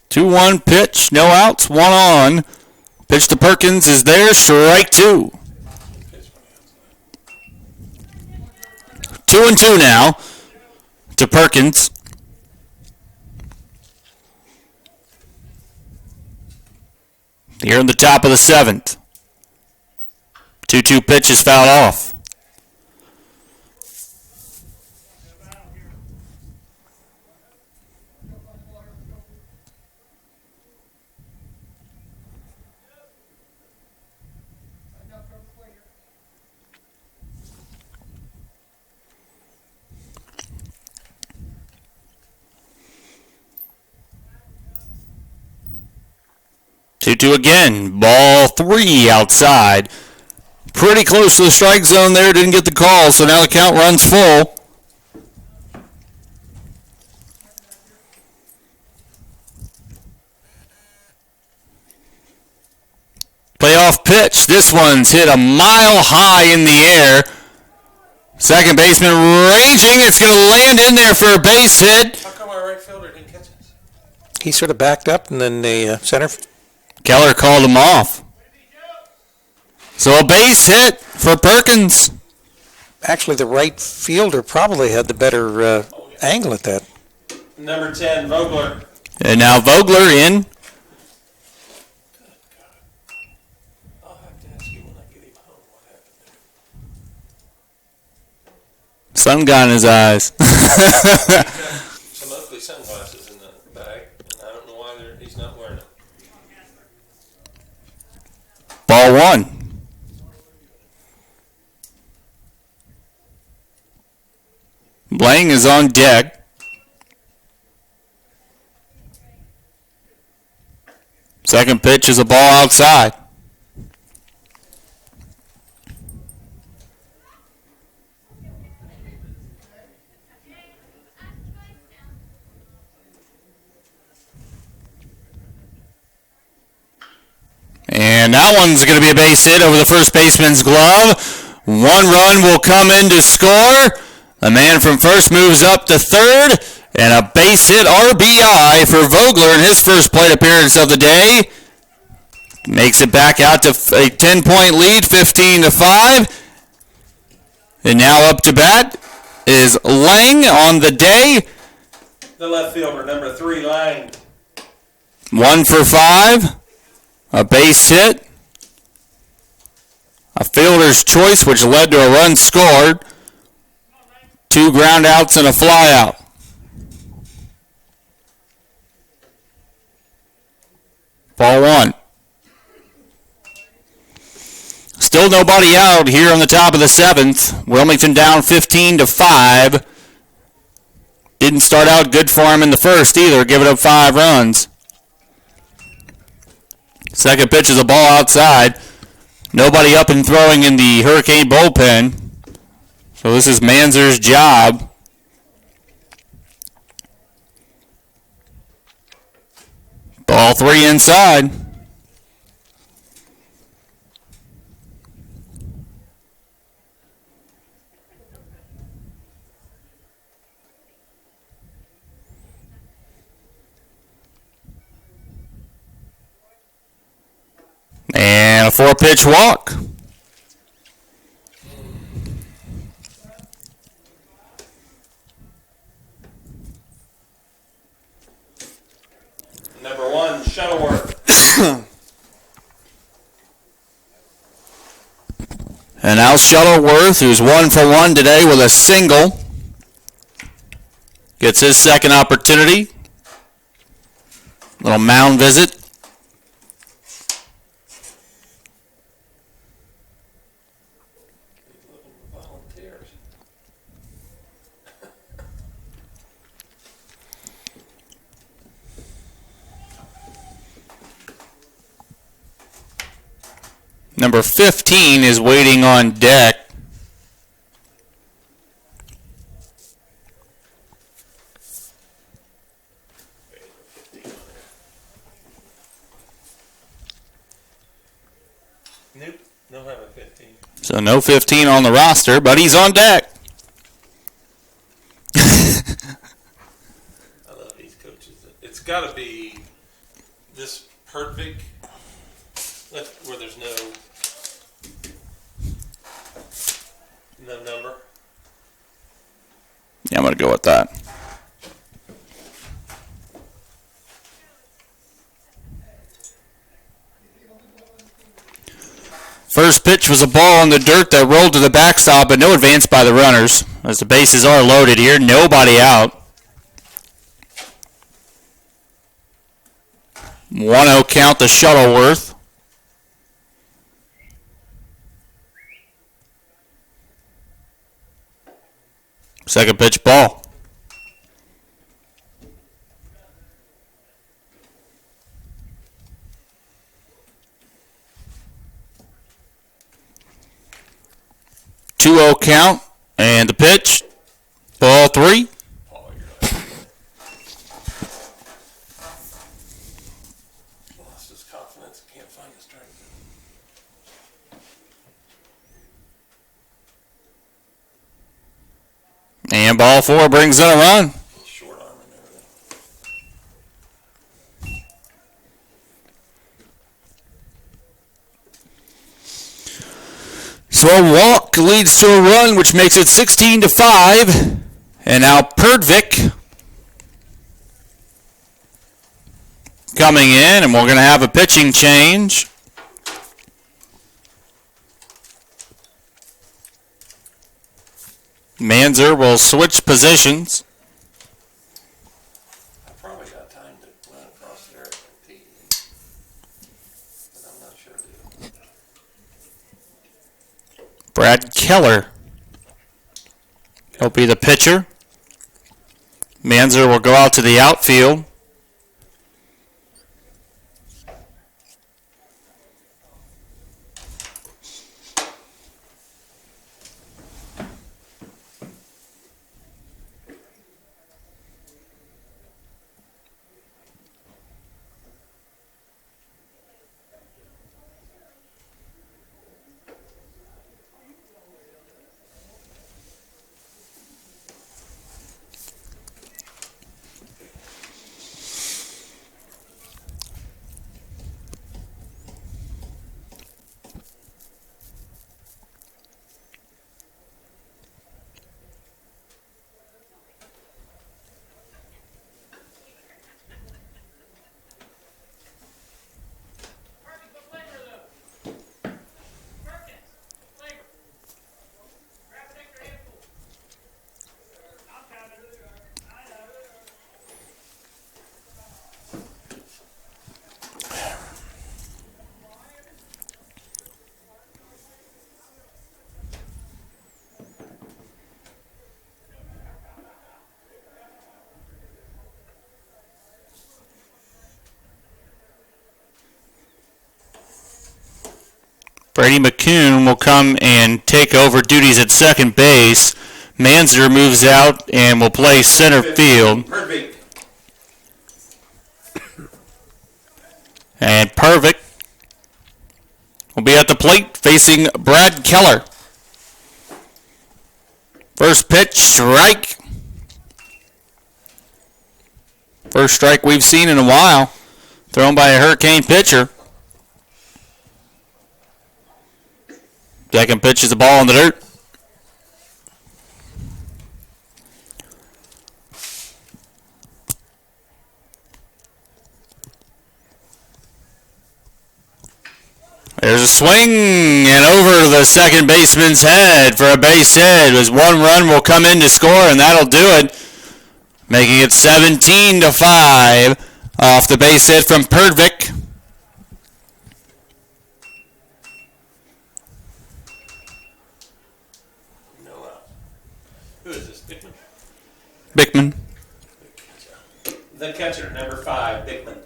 Two-one pitch, no outs, one on. Pitch to Perkins is there, strike two. 2-2 now to Perkins. Here in the top of the seventh. 2-2 pitch is fouled off. Two again. Ball three outside. Pretty close to the strike zone there. Didn't get the call, so now the count runs full. Playoff pitch. This one's hit a mile high in the air. Second baseman raging. It's going to land in there for a base hit. How come our right fielder didn't catch it? He sort of backed up, and then the center. Keller called him off. So a base hit for Perkins. Actually, the right fielder probably had the better angle at that. Number 10, Vogler. And now Vogler in. I'll have to ask you when I get him home what happened there. Sun got in his eyes. Some ugly sunglasses in the bag, and I don't know why he's not wearing them. Ball one. Lang is on deck. Second pitch is a ball outside. And that one's going to be a base hit over the first baseman's glove. One run will come in to score. The man from first moves up to third. And a base hit RBI for Vogler in his first plate appearance of the day. Makes it back out to a 10-point lead, 15-5. And now up to bat is Lang on the day. The left fielder, number 3, Lang. 1 for 5. A base hit. A fielder's choice, which led to a run scored. 2 ground outs and a fly out. Ball one. Still nobody out here on the top of the seventh. Wilmington down 15-5. Didn't start out good for him in the first either, giving up 5 runs. Second pitch is a ball outside. Nobody up and throwing in the Hurricane bullpen. So this is Manzer's job. Ball 3 inside. And a 4-pitch walk. Number 1, Shuttleworth. And Al Shuttleworth, who's 1 for 1 today with a single, gets his second opportunity. Little mound visit. Volunteers. Number 15 is waiting on deck. Nope, don't have a 15. So no 15 on the roster, but he's on deck. I love these coaches. It's got to be this perfect, where there's no number. Yeah, I'm going to go with that. First pitch was a ball in the dirt that rolled to the backstop, but no advance by the runners. As the bases are loaded here, nobody out. 1-0 count to Shuttleworth. Second pitch ball. Two-0 count, and the pitch, ball 3. Oh, you're right. Lost his confidence. Can't find his strike. And ball 4 brings in a run. Short arm and everything. So a walk leads to a run, which makes it 16-5. And now Perdvick coming in, and we're going to have a pitching change. Manzer will switch positions. I probably got time to run across there at the TV, but I'm not sure I do. Brad Keller will be the pitcher. Manzer will go out to the outfield. Brady McCune will come and take over duties at second base. Manzer moves out and will play center field. Perfect. And Perdvick will be at the plate facing Brad Keller. First pitch, strike. First strike we've seen in a while. Thrown by a Hurricane pitcher. Second pitch is the ball in the dirt. There's a swing and over the second baseman's head for a base hit. As one run will come in to score, and that'll do it, making it 17-5 off the base hit from Perdvick. Who is this, Dickman? Bickman. The catcher, number 5, Bickman.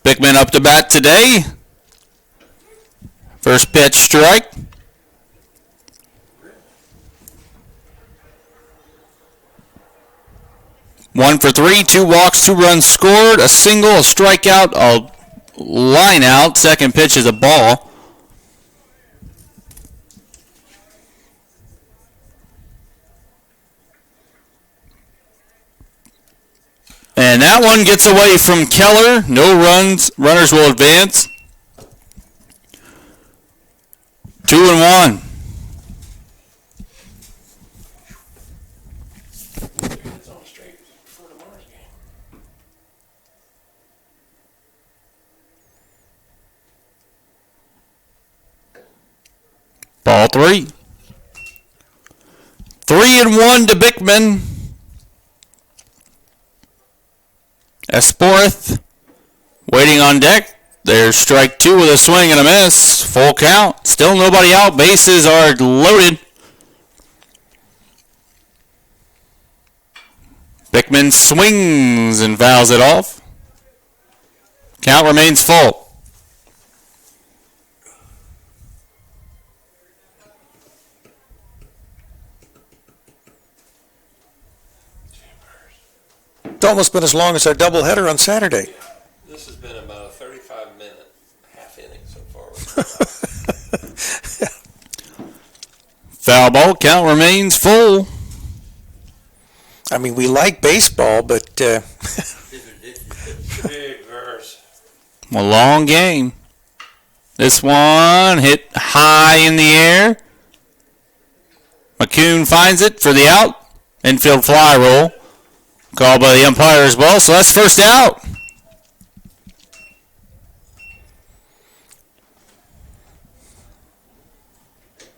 Bickman up to bat today First pitch, strike. One for three, 2 walks, 2 runs scored, a single, a strikeout, a line out. Second pitch is a ball. And that one gets away from Keller. No runs. Runners will advance. 2-1. It's on straight for tomorrow's game. Ball 3. 3-1 to Bickman. Esporth waiting on deck. There's strike 2 with a swing and a miss. Full count. Still nobody out. Bases are loaded. Bickman swings and fouls it off. Count remains full. It's almost been as long as our doubleheader on Saturday. This has been about a 35-minute half inning so far. Foul ball. Count remains full. I mean, we like baseball, but Big verse. A long game. This one hit high in the air. McCune finds it for the out. Infield fly roll. Called by the umpire as well, so that's first out.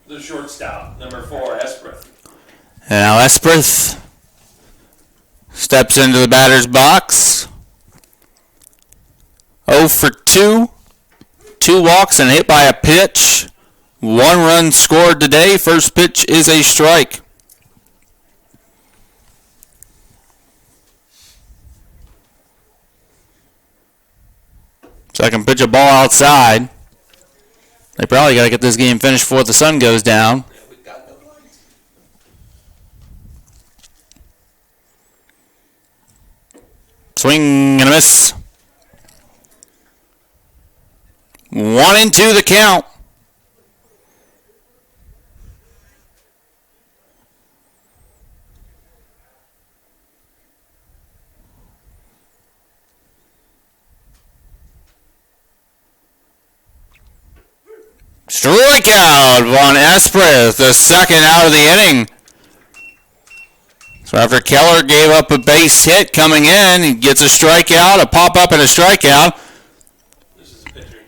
The shortstop, number 4, Esprith. And now Esprith steps into the batter's box. 0 for 2. 2 walks and hit by a pitch. 1 run scored today. First pitch is a strike. Second pitch, a ball outside. They probably got to get this game finished before the sun goes down. Yeah, we got no lights. Swing and a miss. 1-2 the count. Strikeout on Esprith, the second out of the inning. So after Keller gave up a base hit coming in, he gets a strikeout, a pop-up and a strikeout. This is a pitcher.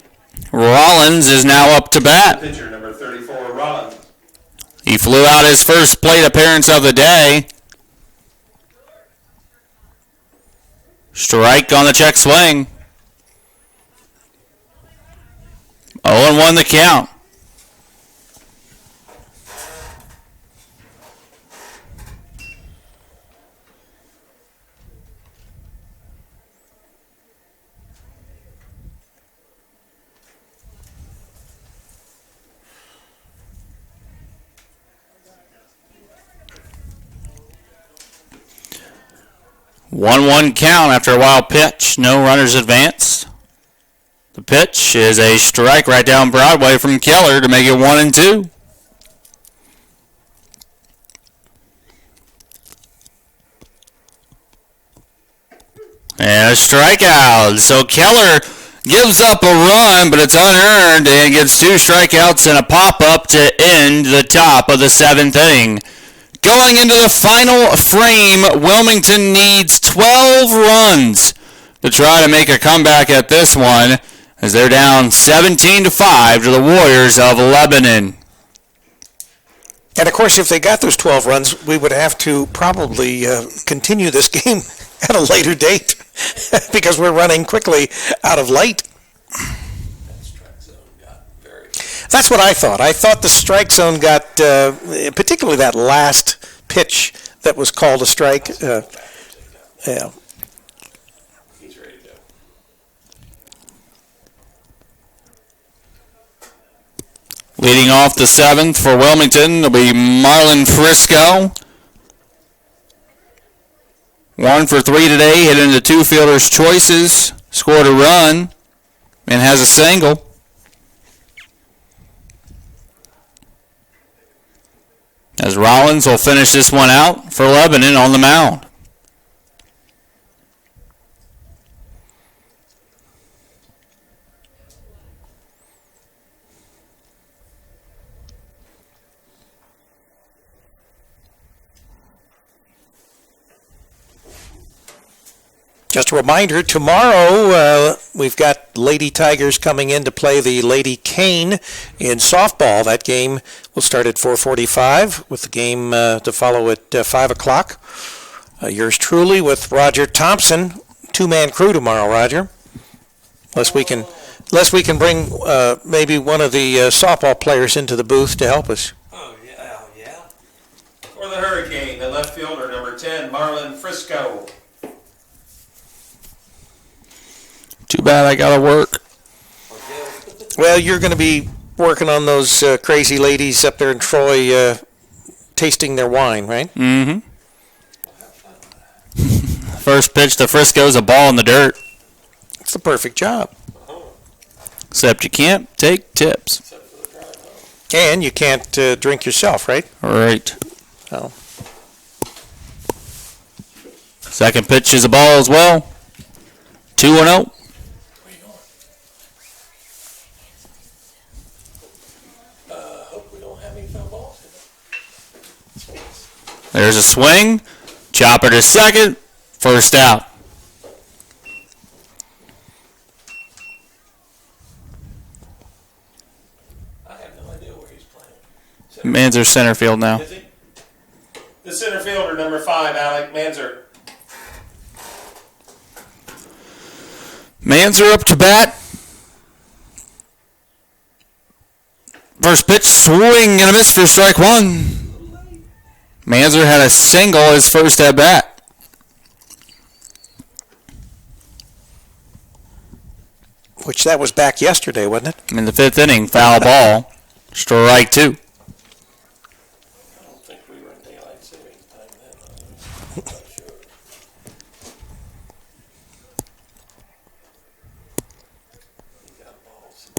Rollins is now up to bat. Pitcher, number 34, Rollins. He flew out his first plate appearance of the day. Strike on the check swing. 0-1 the count. One count after a wild pitch. No runners advanced. The pitch is a strike right down Broadway from Keller to make it 1-2. And a strikeout. So Keller gives up a run, but it's unearned and gets 2 strikeouts and a pop-up to end the top of the 7th inning. Going into the final frame, Wilmington needs 12 runs to try to make a comeback at this one, as they're down 17-5 to the Warriors of Lebanon. and of course, if they got those 12 runs, we would have to probably continue this game at a later date because we're running quickly out of light. That strike zone got very. That's what I thought. I thought the strike zone got, particularly that last pitch that was called a strike. Yeah. He's ready to go. Leading off the 7th for Wilmington will be Marlon Frisco. 1 for 3 today, hit into 2 fielders' choices, scored a run, and has a single. As Rollins will finish this one out for Lebanon on the mound. Just a reminder, tomorrow we've got Lady Tigers coming in to play the Lady Cane in softball. That game will start at 4:45 with the game to follow at 5 o'clock. Yours truly with Roger Thompson, two-man crew tomorrow, Roger. Unless we can bring maybe one of the softball players into the booth to help us. Oh, yeah. For the Hurricane, the left fielder, number 10, Marlon Frisco. Too bad I gotta work. Well, you're going to be working on those crazy ladies up there in Troy tasting their wine, right? Mm-hmm. First pitch to Frisco's a ball in the dirt. It's the perfect job. Except you can't take tips. And you can't drink yourself, right? Right. Oh. Second pitch is a ball as well. 2-0. There's a swing. Chopper to second. First out. I have no idea where he's playing. Manzer center field now. Is he? The center fielder, number 5, Alec Manzer. Manzer up to bat. First pitch, swing and a miss for strike one. Manzer had a single his first at bat. Which that was back yesterday, wasn't it? In the 5th inning, foul ball. Strike 2. I don't think we were in daylight savings time then. I'm not sure. He got balls.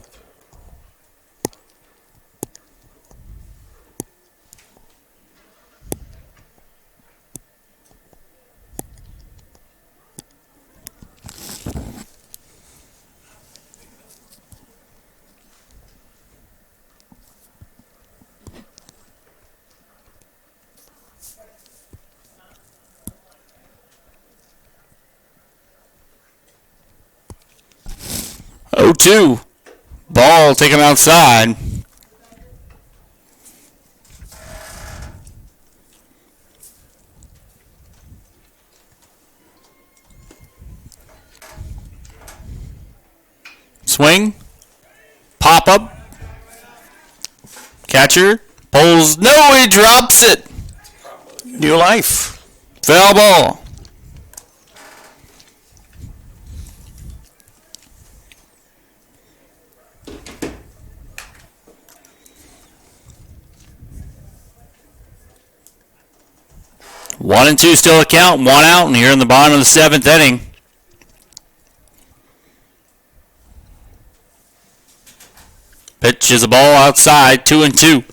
0-2. Ball taken outside. Swing. Pop up. Catcher pulls. No, he drops it. New life. Foul ball. One and two still a count, 1 out, and here in the bottom of the 7th inning. Pitch is a ball outside, 2-2.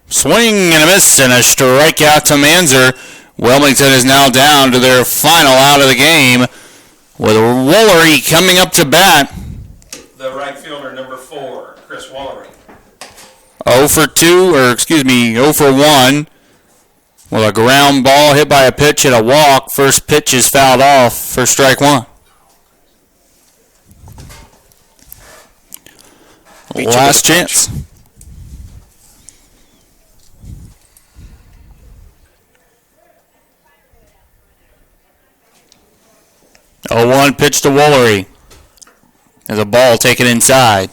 Swing and a miss and a strikeout to Manzer. Wilmington is now down to their final out of the game with Woolery coming up to bat. The right fielder, number 4, Chris Wallery. 0 for 1 with a ground ball hit by a pitch and a walk. First pitch is fouled off for strike 1. Last chance. Oh, 1 pitch to Woolery. There's a ball taken inside.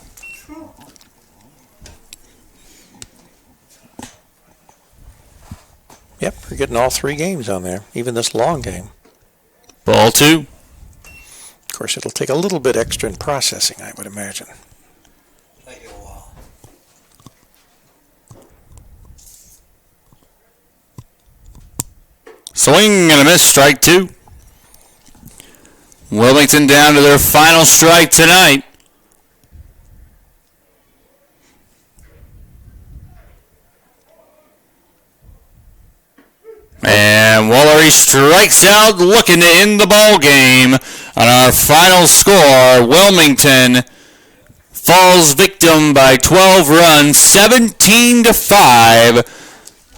Yep, we're getting all 3 games on there, even this long game. Ball 2. Of course, it'll take a little bit extra in processing, I would imagine. Take you a while. Swing and a miss, strike two. Wilmington down to their final strike tonight. And Woolery strikes out, looking to end the ball game. On our final score, Wilmington falls victim by 12 runs, 17-5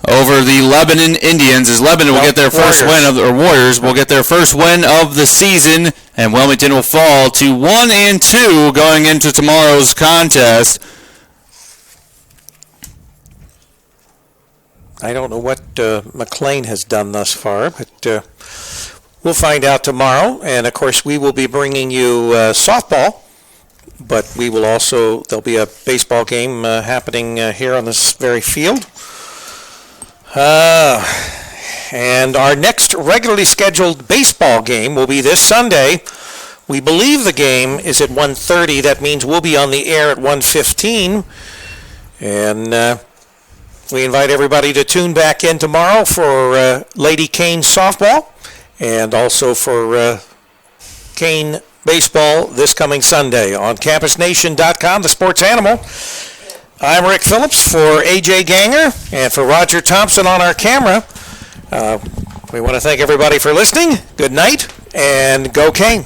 over the Lebanon Indians, as Lebanon will get their first win of the Warriors will get their first win of the season, and Wilmington will fall to 1-2 going into tomorrow's contest. I don't know what McLean has done thus far, but we'll find out tomorrow. And, of course, we will be bringing you softball, but we will also, there'll be a baseball game happening here on this very field. And our next regularly scheduled baseball game will be this Sunday. We believe the game is at 1:30. That means we'll be on the air at 1:15. And we invite everybody to tune back in tomorrow for Lady Cane softball and also for Cane baseball this coming Sunday on CampusNation.com, the sports animal. I'm Rick Phillips for A.J. Ganger and for Roger Thompson on our camera. We want to thank everybody for listening. Good night and go Cane.